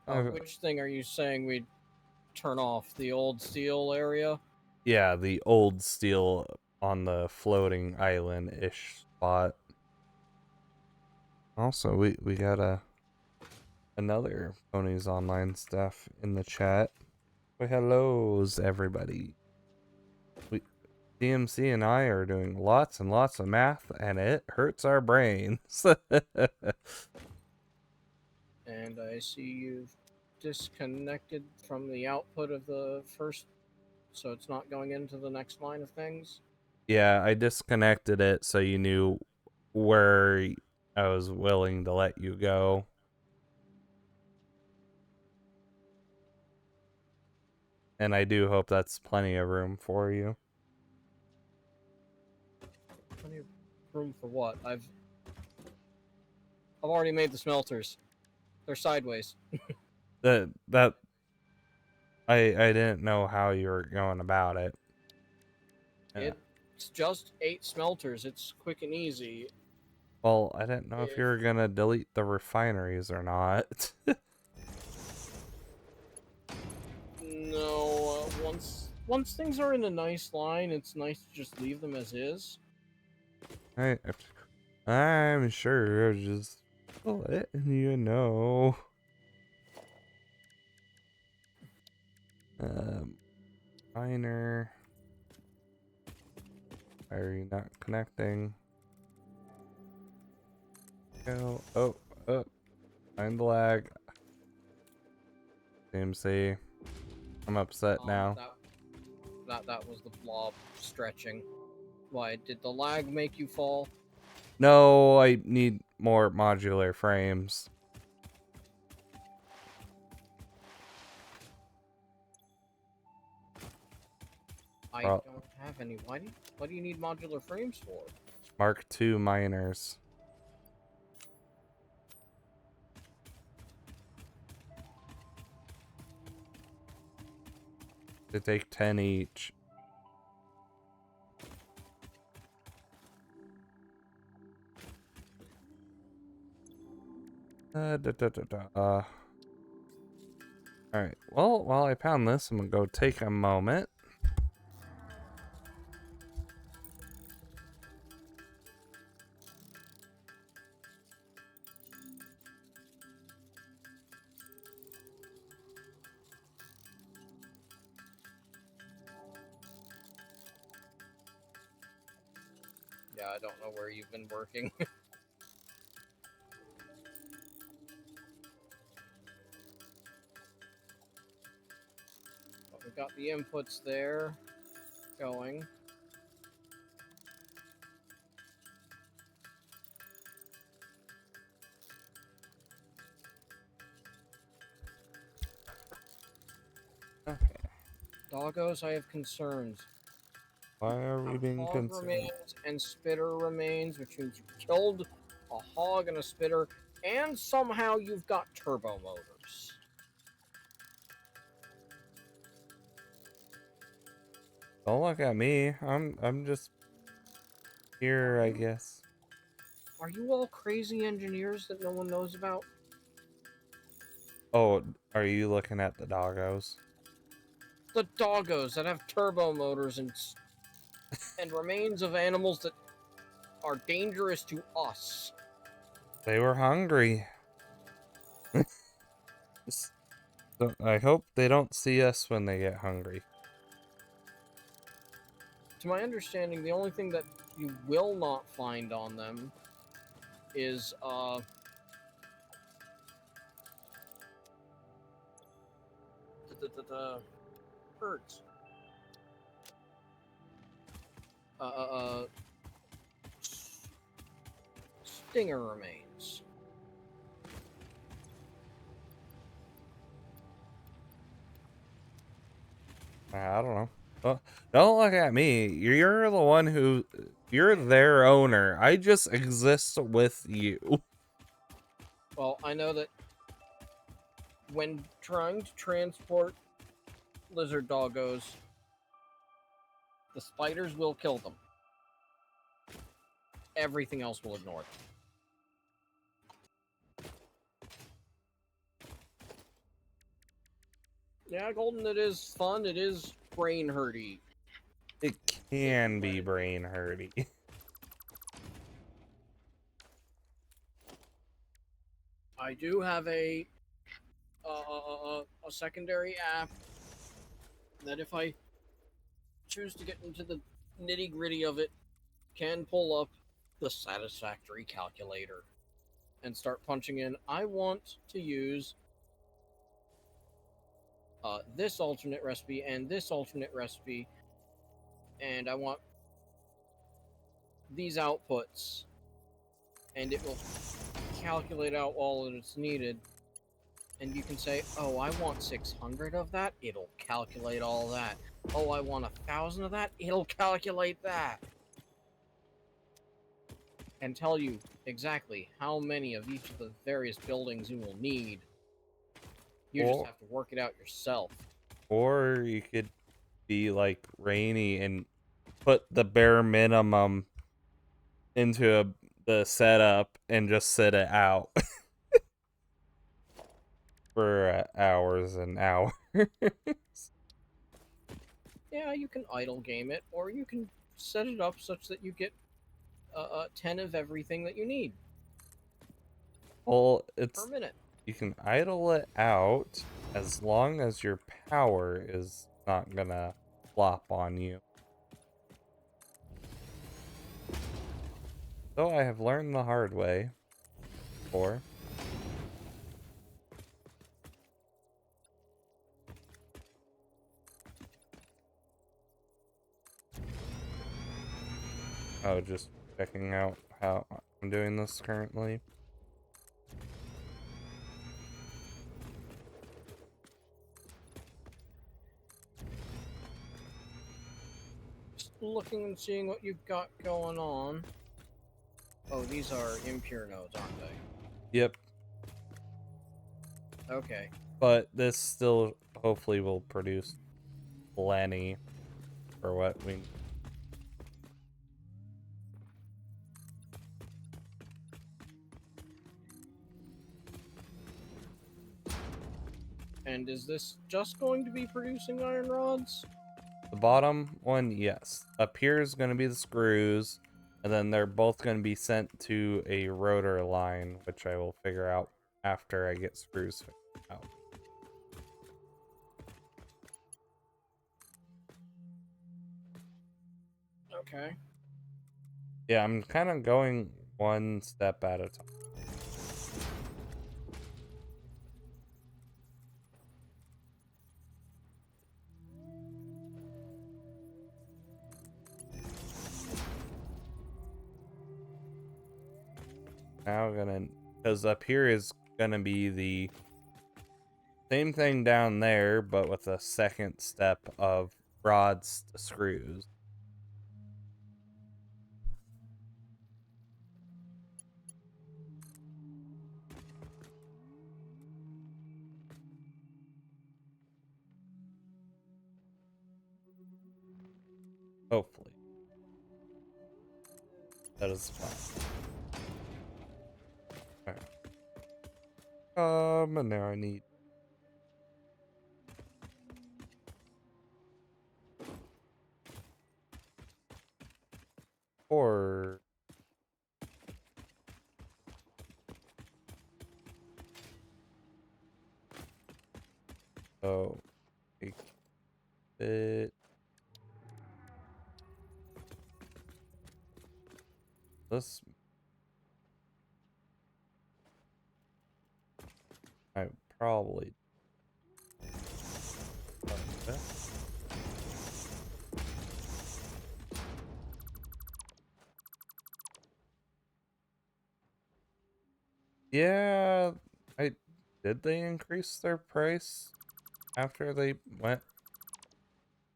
Which thing are you saying we turn off? The old steel area? Yeah, the old steel on the floating island-ish spot. Also, we got another Ponies Online stuff in the chat. Well, hellos, everybody. DMC and I are doing lots and lots of math, and it hurts our brains. And I see you've disconnected from the output of the first, so it's not going into the next line of things. Yeah, I disconnected it so you knew where I was willing to let you go. And I do hope that's plenty of room for you. Plenty of room for what? I've already made the smelters. They're sideways. That I didn't know how you were going about it. It's just 8 smelters. It's quick and easy. Well, I didn't know if you were gonna delete the refineries or not. No, once things are in a nice line, it's nice to just leave them as is. I'm sure, just letting you know. Miner. Why are you not connecting? Go. Oh. Find the lag. CMC. I'm upset now. That was the blob stretching. Why, did the lag make you fall? No, I need more modular frames. I don't have any. What do you need modular frames for? Mark II miners. They take 10 each. Alright, well, while I pound this, I'm gonna go take a moment. Yeah, I don't know where you've been working. But we've got the inputs there going. Okay. Doggos, I have concerns. Why are we being Hog concerned? remains and spitter remains, which means you killed a hog and a spitter, and somehow you've got turbo motors. Don't look at me. I'm just here, I guess. Are you all crazy engineers that no one knows about? Oh, are you looking at the doggos? The doggos that have turbo motors and remains of animals that are dangerous to us. They were hungry. So I hope they don't see us when they get hungry. To my understanding, the only thing that you will not find on them is hurts. Uh, Stinger remains. I don't know. Well, don't look at me. You're the one who... You're their owner. I just exist with you. Well, I know that when trying to transport lizard doggos, the spiders will kill them. Everything else will ignore them. Yeah, Golden, it is fun. It is brain hurty. It can be brain hurty. I do have a secondary app that, if I choose to get into the nitty gritty of it, can pull up the Satisfactory calculator and start punching in. I want to use this alternate recipe and this alternate recipe, and I want these outputs, and it will calculate out all that it's needed. And you can say, oh, I want 600 of that, it'll calculate all that. Oh, I want 1,000 of that, it'll calculate that. And tell you exactly how many of each of the various buildings you will need. You just have to work it out yourself. Or you could be like Rainy and put the bare minimum into the setup and just sit it out for hours and hours. Yeah, you can idle game it, or you can set it up such that you get 10 of everything that you need Well, per minute. you can idle it out as long as your power is not gonna flop on you. So I have learned the hard way before. Oh, just checking out how I'm doing this currently. Just looking and seeing what you've got going on. Oh, these are impure nodes, aren't they? Yep. Okay. But this still hopefully will produce plenty for what we... And is this just going to be producing iron rods? The bottom one, yes. Up here is going to be the screws, and then they're both going to be sent to a rotor line, which I will figure out after I get screws figured out. Okay. Yeah, I'm kind of going one step at a time. Now gonna, because up here is gonna be the same thing down there, but with a second step of rods to screws. Hopefully. That is fine. Alright. And now I need... Or... So... Take it... This... I probably... like that. Yeah, I did they increase their price after they went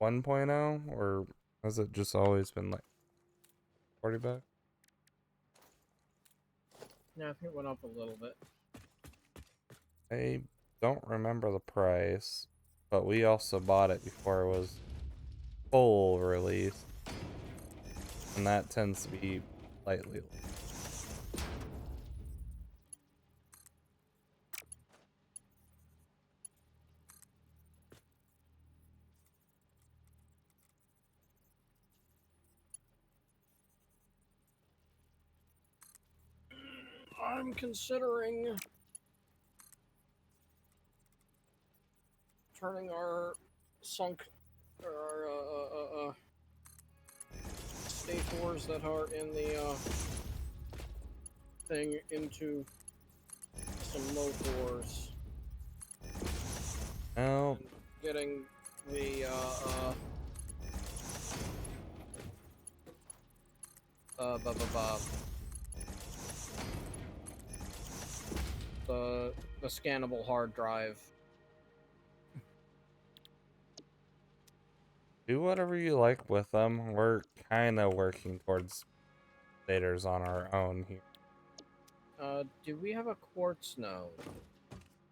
1.0, or has it just always been like 40 bucks? Yeah, I think it went up a little bit. I don't remember the price, but we also bought it before it was full release, and that tends to be slightly. I'm considering turning our sunk or our state wars that are in the thing into some low wars. Oh, And getting the blah, blah, blah, the scannable hard drive. do whatever you like with them. We're kind of working towards daters on our own here. Do we have a quartz node?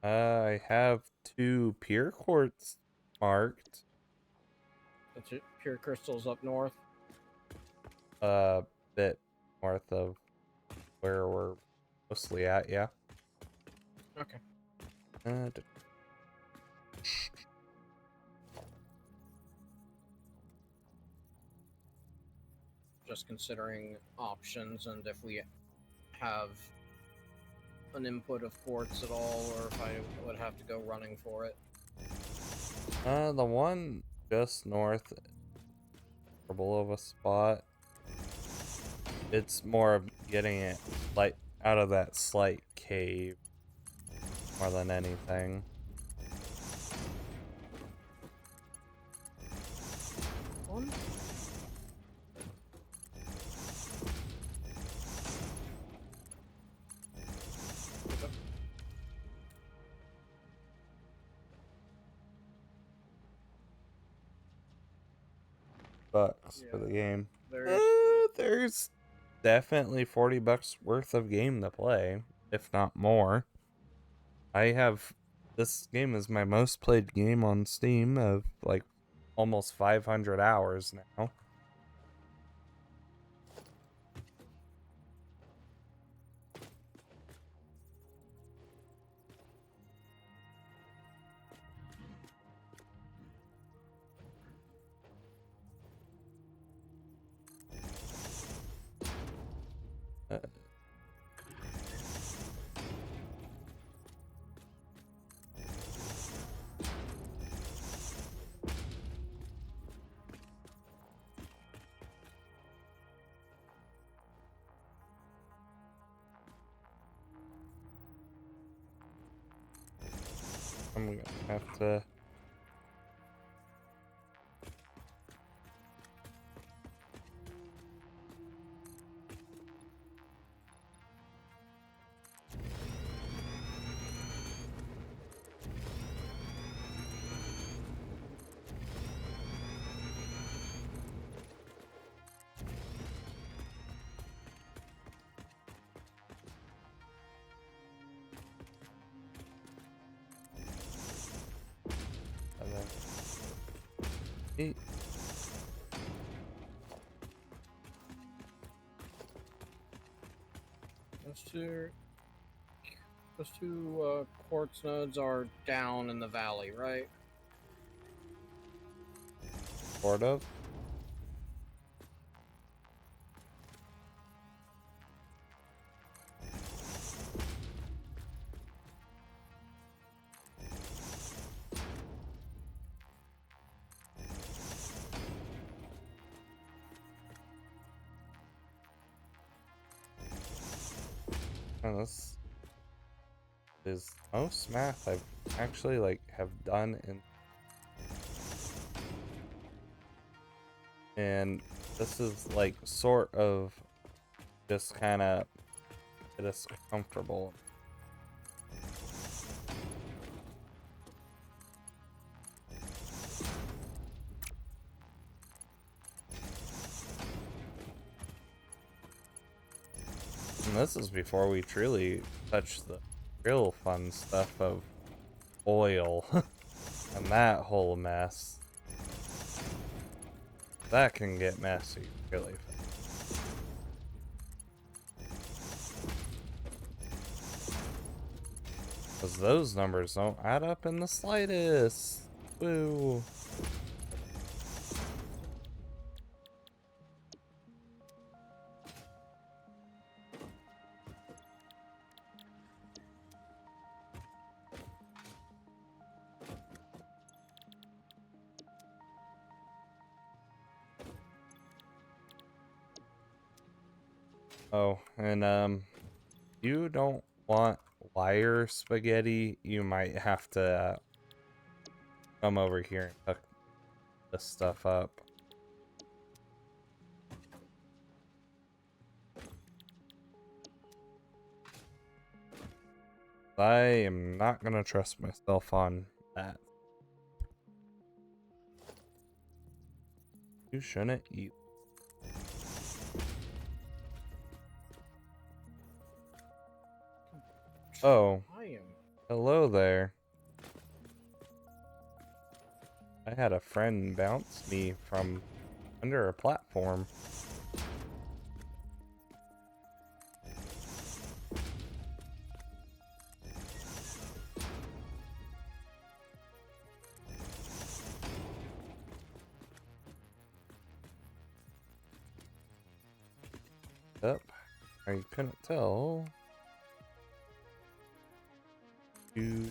I have 2 pure quartz marked. That's it, pure crystals up north. A bit north of where we're mostly at, yeah. Okay. D- Just considering options and if we have an input of quartz at all, or if I would have to go running for it. the one just north or below a spot, it's more of getting it like out of that slight cave more than anything. One? Bucks for the Yeah, game. there's There's definitely 40 bucks worth of game to play, if not more. I have this game is my most played game on Steam of like almost 500 hours now. Uh, I'm gonna have to. Eight. those two quartz nodes are down in the valley, right? Sort of. Oh, this is most math I've actually like have done and this is like sort of just kind of get us comfortable. And this is before we truly touch the real fun stuff of oil and that whole mess. That can get messy really fast. Because those numbers don't add up in the slightest. Woo. Oh, and you don't want wire spaghetti, you might have to come over here and hook this stuff up. I am not gonna trust myself on that. You shouldn't eat. Oh, I am. hello there. I had a friend bounce me from under a platform. Up. I couldn't tell. You.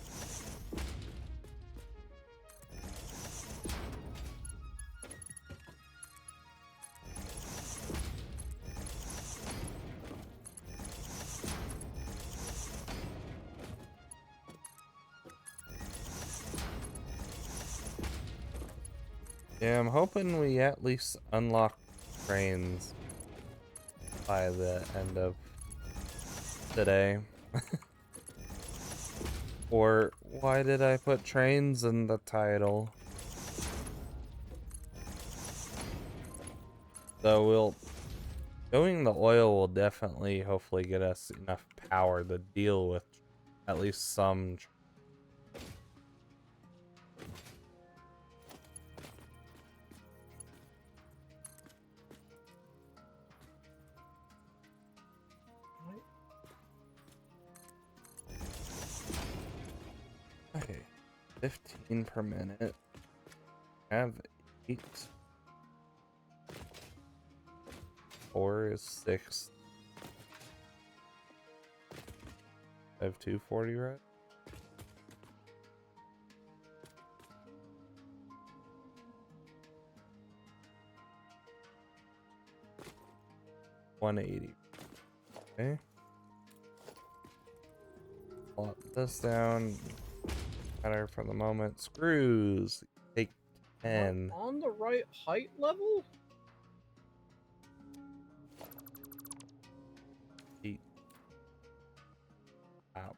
Yeah, I'm hoping we at least unlock trains by the end of today. Or why did I put trains in the title? So going the oil will definitely hopefully get us enough power to deal with at least some. Okay, 15 per minute. Have 8. 4 is 6. I have 240, right? $180. Okay. Plot this down. Matter for the moment. Screws. Take 10. On the right height level? 8. Wow.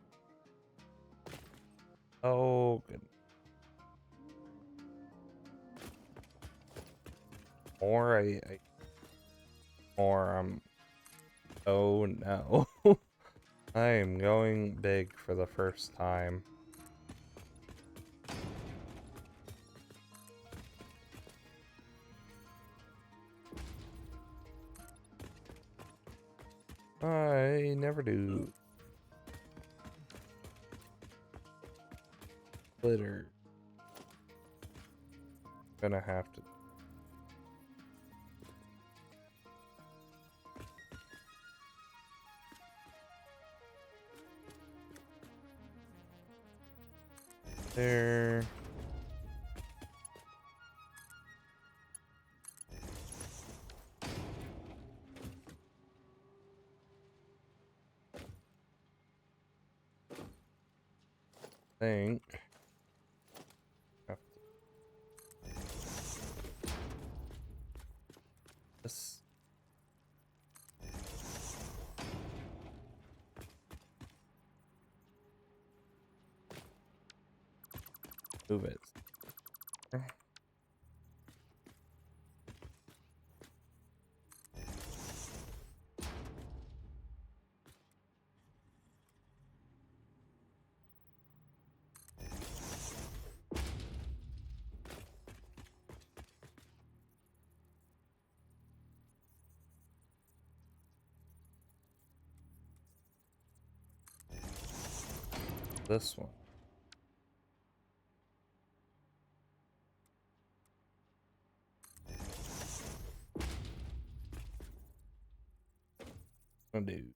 Oh, good. More, oh no. I am going big for the first time. I never do. Glitter. Gonna have to. There. Think. This. Move it. this one. Oh, dude.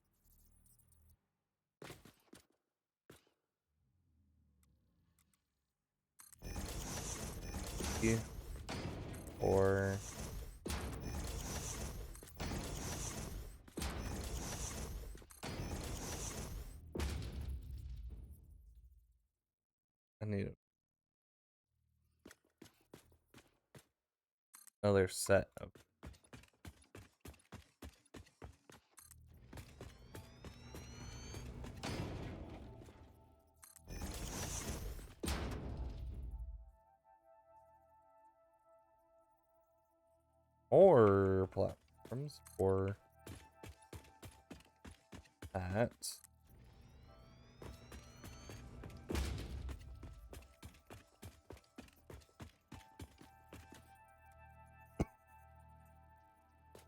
Or I need another set of more platforms for that.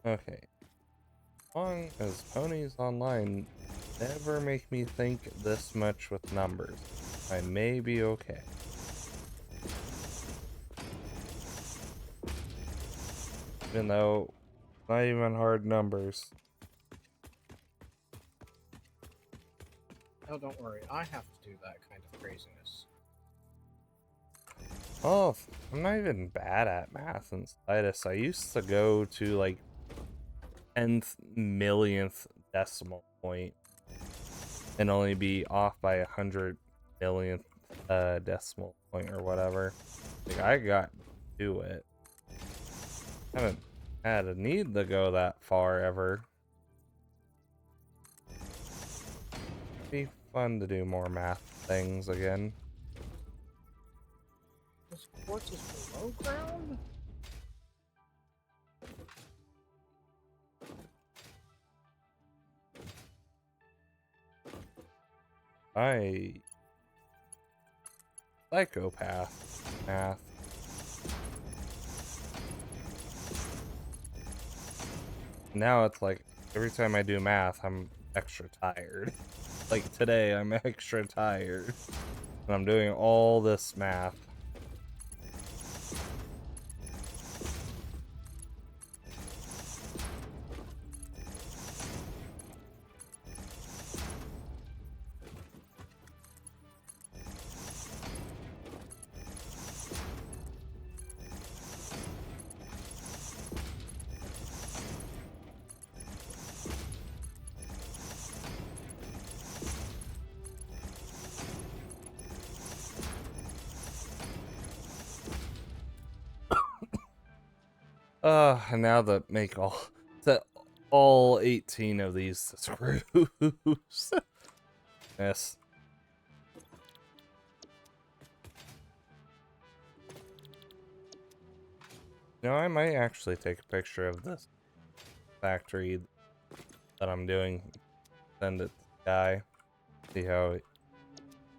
Okay. As long as ponies online never make me think this much with numbers, I may be okay. Even though not even hard numbers. Oh, don't worry. I have to do that kind of craziness. Oh, I'm not even bad at math and status. I used to go to like 10th millionth decimal point and only be off by 100 millionth decimal point or whatever. Like I got to it. Haven't had a need to go that far ever. Be fun to do more math things again. This quartz is below ground? Psychopath math. Now it's like every time I do math, I'm extra tired. Like today, I'm extra tired. And I'm doing all this math. And now that make all 18 of these screws. Yes. No, I might actually take a picture of this factory that I'm doing. Send it to the guy. See how he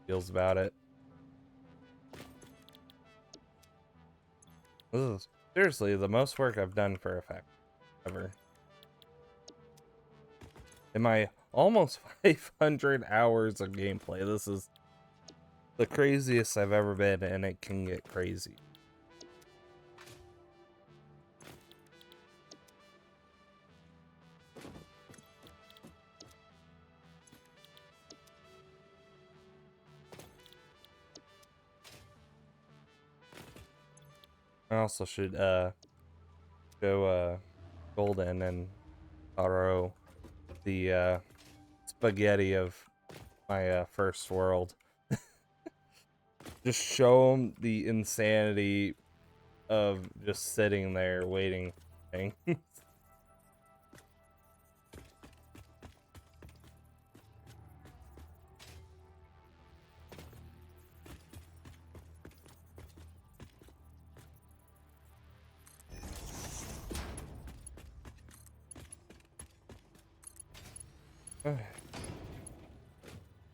feels about it. This is seriously the most work I've done for a factory ever. In my almost 500 hours of gameplay, this is the craziest I've ever been, and it can get crazy. I also should go Golden and Taro the spaghetti of my first world. Just show them the insanity of just sitting there waiting for things.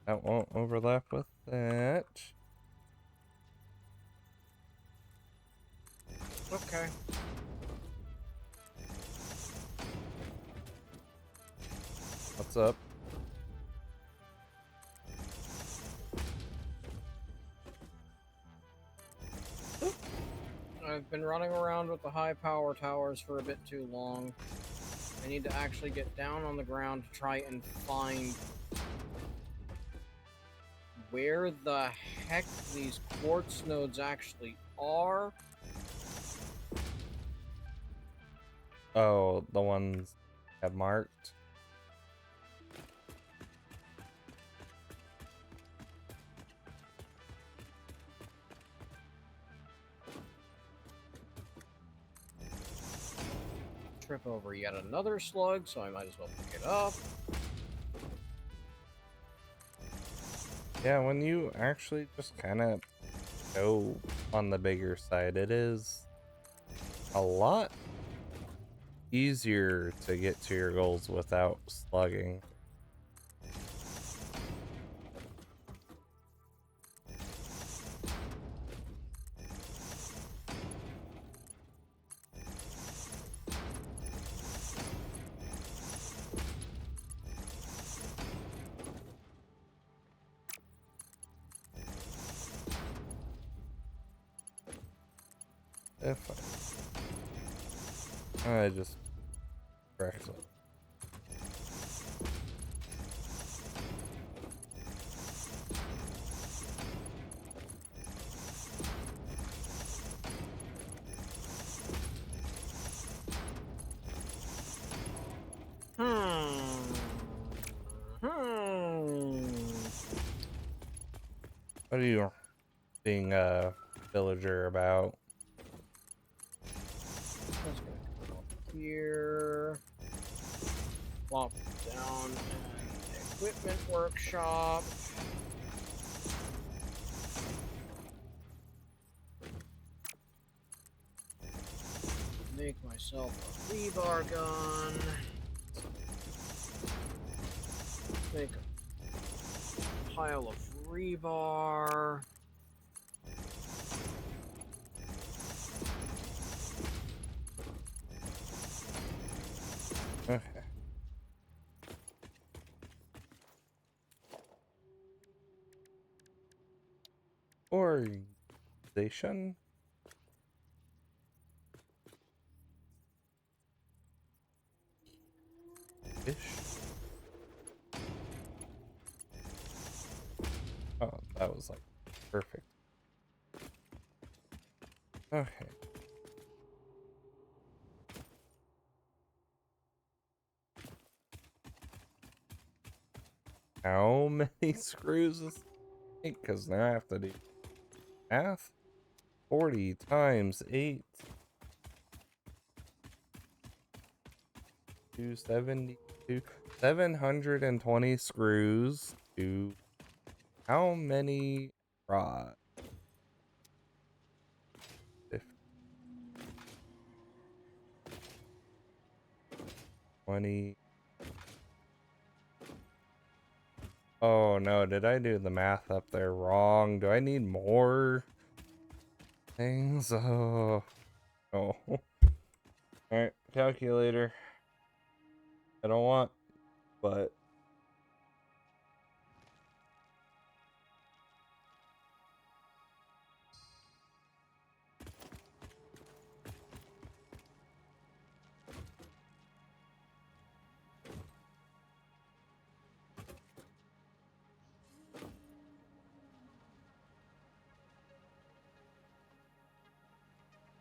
That won't overlap with that. Okay. What's up? I've been running around with the high power towers for a bit too long. I need to actually get down on the ground to try and find where the heck these quartz nodes actually are. Oh, the ones I have marked. Trip over yet another slug, so I might as well pick it up. Yeah, when you actually just kind of go on the bigger side, it is a lot easier to get to your goals without slugging. If I just correct it. What are you being a villager about? That's gonna come up here. Plop down an equipment workshop. Make myself a rebar gun. Make a pile of rebar. Okay. Organization? Ish. Oh, that was like perfect. Okay. How many screws is it? Because now I have to do math. 40 times 8. 272. 720 screws to how many rods? 50, 20. Oh no, did I do the math up there wrong? Do I need more things? Oh. Oh. Alright, calculator. I don't want, but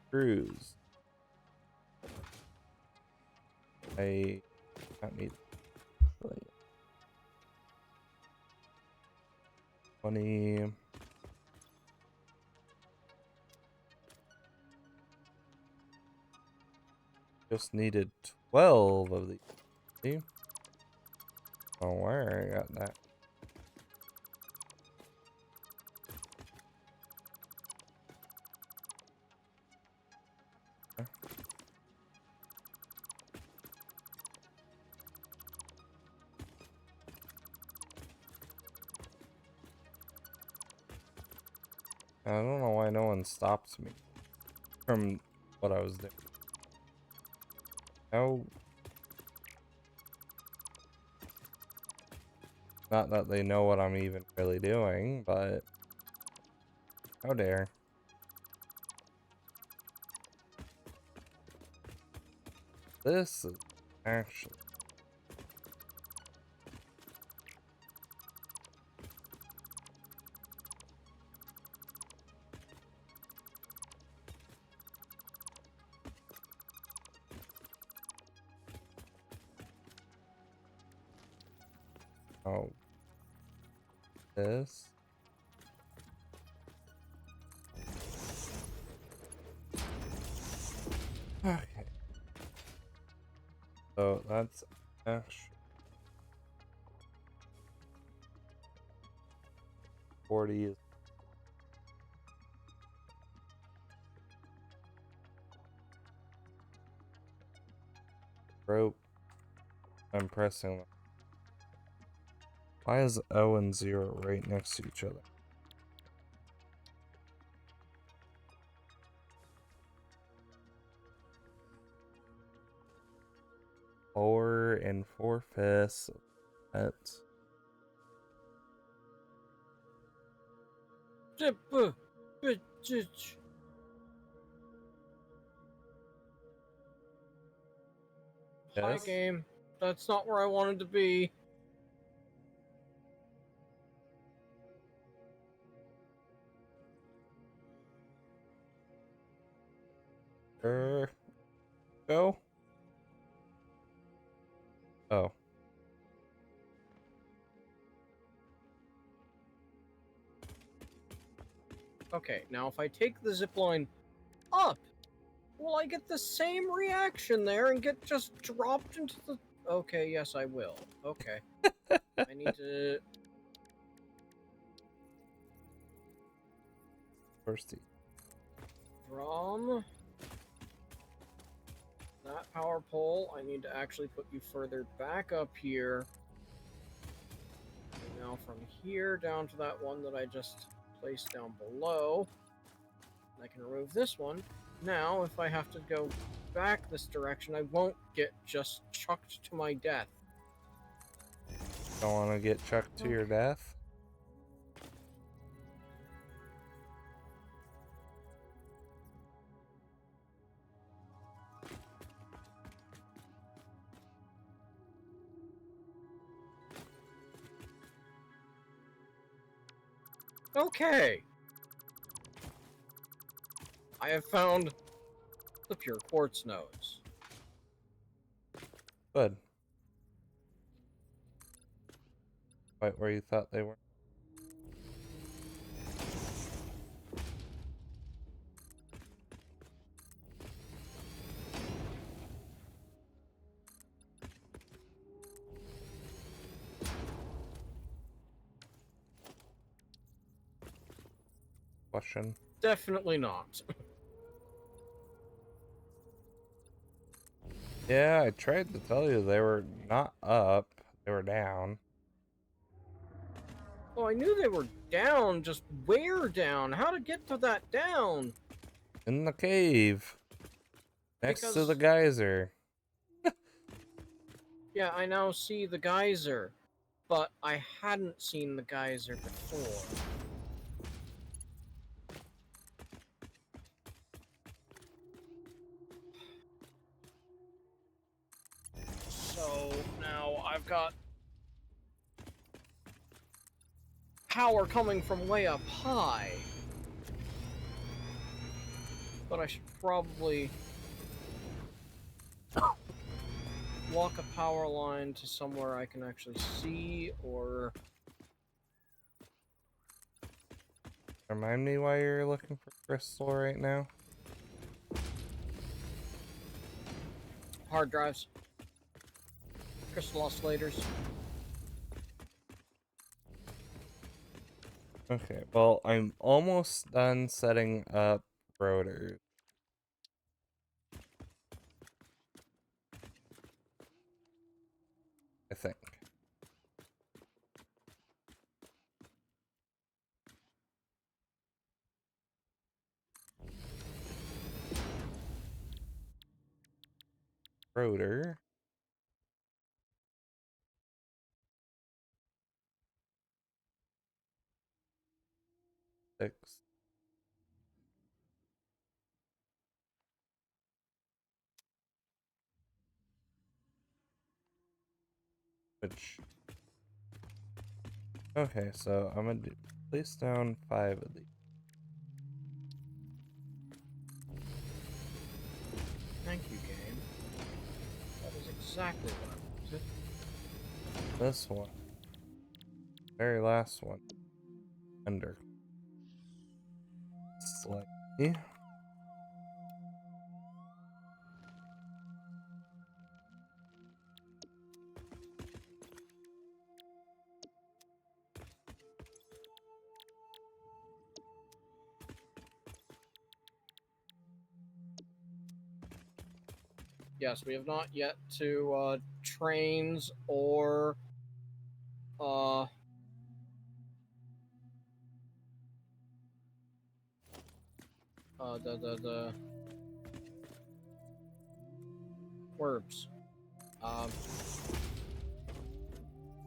screws. I don't need 20. Just needed 12 of these. See? Oh, where I got that? I don't know why no one stopped me from what I was doing. How? Not that they know what I'm even really doing, but how dare. This is actually oh this. Okay. So that's actually 40 is rope. I'm pressing them. Why is O and 0 right next to each other? 4 and 4/5. That's Hi, yes. game. That's not where I wanted to be. Go. Oh. Okay, now if I take the zip line up, will I get the same reaction there and get just dropped into the... Okay, yes, I will. Okay. I need to... Thirsty. From that power pole, I need to actually put you further back up here. And now from here down to that one that I just placed down below. I can remove this one. Now, if I have to go back this direction, I won't get just chucked to my death. Don't want to get chucked to your death? Okay. I have found the pure quartz nodes. Good. Right where you thought they were. Question. Definitely not. Yeah, I tried to tell you they were not up, they were down. Oh, I knew they were down, just where down? How to get to that down? In the cave. Next to the Because... geyser. Yeah, I now see the geyser, but I hadn't seen the geyser before. So now I've got power coming from way up high. But I should probably walk a power line to somewhere I can actually see, or... Remind me why you're looking for crystal right now? hard drives. Crystal oscillators. Okay, well, I'm almost done setting up rotors. I think. Rotor. Six. Which... Okay, so I'm gonna place down 5 of these. Thank you, game. That is exactly what I wanted. This one. Very last one. Under. Slightly. Yes, we have not yet to trains or the verbs.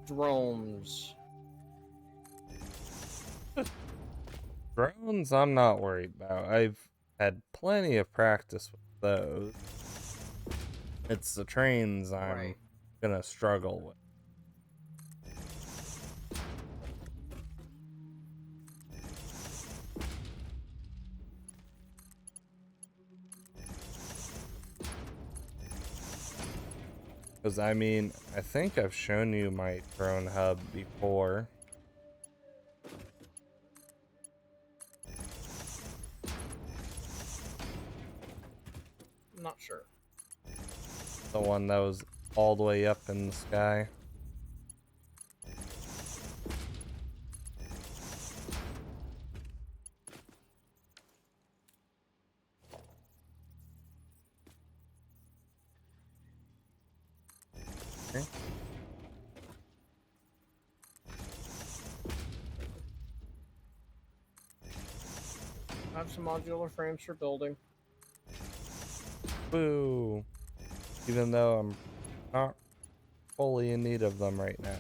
Drones. Drones, I'm not worried about. I've had plenty of practice with those. It's the trains I'm Right. gonna struggle with. Because, I mean, I think I've shown you my drone hub before. I'm not sure. The one that was all the way up in the sky. Okay. I have some modular frames for building. Boo! Even though I'm not fully in need of them right now.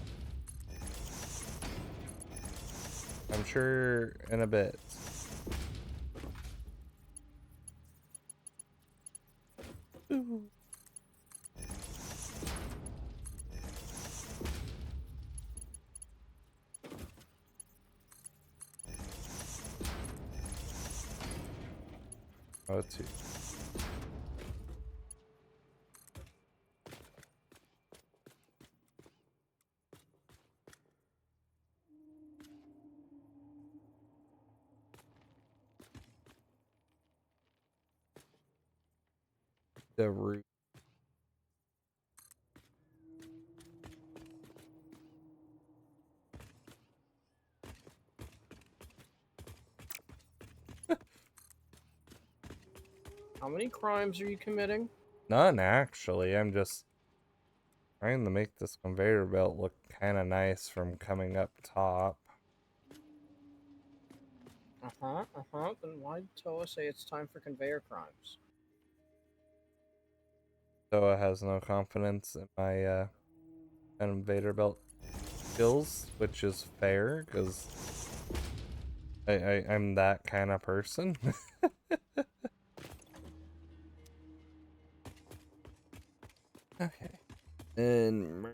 I'm sure in a bit. Boo! Oh, 2. The root. How many crimes are you committing? None, actually. I'm just trying to make this conveyor belt look kind of nice from coming up top. Then why did Toa say it's time for conveyor crimes? Toa has no confidence in my conveyor belt skills, which is fair, because I'm that kind of person. Okay. And...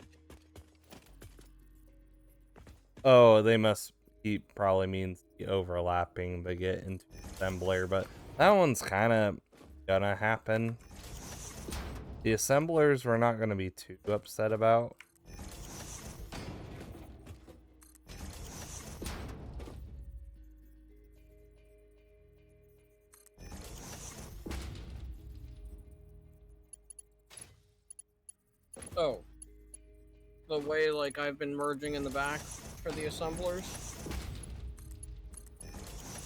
Oh, they must... He probably means the overlapping to get into assembler, but that one's kind of gonna happen. The assemblers we're not gonna be too upset about. Oh. The way, like, I've been merging in the back for the assemblers?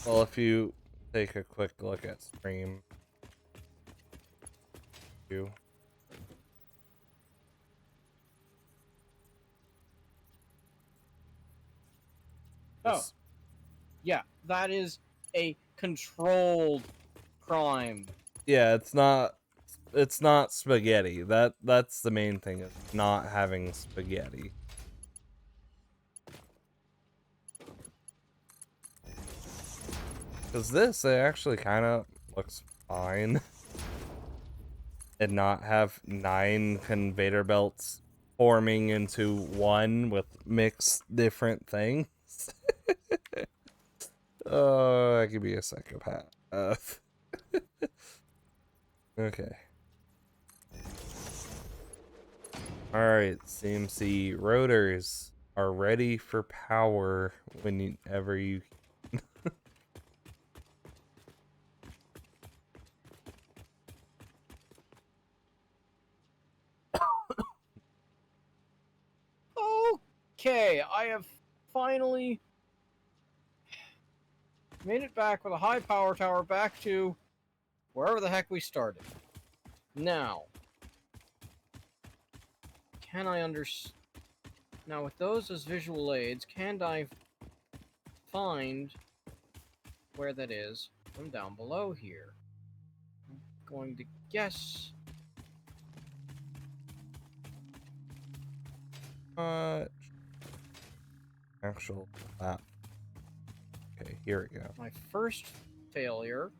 Well, if you take a quick look at stream, you. Oh. Yeah, that is a controlled crime. Yeah, it's not spaghetti. That's the main thing, is not having spaghetti. Because this, it actually kind of looks fine. And not have 9 conveyor belts forming into one with mixed different things. Oh, I could be a psychopath. Okay. Alright, CMC rotors are ready for power whenever you... Okay, I have finally made it back with a high power tower back to wherever the heck we started. Now, can I understand? Now, with those as visual aids, can I find where that is from down below here? I'm going to guess. Actual map. Okay, here we go. My first failure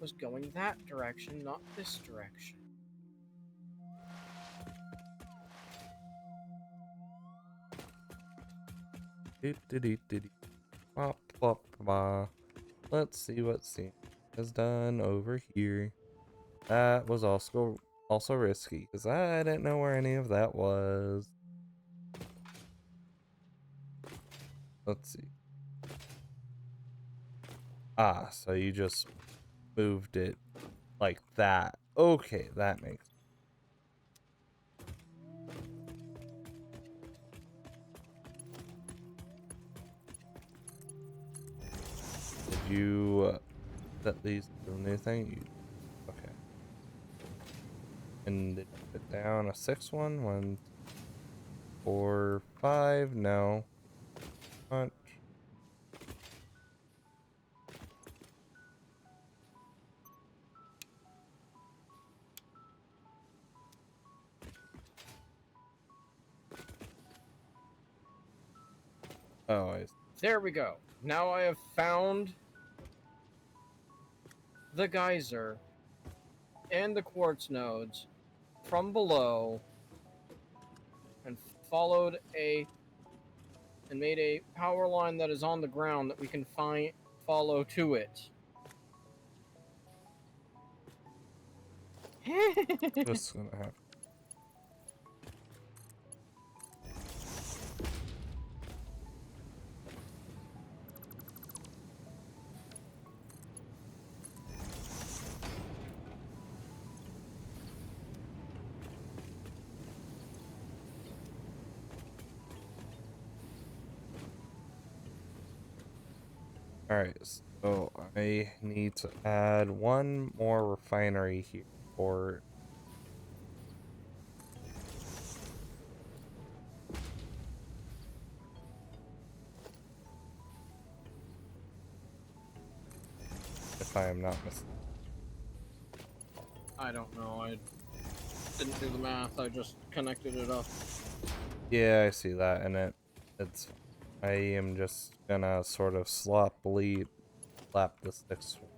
was going that direction, not this direction. Bop, bop, ba. Let's see what C has done over here. That was also risky because I didn't know where any of that was. Let's see. Ah, so you just moved it like that. Okay, that makes. Did you at least do anything? Okay. And did you put down a 6-1? 1, 4, 5? No. Punch. Oh, I see. There we go. Now I have found the geyser and the quartz nodes from below and followed and made a power line that is on the ground that we can follow to it. Just gonna have. Alright, so I need to add one more refinery here for if I am not mistaken. I don't know. I didn't do the math. I just connected it up. Yeah, I see that, and it's. I am just gonna sort of sloppily slap this next one.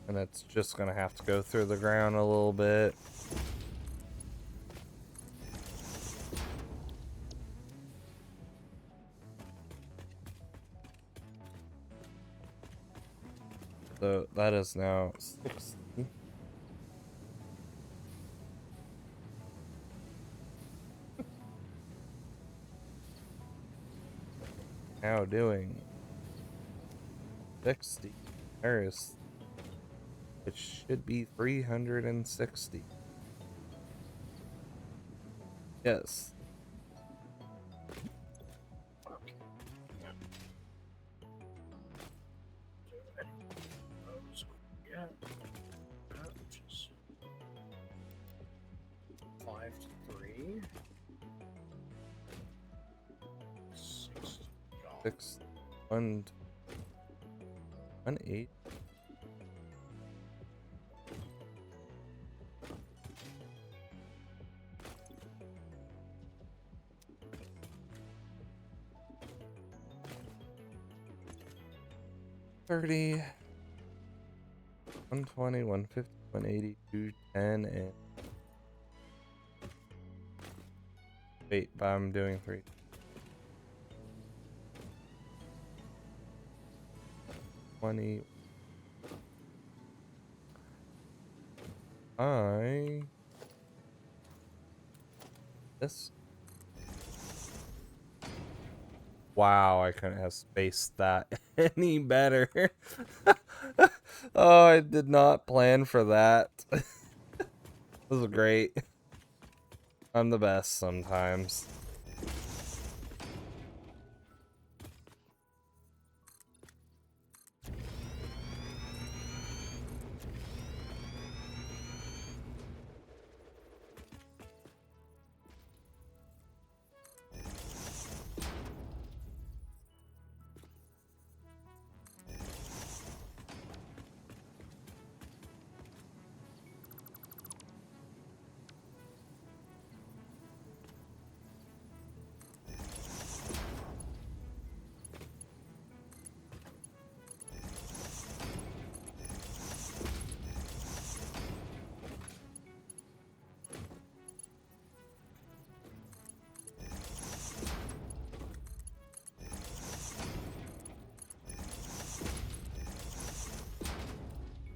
And it's just gonna have to go through the ground a little bit. So that is now 60. Now doing 60. There's, it should be 360. Yes. Which is 5 to 3. 6. 6, 1, 1, 8. 30, 120, 150, 180, 210, and wait, but I'm doing 3. 20. This. Wow, I couldn't have spaced that any better. Oh, I did not plan for that. This is great. I'm the best sometimes.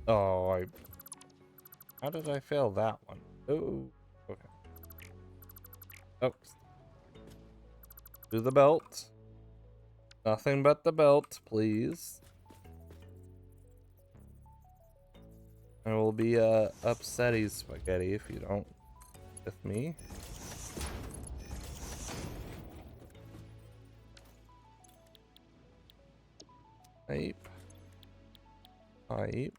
Oh, how did I fail that one? Oh, okay. Oh, do the belt. Nothing but the belt, please. I will be upsetty spaghetti if you don't with me. Pipe. Pipe.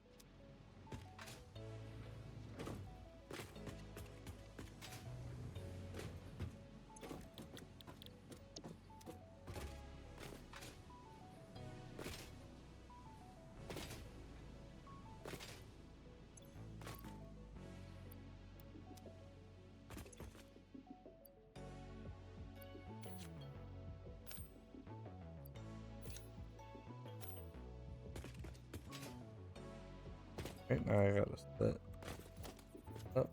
Right now I gotta set up.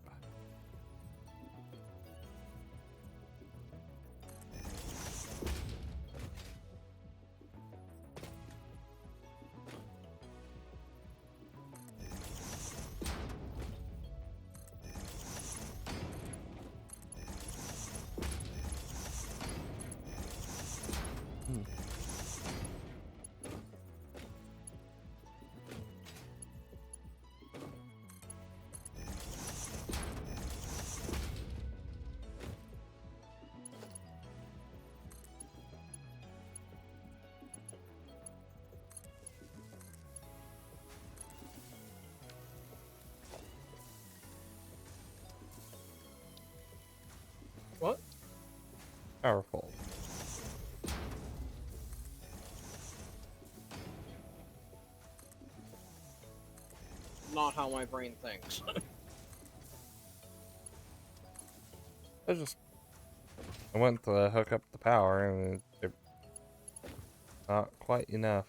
What? Powerful. Not how my brain thinks. I went to hook up the power and it's not quite enough.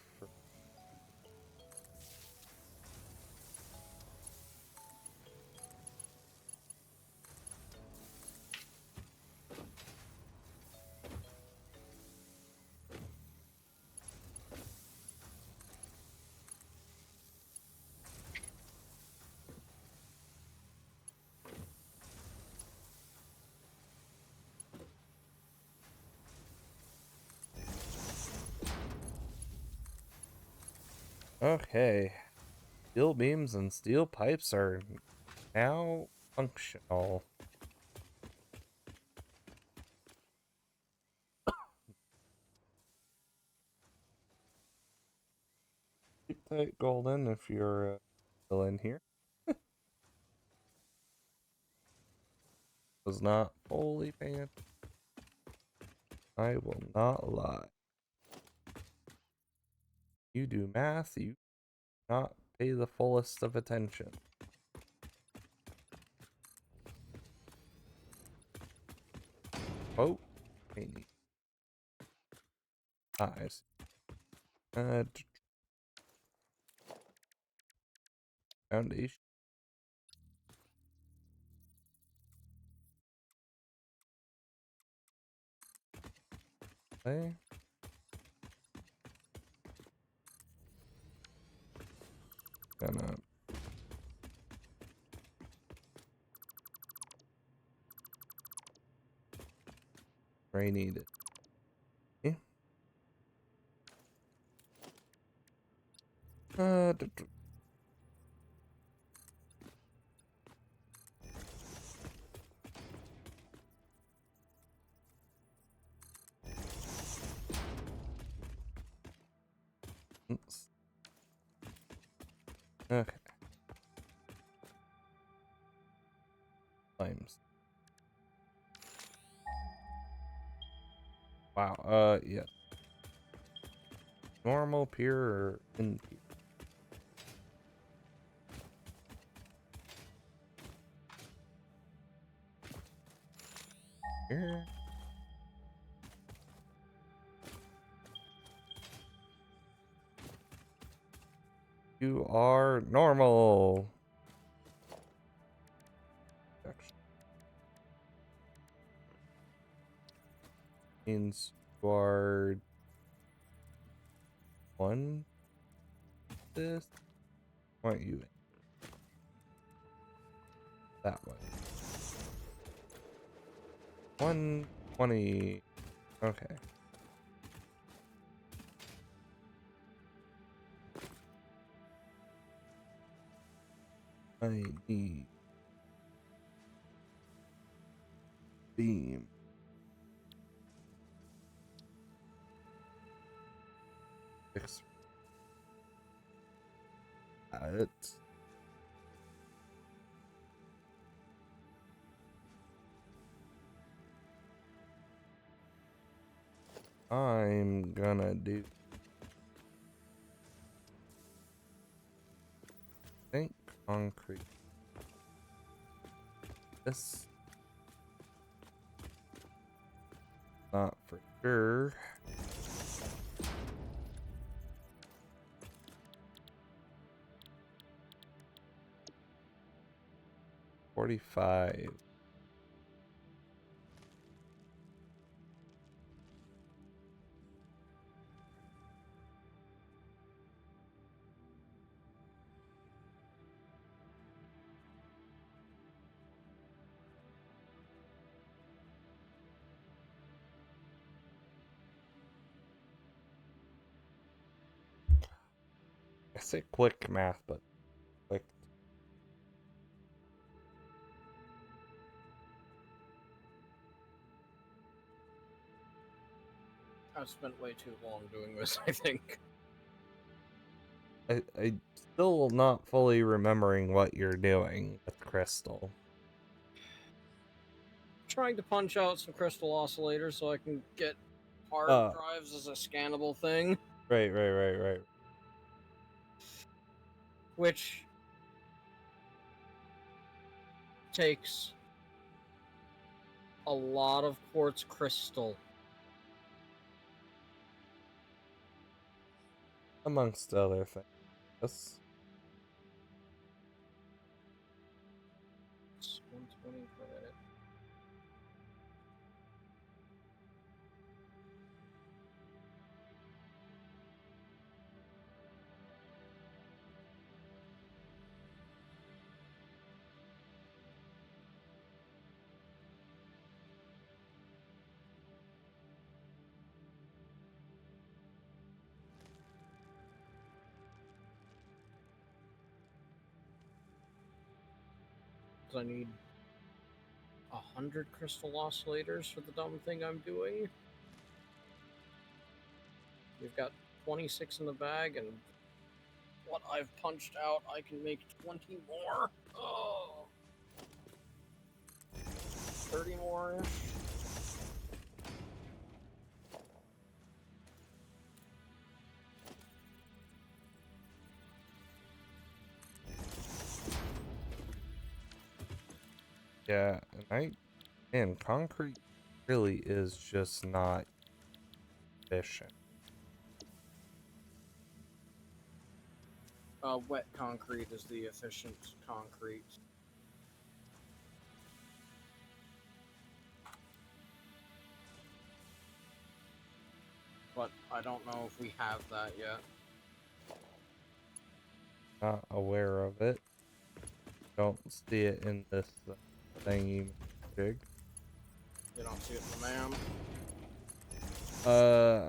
Okay. Steel beams and steel pipes are now functional. Keep tight, Golden, if you're still in here. Was not fully paying. I will not lie. You do math, you not pay the fullest of attention. Oh, eyes. Foundation. Okay. Gonna need it. Okay. Oops. Okay. Flames. Wow. Yeah. Normal, pure, or impure? Pure. You are normal. Means you are one. This. Point you in that way. 120. Okay. I need beam. Fix it. I'm gonna do. Think concrete. This. Not for sure. $45. I say quick math, but quick. I've spent way too long doing this, I think. I still not fully remembering what you're doing with Crystal. Trying to punch out some crystal oscillators so I can get hard drives as a scannable thing. Right. Which takes a lot of quartz crystal. Amongst other things. Yes. It's 120 credit. I need 100 crystal oscillators for the dumb thing I'm doing. We've got 26 in the bag, and what I've punched out, I can make 20 more. Oh, 30 more. Yeah, and concrete really is just not efficient. Wet concrete is the efficient concrete. But I don't know if we have that yet. Not aware of it. Don't see it in this thingy jig. You don't see it in the MAM.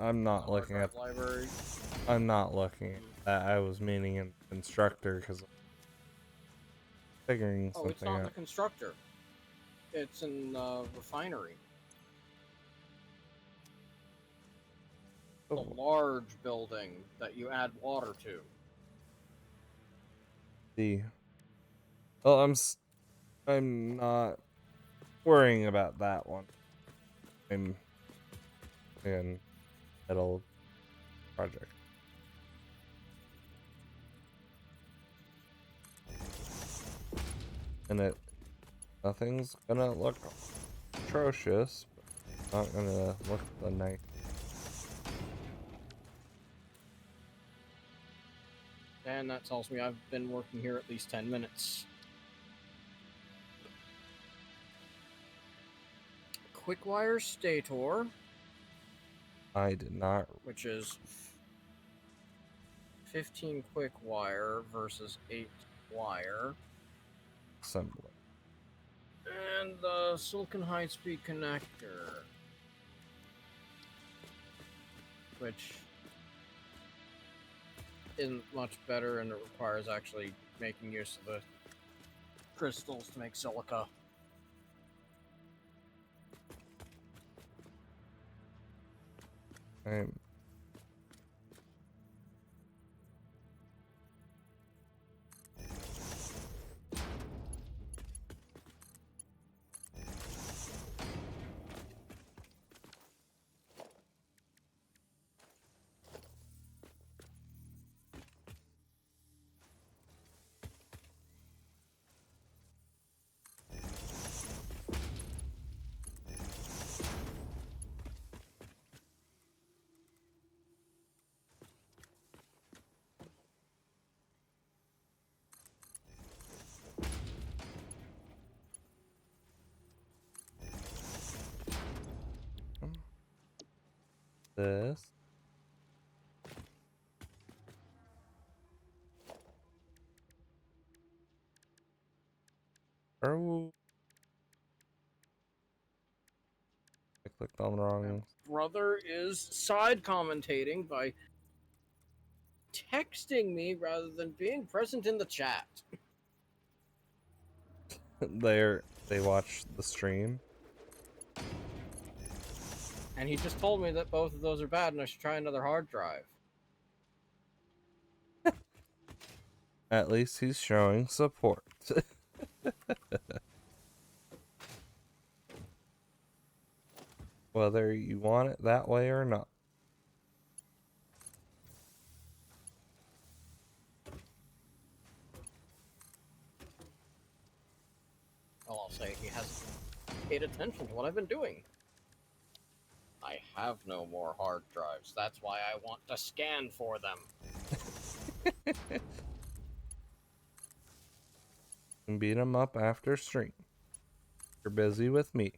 I'm not looking at. Library. I'm not looking at that. I was meaning in constructor because I'm figuring Oh, it's something not in out. the constructor. It's in the refinery. The Oh, large building that you add water to. the. Well, I'm not worrying about that one. I'm in middle project. And nothing's gonna look atrocious, but not gonna look the nice. And that tells me I've been working here at least 10 minutes. Quickwire stator, I did not which is 15 quick wire versus 8 wire. assemble it. And the silicon high-speed connector, which isn't much better, and it requires actually making use of the crystals to make silica. I'm this. Oh, I clicked on the wrong. Brother is side commentating by texting me rather than being present in the chat. They watch the stream. And he just told me that both of those are bad and I should try another hard drive. At least he's showing support. Whether you want it that way or not. Well, I'll say he hasn't paid attention to what I've been doing. I have no more hard drives. That's why I want to scan for them. And beat him up after stream. You're busy with me.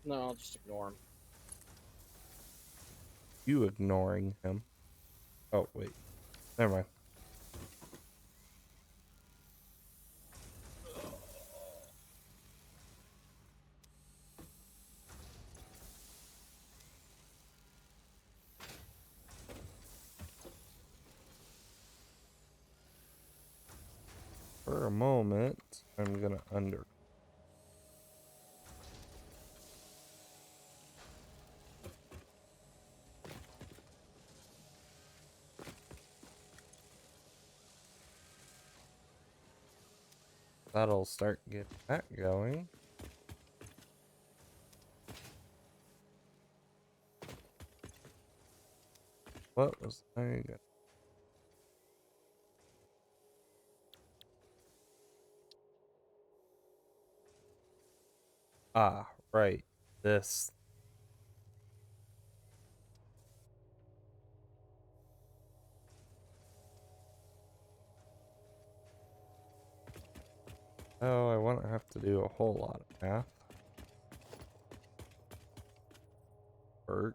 No, I'll just ignore him. You ignoring him. Oh, wait. Never mind. For a moment, I'm gonna under. That'll start getting that going. What was I gonna? Ah, right. This. Oh, I won't have to do a whole lot of math. Work.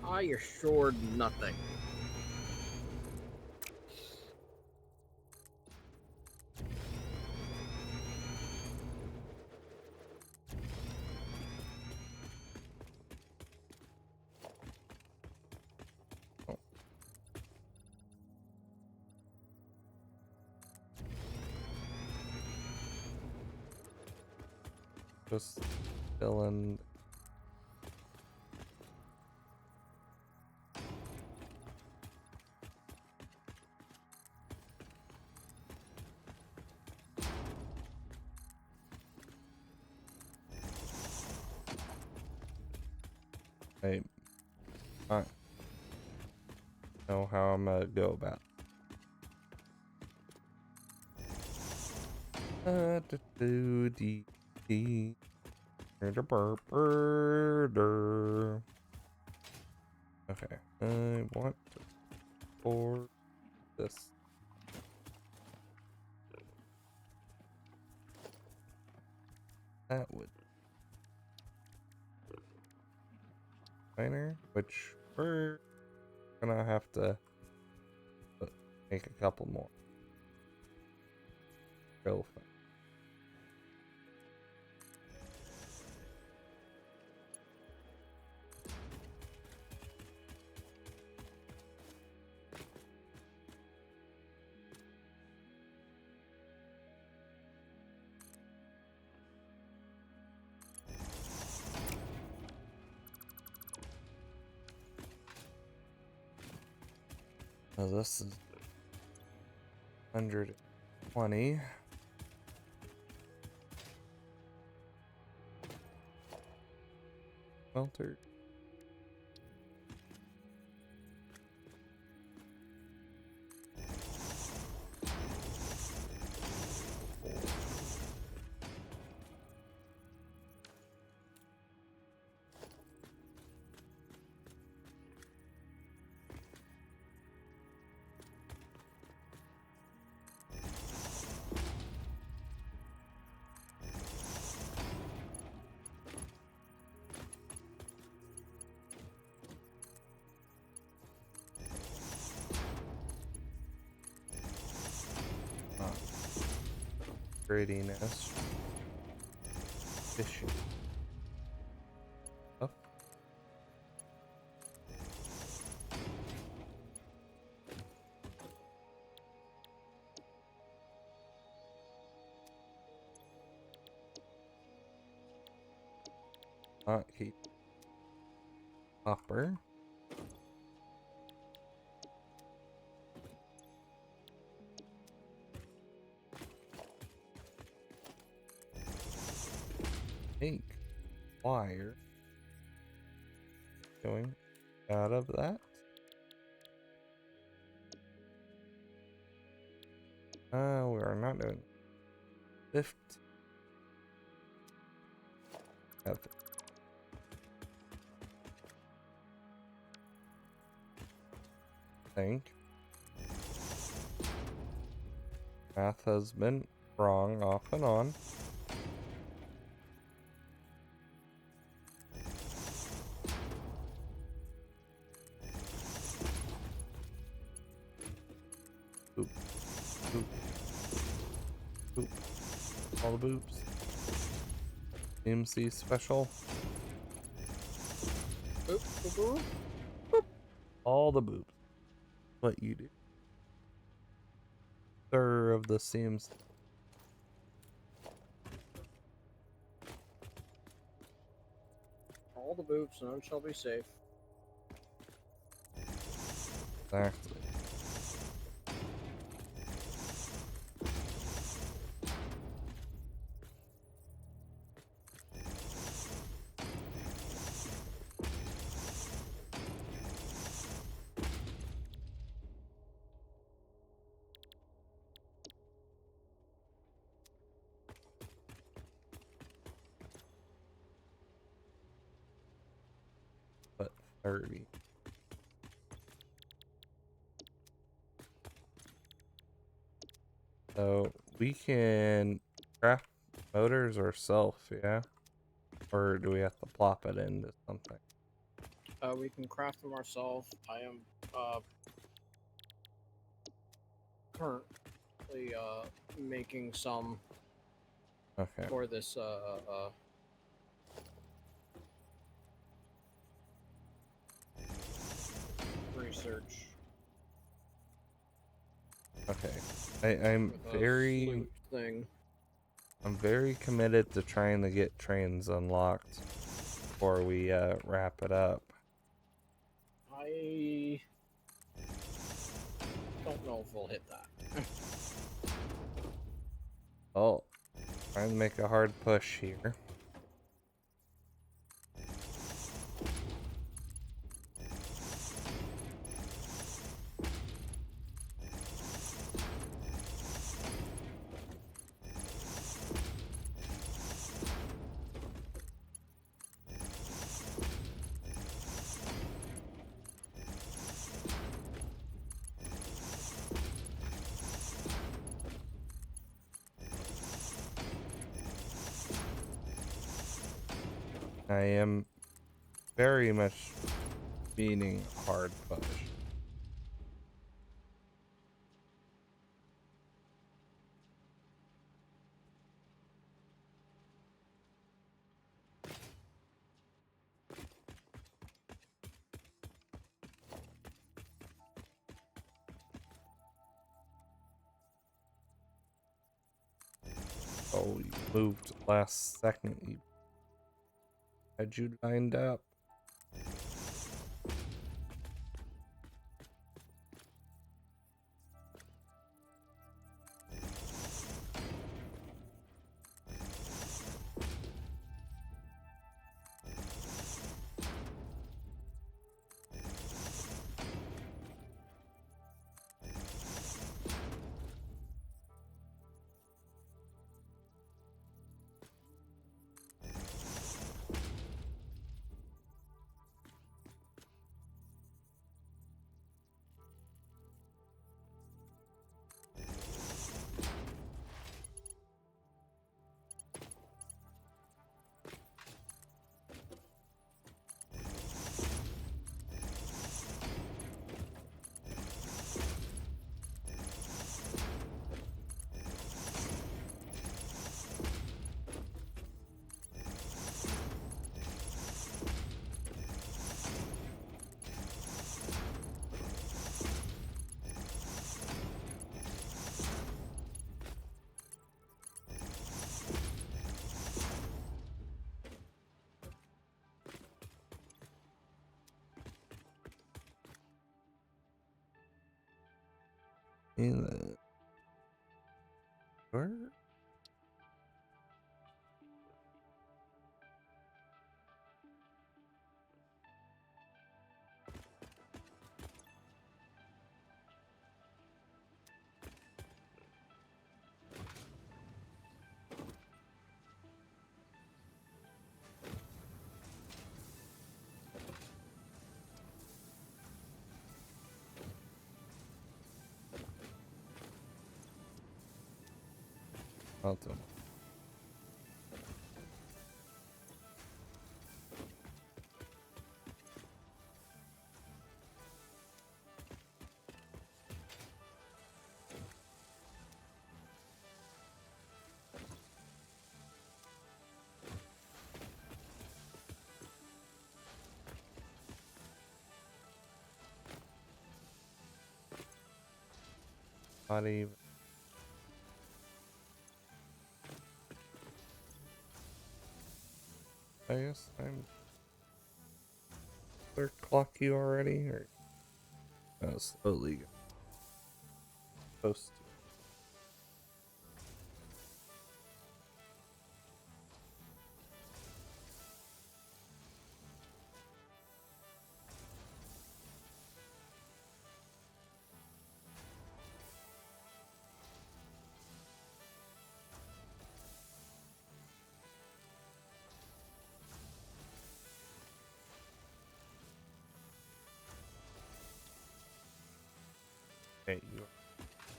I assured nothing. Just fill in. I know how I'm gonna go about. Okay, I want to pour this. That would minor, which we're gonna have to make a couple more. Go for it. So this is 120. Filter. Gradiness. Issue. Up. Heat. Copper. Ink. Wire. Going out of that. We are not doing 50. Think. Math has been wrong off and on. Boop. Boop. Boop. All the boobs. MC special. Boop, boop, boop. All the boobs. What you do. Third of the seams. All the boops, none shall be safe. Exactly. 30. So we can craft motors ourselves, yeah? Or do we have to plop it into something? We can craft them ourselves. I am currently making some Okay. for this research. Okay. I'm With a very sloop thing. I'm very committed to trying to get trains unlocked before we wrap it up. I don't know if we'll hit that. Oh, trying to make a hard push here. I am very much meaning hard push. Oh, you moved last second. You had you lined up. In the where? Alton. Not even. I guess I'm. Third clock you already, or slowly supposed to.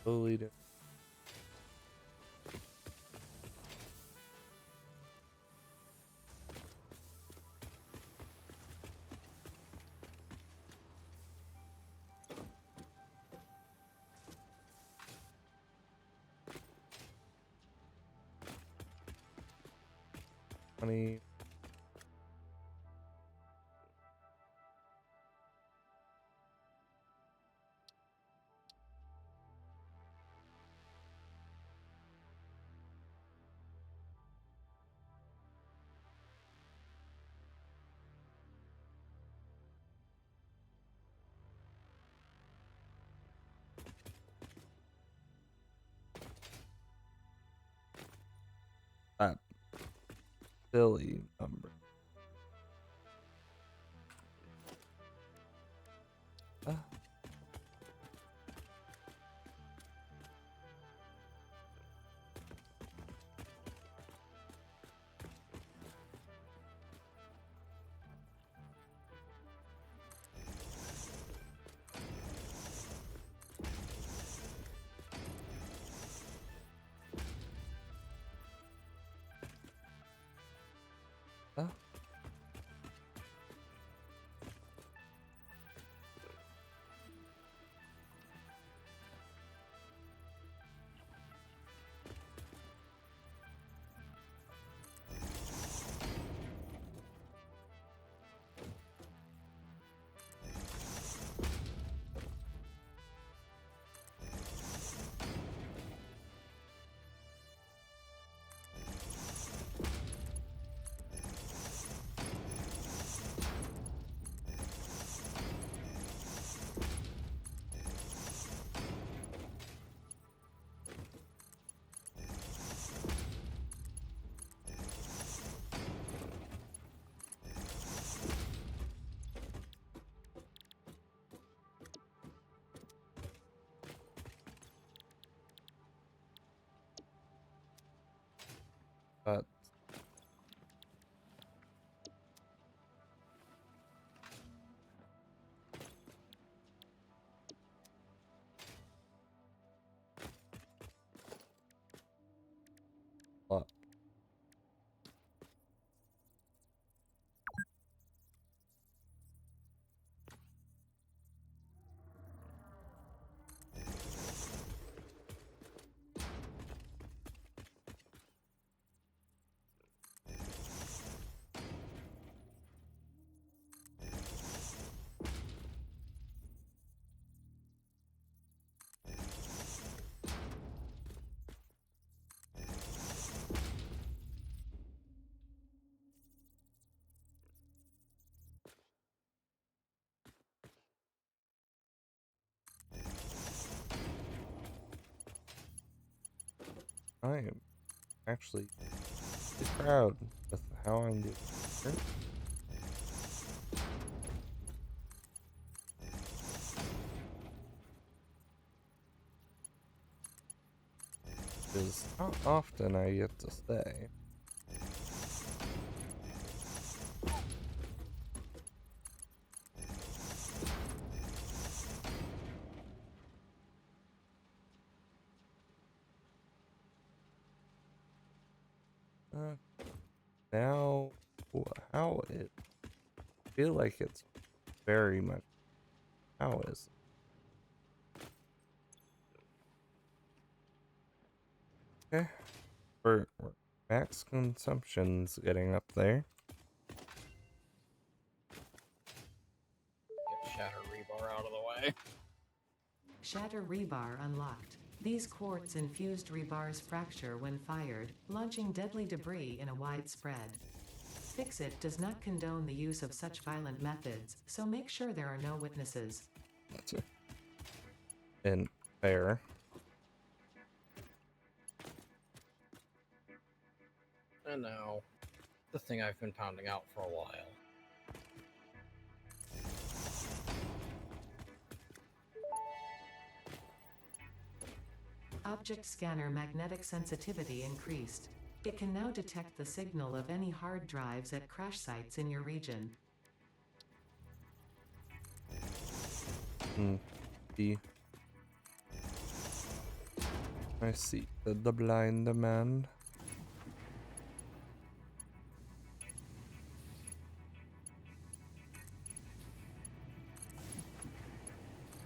slowly down. Funny. That silly number. Ah. Ah. But what? I am actually pretty proud with how I'm doing. Because not often I get to say. Now, how it feel like it's very much how is it? Okay, we're max consumption's getting up there. Get Shatter Rebar out of the way. Shatter rebar unlocked. These quartz infused rebars fracture when fired, launching deadly debris in a wide spread. Fix-It does not condone the use of such violent methods, so make sure there are no witnesses. And fair. And now, the thing I've been pounding out for a while. Object scanner magnetic sensitivity increased. It can now detect the signal of any hard drives at crash sites in your region. The I see the blind man.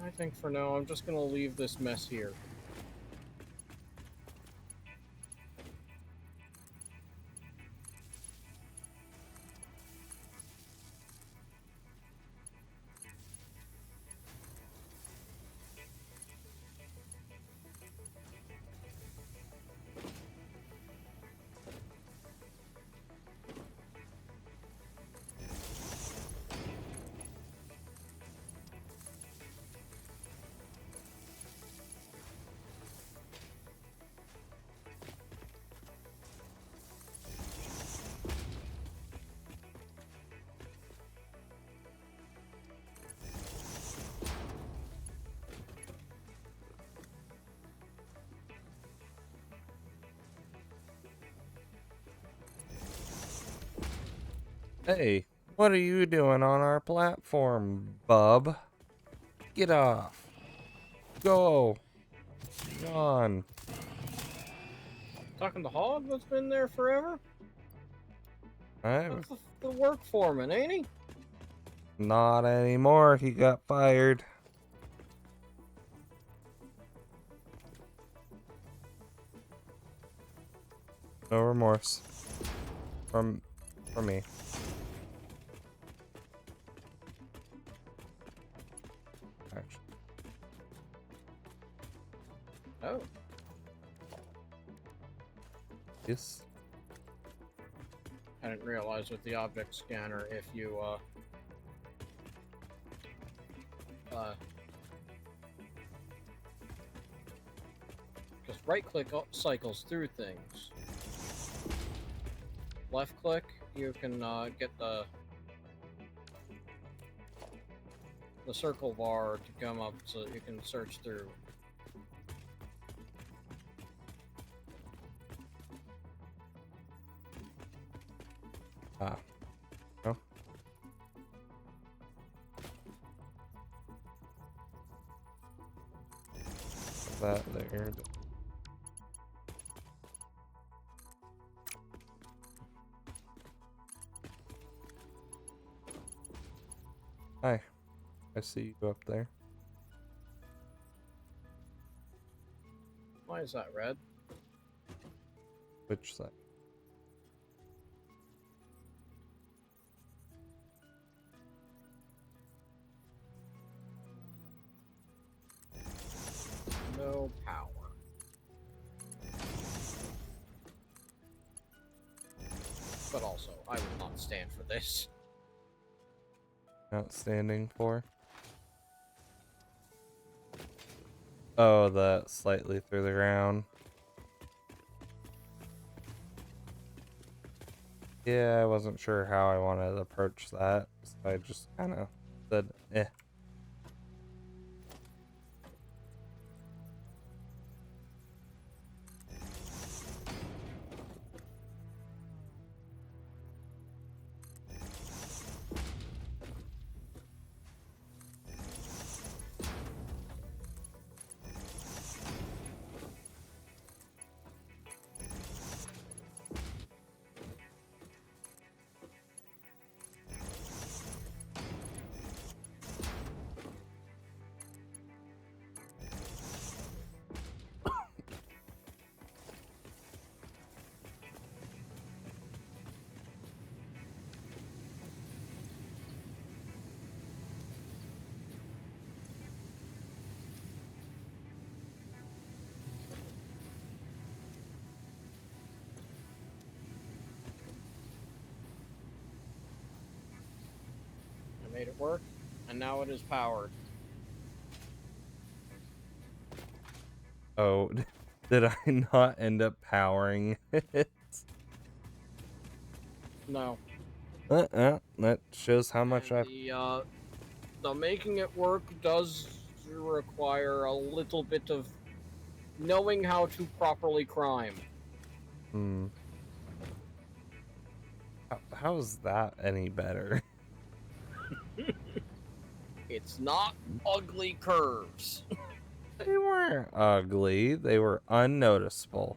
I think for now I'm just gonna leave this mess here. Hey, what are you doing on our platform, bub? Get off. Go. Gone. Talking to Hog that's been there forever? I'm That's the work foreman, ain't he? not anymore. He got fired. No remorse. From me. Actually. Oh. Yes. I didn't realize with the object scanner if you because right click cycles through things. Left click, you can get the circle bar to come up so that you can search through. Ah. No. That there. Hi. I see you up there. Why is that red? Which side? No power. But also, I will not stand for this. Outstanding for. Oh, that slightly through the ground. Yeah, I wasn't sure how I wanted to approach that, so I just kind of said, eh. I made it work, and now it is powered. Oh, did I not end up powering it? No. That shows how much And I. the making it work does require a little bit of knowing how to properly crime. Hmm. How's that any better? It's not ugly curves. They weren't ugly. They were unnoticeable.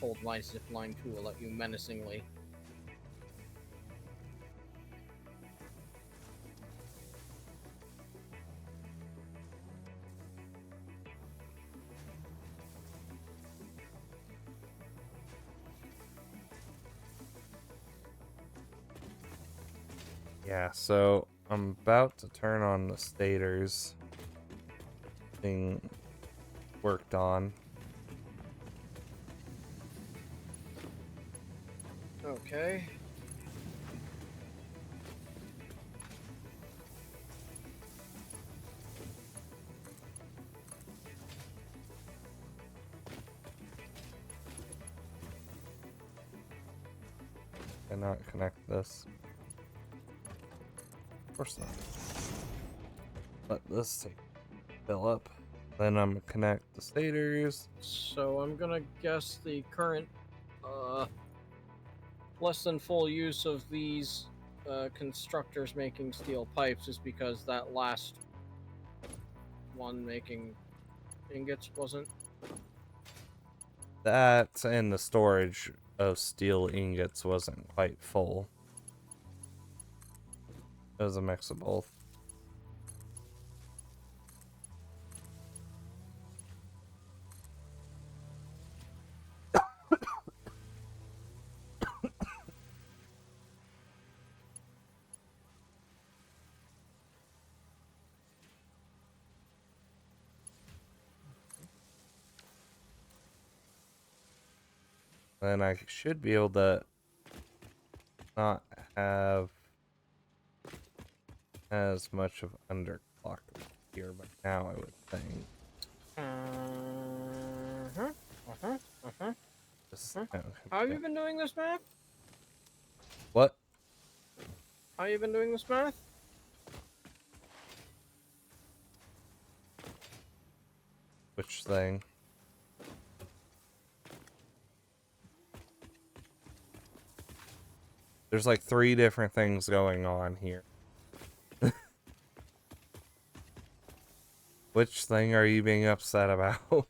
Hold my zipline tool at you menacingly. Yeah, so I'm about to turn on the stators being worked on. Okay. Cannot connect this. Of course not. Let this fill up. Then I'm gonna connect the stators. So I'm gonna guess the current less than full use of these constructors making steel pipes is because that last one making ingots wasn't. That and the storage of steel ingots wasn't quite full. It was a mix of both. Then I should be able to not have as much of underclock here, but now I would think. This, okay. How have you been doing this math? What? How you been doing this math? Which thing? There's like 3 different things going on here. Which thing are you being upset about?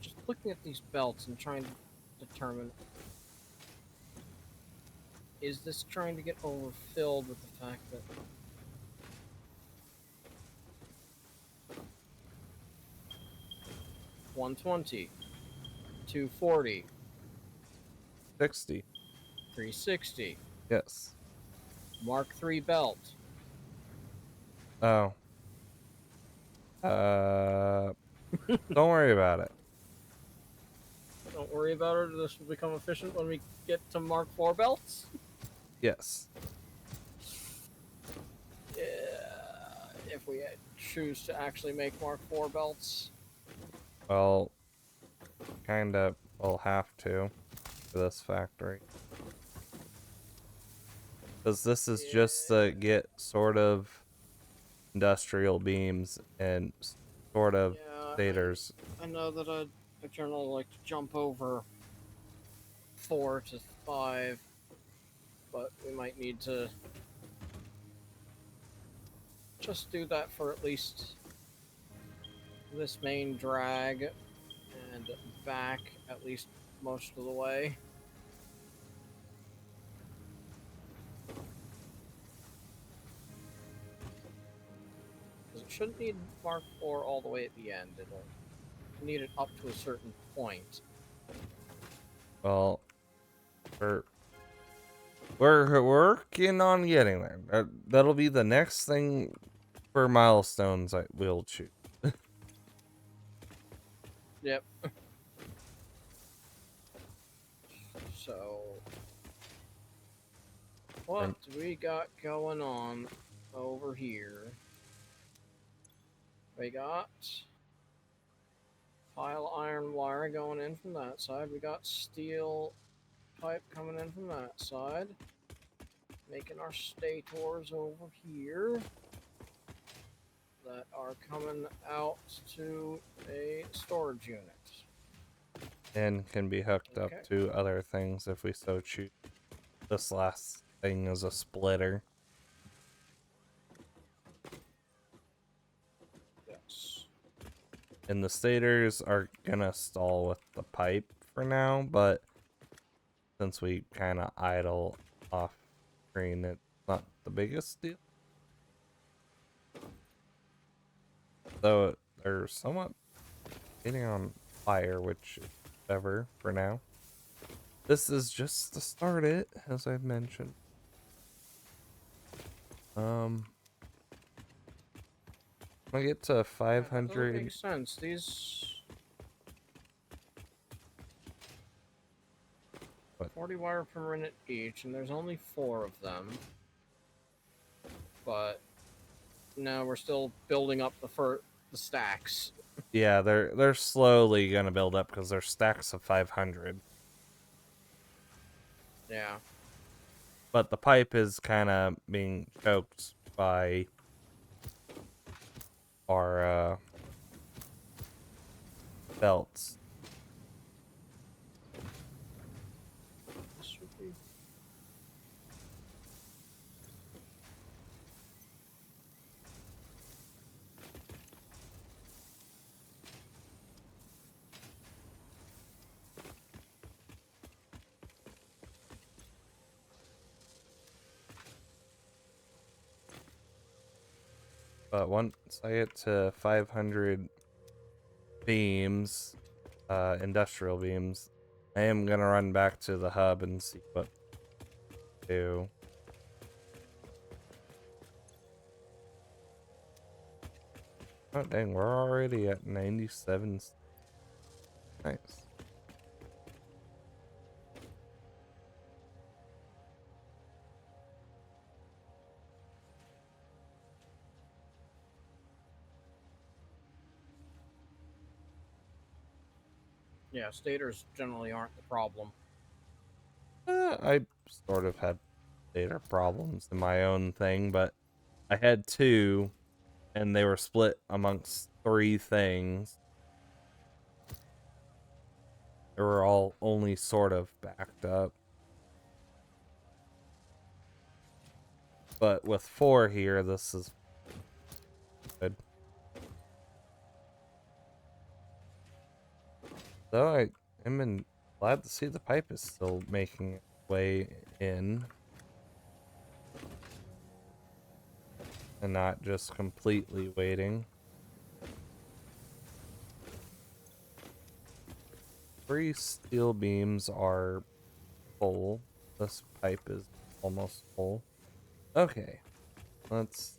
Just looking at these belts and trying to determine, is this trying to get overfilled with the fact that 120, 240, 60. 360, Yes. Mark III belt. Oh. Don't worry about it. Don't worry about it. This will become efficient when we get to Mark IV belts. Yes. Yeah, if we choose to actually make Mark IV belts. Well, kinda will have to for this factory. Because this is just to get sort of industrial beams and sort of stators. I know that I generally like to jump over 4 to 5, but we might need to just do that for at least this main drag and back at least most of the way. Because it shouldn't need Mark IV all the way at the end. It'll need it up to a certain point. Well, we're working on getting there. That'll be the next thing for milestones I will choose. Yep. So, what do we got going on over here? We got pile iron wire going in from that side. We got steel pipe coming in from that side. Making our stators over here. that are coming out to a storage unit. And can be hooked up Okay. to other things if we so choose. This last thing is a splitter. Yes. And the stators are gonna stall with the pipe for now, but since we kind of idle off screen, it's not the biggest deal. Though they're somewhat getting on fire, which is whatever for now. This is just to start it, as I've mentioned. I get to That 500. makes sense. These What? 40 wire per minute each, and there's only 4 of them. But now we're still building up the stacks. Yeah, they're slowly gonna build up because they're stacks of 500. Yeah. But the pipe is kind of being choked by our belts. This should be... But once I get to 500 beams, industrial beams, I am gonna run back to the hub and see what to do. Oh dang, we're already at 97. Nice. Yeah, stators generally aren't the problem. I sort of had data problems in my own thing, but I had 2, and they were split amongst 3 things. They were all only sort of backed up. But with 4 here, this is good. Though I am glad to see the pipe is still making its way in. And not just completely waiting. 3 steel beams are full. This pipe is almost full. Okay, let's...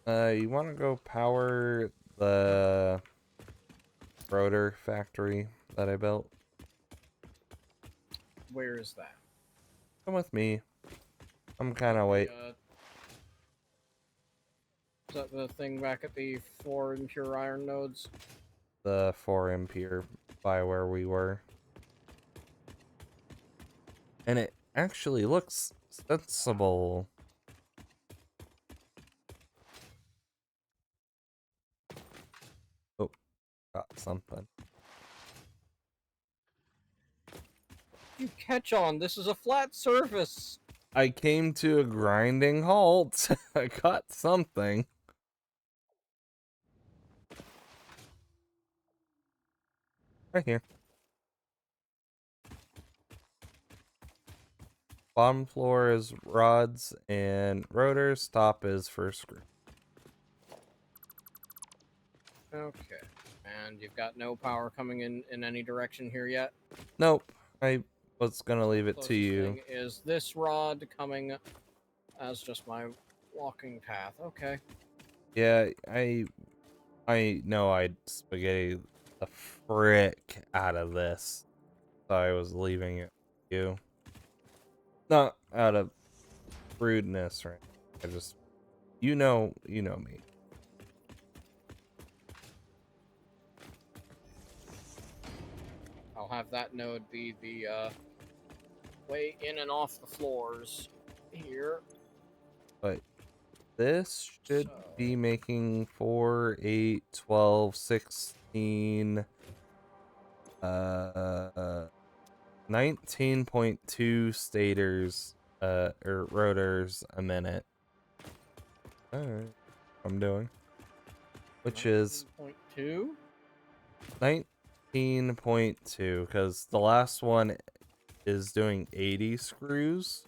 you want to go power the rotor factory that I built? Where is that? Come with me. I'm kind of wait. Is that the thing back at the 4 impure iron nodes? The 4 impure by where we were. And it actually looks sensible. Oh, got something. You catch on, this is a flat surface! I came to a grinding halt. I got something. Right here. Bottom floor is rods and rotors. Top is for screw. Okay. And you've got no power coming in any direction here yet? Nope. I was gonna leave it to Closest you. thing is this rod coming as just my walking path. Okay. Yeah, I know I'd spaghetti the frick out of this. So I was leaving it to you. Not out of rudeness, right? I just you know me. have that node be the way in and off the floors here. But this should So, be making 4, 8, 12, 16, 19.2 stators, or rotors a minute. Alright, I'm doing. Which is 19.2? 19.2, because the last one is doing 80 screws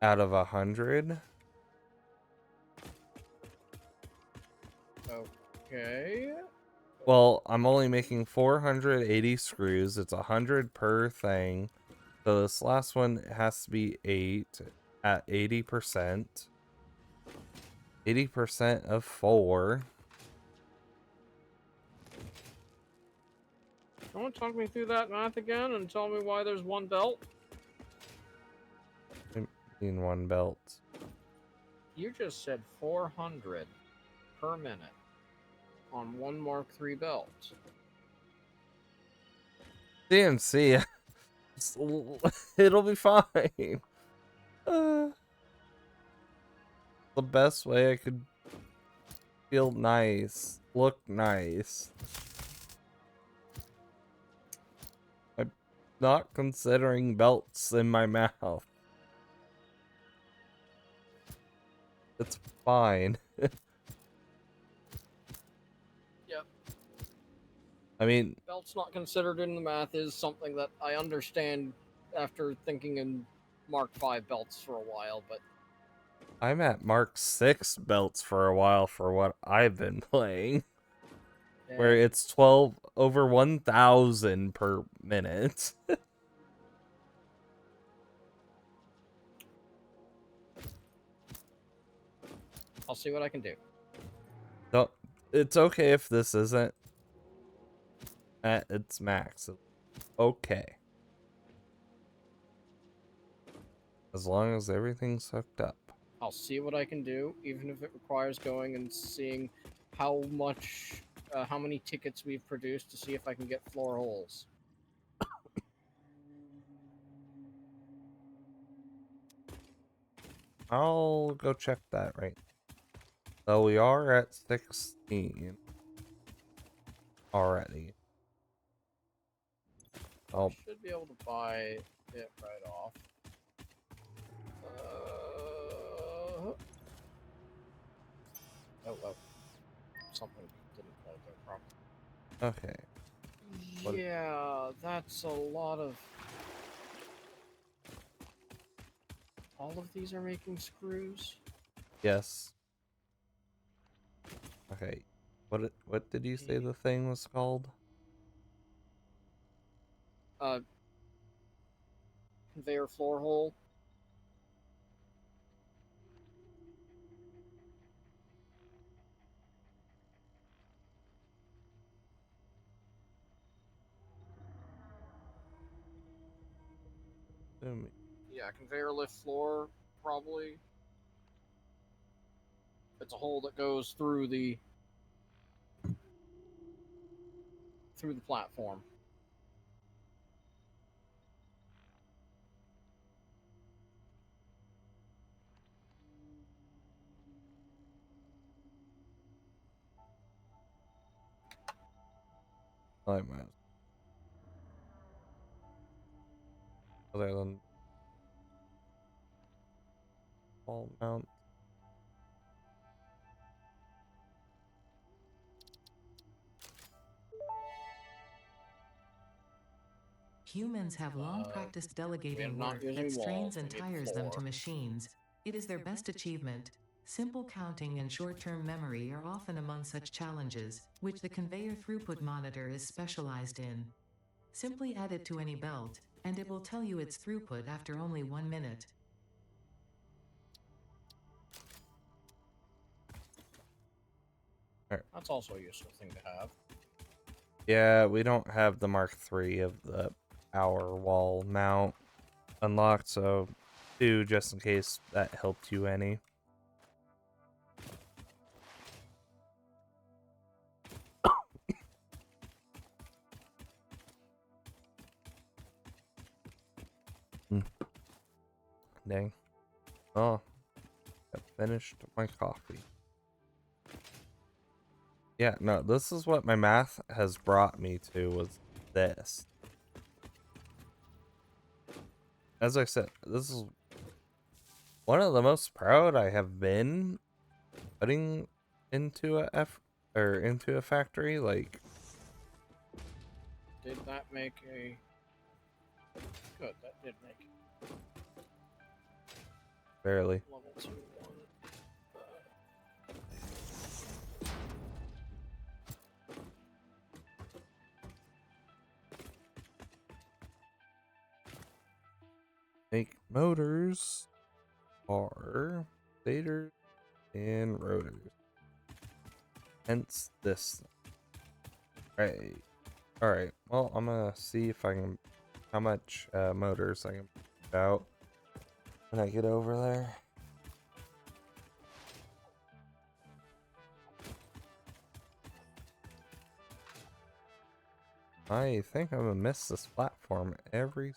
out of 100. Okay. Well, I'm only making 480 screws. It's 100 per thing. So this last one has to be 8 at 80%. 80% of 4. You want to talk me through that math again and tell me why there's one belt? In one belt. You just said 400 per minute on one Mark III belt. CNC. It'll be fine. The best way I could feel nice, look nice. I'm not considering belts in my mouth. It's fine. Yep. I mean, Belt's not considered in the math is something that I understand after thinking in Mark V belts for a while, but I'm at Mark 6 belts for a while for what I've been playing. Where it's 12 over 1,000 per minute. I'll see what I can do. So, it's okay if this isn't at its max. Okay. As long as everything's hooked up. I'll see what I can do, even if it requires going and seeing how much, how many tickets we've produced to see if I can get floor holes. I'll go check that right. So we are at 16 already. Oh, Should be able to buy it right off. Oh, something didn't quite go properly. okay. What- Yeah, that's a lot of. All of these are making screws. Yes. Okay. What did you say the thing was called? Conveyor floor hole. Yeah, conveyor lift floor, probably. It's a hole that goes through the platform. I might. Other than wall mount. Humans have long practiced delegating not work using that strains walls, and we need tires them to floor. machines. It is their best achievement. Simple counting and short-term memory are often among such challenges, which the conveyor throughput monitor is specialized in. Simply add it to any belt, and it will tell you its throughput after only 1 minute. That's also a useful thing to have. Yeah, we don't have the Mark III of the power wall mount unlocked, so do just in case that helped you any. Dang. Oh, I finished my coffee. Yeah, no, this is what my math has brought me to, was this. As I said, this is one of the most proud I have been putting into into a factory. Like, Did that make a... Good, that did make barely. level 2 one. Make motors are stators and rotors. Hence this. Right. Alright. Well, I'm gonna see if I can, how much motors I can put out when I get over there. I think I'm gonna miss this platform every.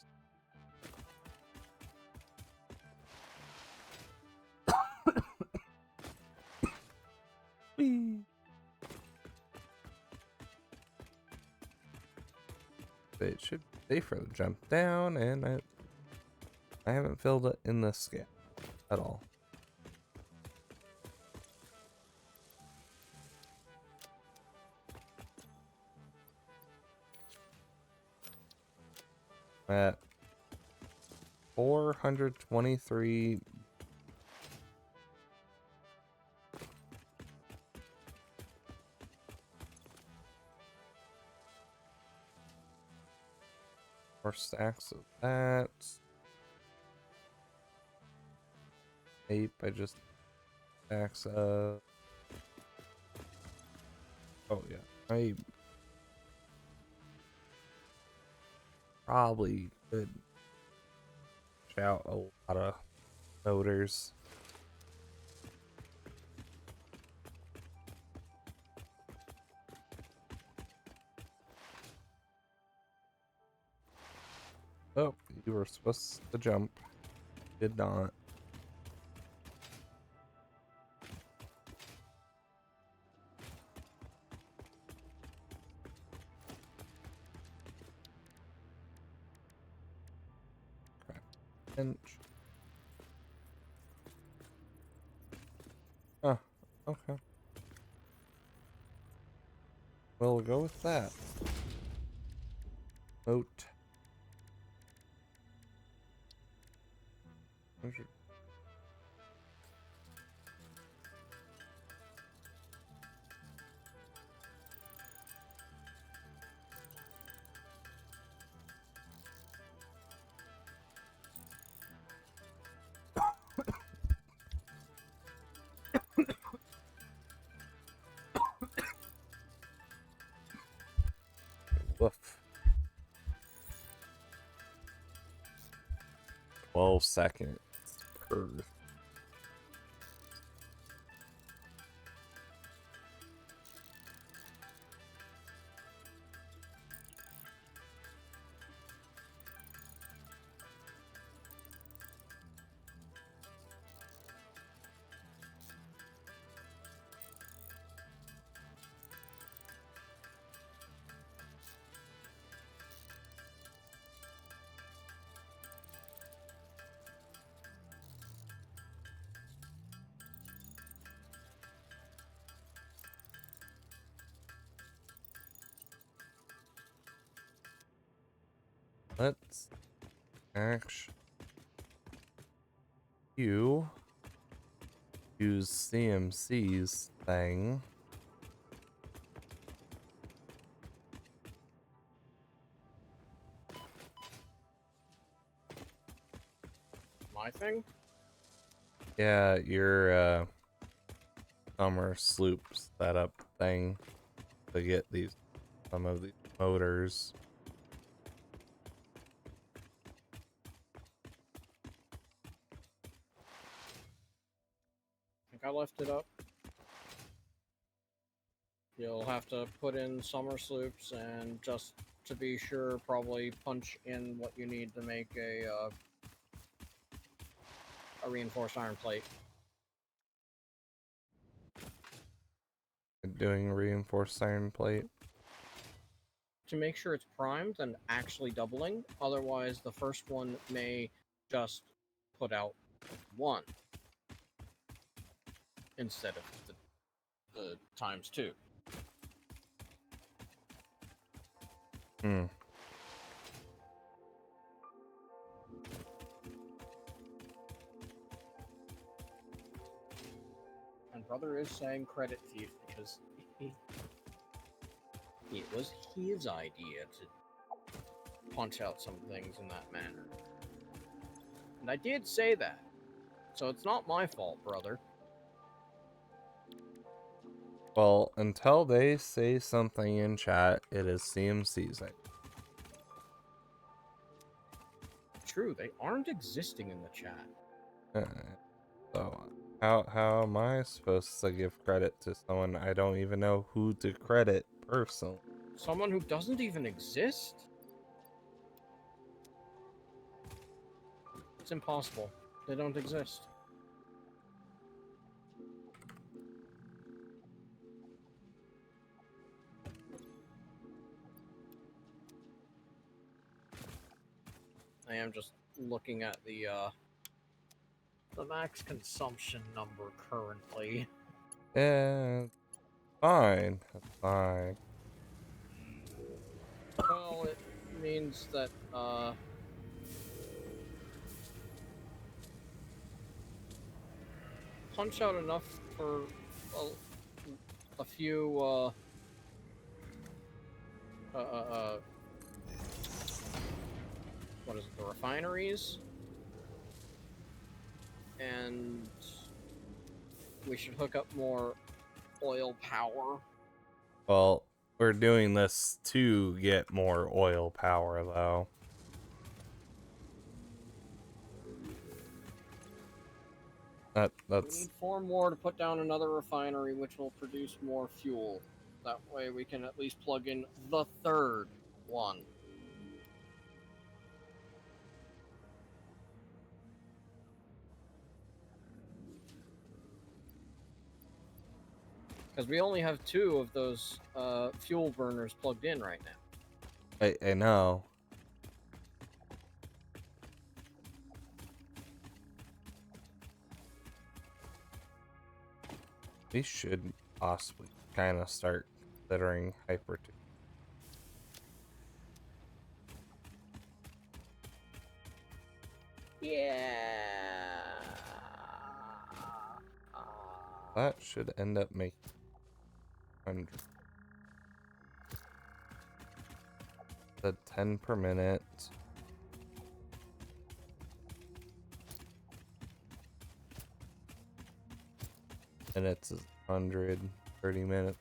Whee! It should be safer to jump down, and I haven't filled it in this gap at all. At 423. More stacks of that. Ape, I just stacks of. Oh yeah, I probably could shout a lot of motors. Oh, you were supposed to jump. Did not. Crap. Inch. Oh, okay. We'll go with that. Note. 100. Woof. 12 seconds per. Let's actually use CMC's thing. My thing? Yeah, your summer sloop setup thing to get some of these motors. I think I left it up. You'll have to put in summer sloops and just to be sure, probably punch in what you need to make a a reinforced iron plate. Doing reinforced iron plate. To make sure it's primed and actually doubling. Otherwise, the first one may just put out one instead of the times two. Hmm. And brother is saying credit thief because it was his idea to punch out some things in that manner. And I did say that. So it's not my fault, brother. Well, until they say something in chat, it is CMC's idea. True, they aren't existing in the chat. So how am I supposed to give credit to someone I don't even know who to credit personally? Someone who doesn't even exist? It's impossible. They don't exist. I am just looking at the max consumption number currently. Yeah, fine, that's fine. Well, it means that punch out enough for a few what is it, the refineries, and we should hook up more oil power. Well, we're doing this to get more oil power, though. We That's need 4 more to put down another refinery, which will produce more fuel. That way we can at least plug in the third one. Because we only have 2 of those fuel burners plugged in right now. I know. We should possibly kind of start considering hyper. Yeah. That should end up making 100. The 10 per minute. And it's 130 minutes.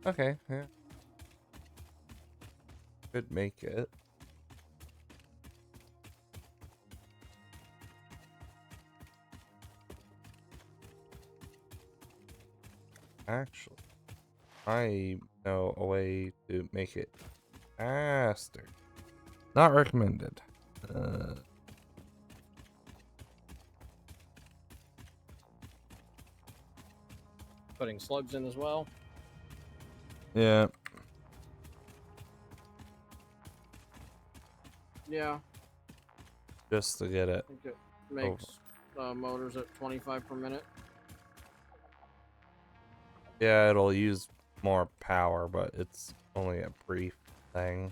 Okay, yeah. Could make it. Actually, I know a way to make it faster. Not recommended. Putting slugs in as well. Yeah. Yeah. Just to get it. I think it makes motors at 25 per minute. Yeah, it'll use more power, but it's only a brief thing.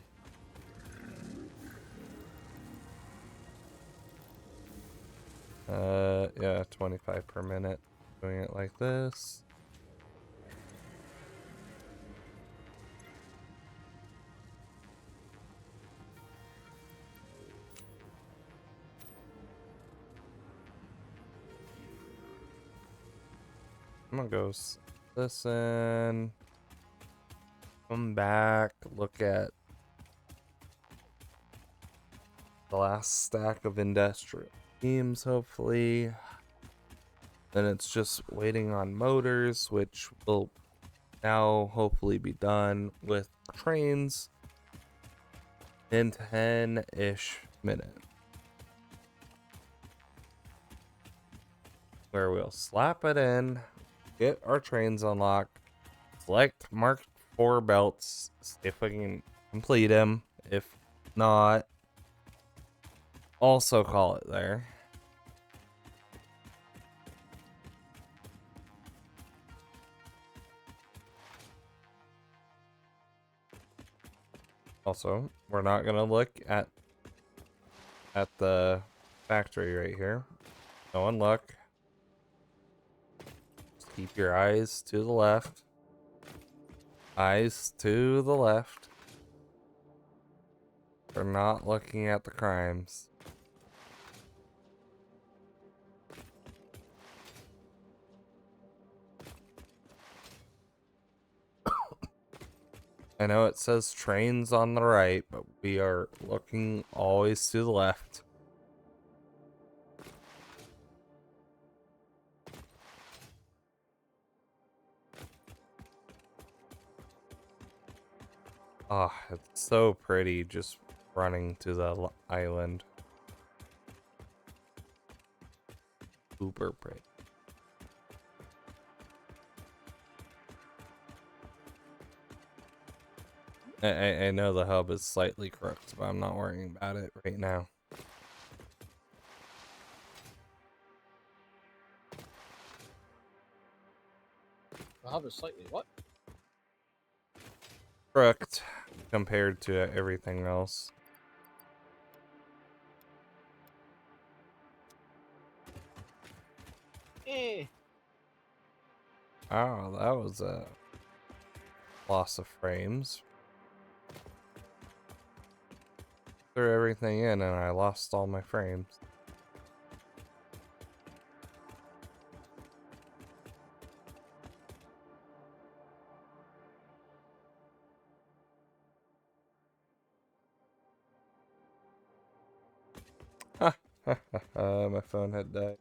Yeah, 25 per minute. Doing it like this. I'm gonna go listen. Come back. Look at the last stack of industrial teams, hopefully. Then it's just waiting on motors, which will now hopefully be done with trains in 10-ish minutes. where we'll slap it in, get our trains unlocked, select Mark 4 belts, see if we can complete them. If not, also call it there. Also, we're not gonna look at the factory right here. No one look. Just keep your eyes to the left. Eyes to the left. We're not looking at the crimes. I know it says trains on the right, but we are looking always to the left. Ah, it's so pretty just running to the island. Super pretty. I know the hub is slightly crooked, but I'm not worrying about it right now. The hub is slightly what? Crooked compared to everything else. Eh. Oh, that was a loss of frames. Threw everything in and I lost all my frames. My phone had died.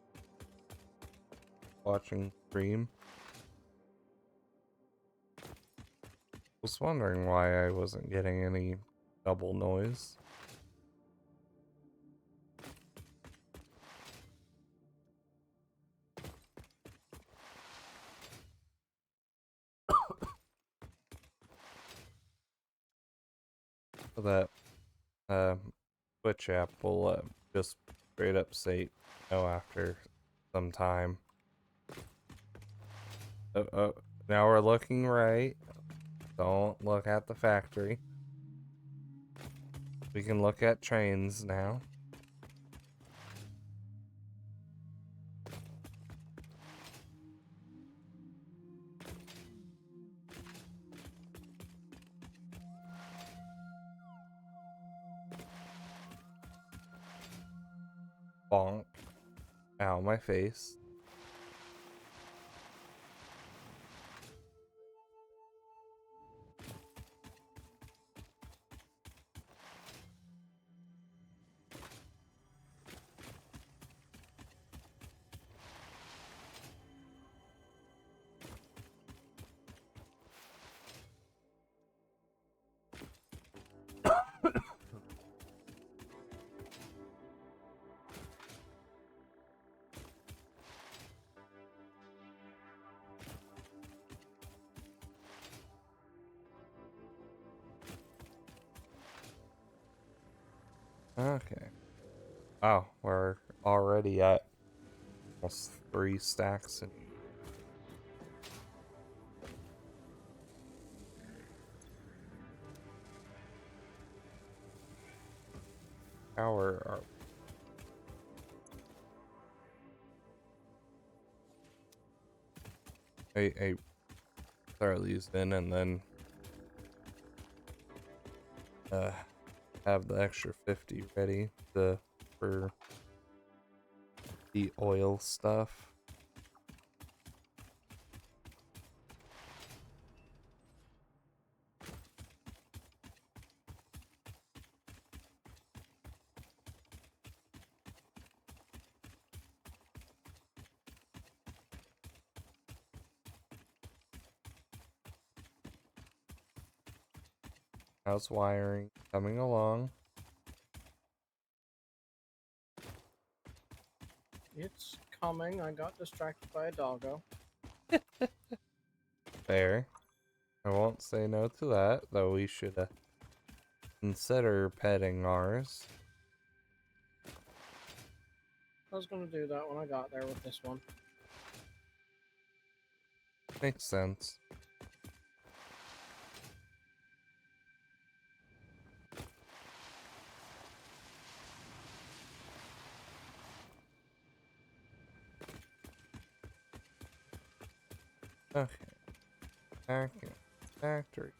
Watching stream. Was wondering why I wasn't getting any double noise. So that Twitch app will just straight up say no after some time. Oh, now we're looking right. Don't look at the factory. We can look at trains now. Bonk. Ow, my face. Okay. Wow, we're already at almost 3 stacks and power are I throw these in and then have the extra 50 ready for the oil stuff. How's wiring coming along? It's coming. I got distracted by a doggo. Fair. I won't say no to that, though we should consider petting ours. I was gonna do that when I got there with this one. Makes sense. Okay. Back in factory.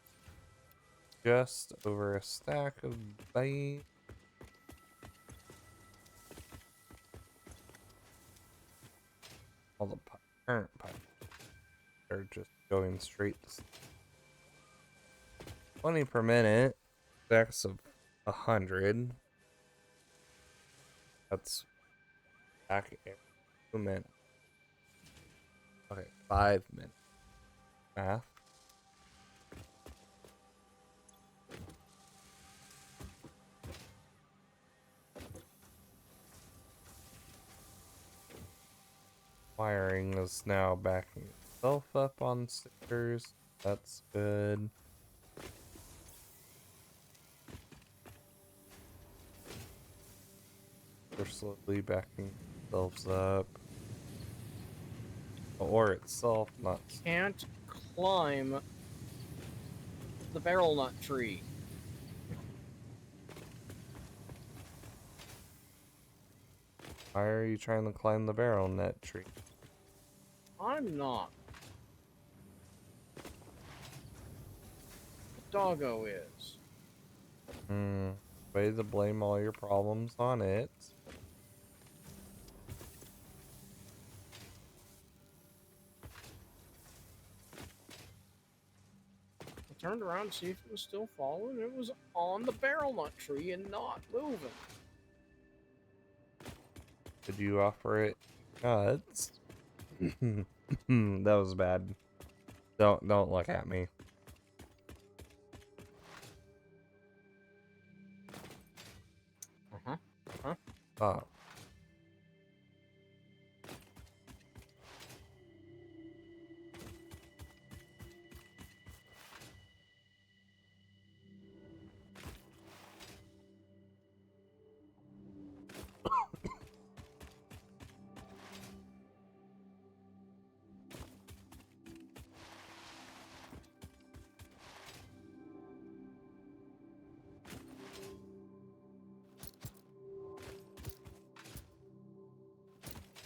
Just over a stack of bait. All the current pipes are just going straight to 20 per minute. Stacks of 100. That's back in 2 minutes. Okay, 5 minutes. Math. Wiring is now backing itself up on stickers. That's good. They're slowly backing themselves up. Or itself, not. Can't climb the barrel nut tree. Why are you trying to climb the barrel net tree? I'm not. The doggo is. Way to blame all your problems on it. I turned around to see if it was still following. It was on the barrel nut tree and not moving. Did you offer it nuts? That was bad. Don't look at me. Oh.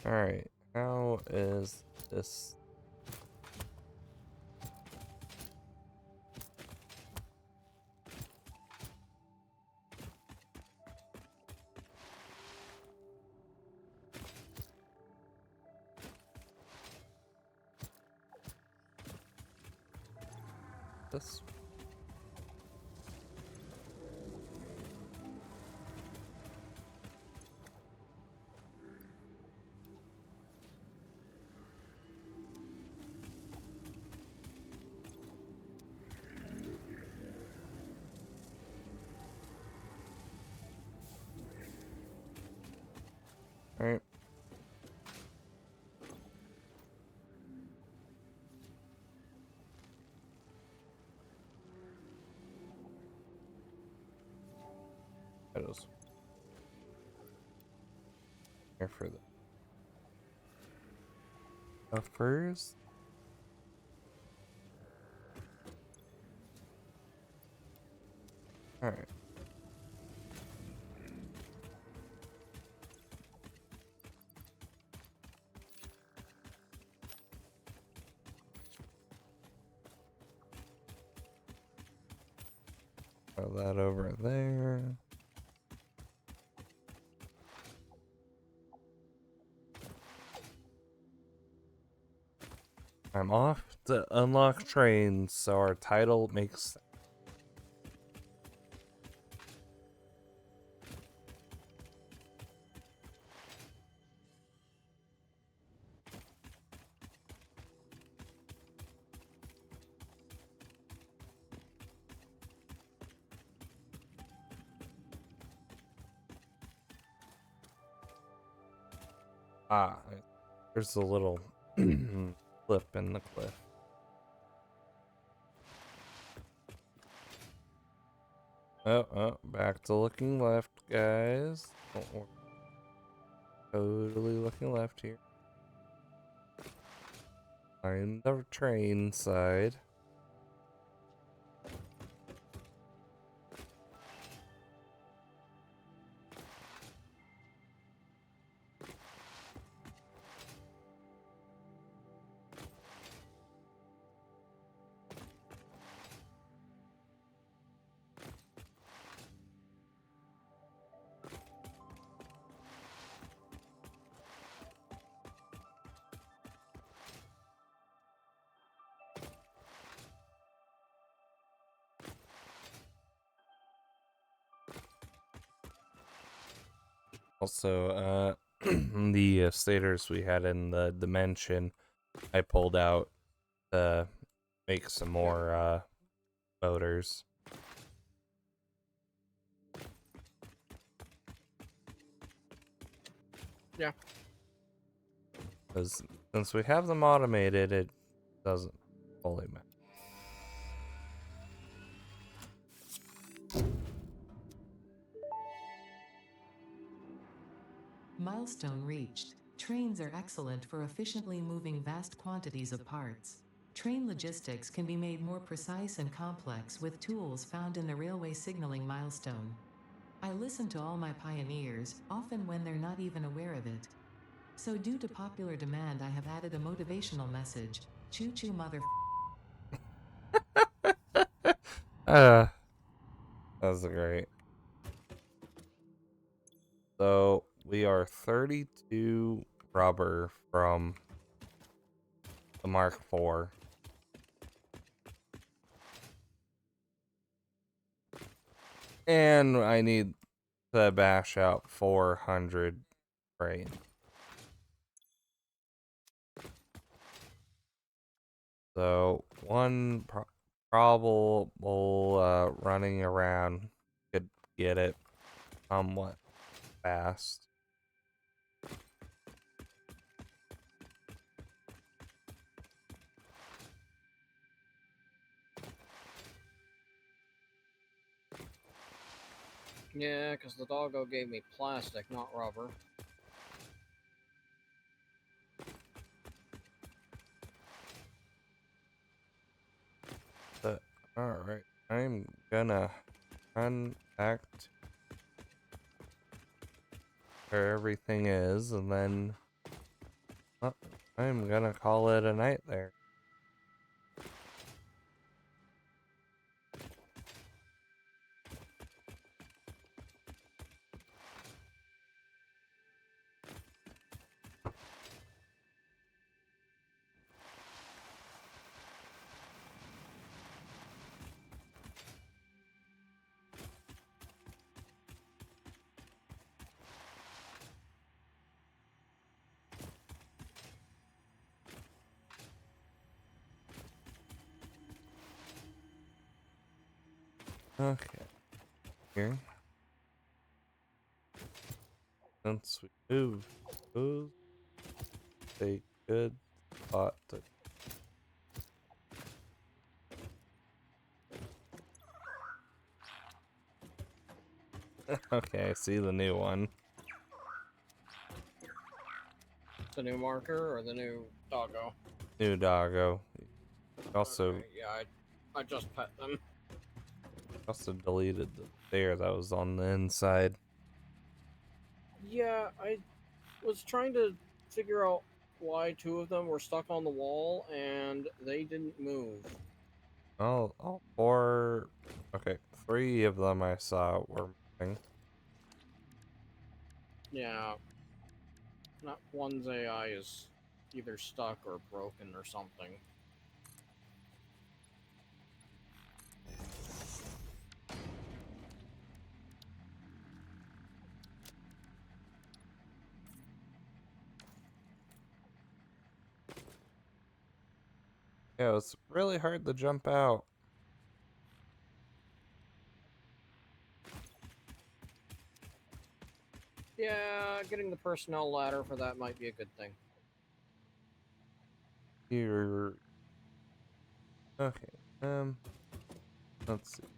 Alright, how is this? This. Alright. That is here for the first. Alright. Throw that over there. I'm off to unlock trains, so our title makes. Ah, There's a little clip in the cliff. Oh, back to looking left, guys. Don't worry. Totally looking left here. On the train side. Also, the stators we had in the dimension, I pulled out to make some more motors. Yeah. Because since we have them automated, it doesn't fully matter. Milestone reached. Trains are excellent for efficiently moving vast quantities of parts. Train logistics can be made more precise and complex with tools found in the railway signaling milestone. I listen to all my pioneers, often when they're not even aware of it. So due to popular demand, I have added a motivational message. Choo choo mother. That was great. So we are 32 rubber from the Mark IV. And I need to bash out 400 grain. So one probable running around could get it somewhat fast. Yeah, because the doggo gave me plastic, not rubber. But alright, I'm gonna run back to where everything is, and then I'm gonna call it a night there. Okay, here. Since we moved those, a good spot to. Okay, I see the new one. The new marker or the new doggo? New doggo. Also, Okay, yeah, I just pet them. also deleted the stair that was on the inside. Yeah, I was trying to figure out why two of them were stuck on the wall and they didn't move. Oh, all four. Okay, three of them I saw were moving. Yeah, not one's AI is either stuck or broken or something. Yeah, it's really hard to jump out. Yeah, getting the personnel ladder for that might be a good thing. Here. Okay. Let's see.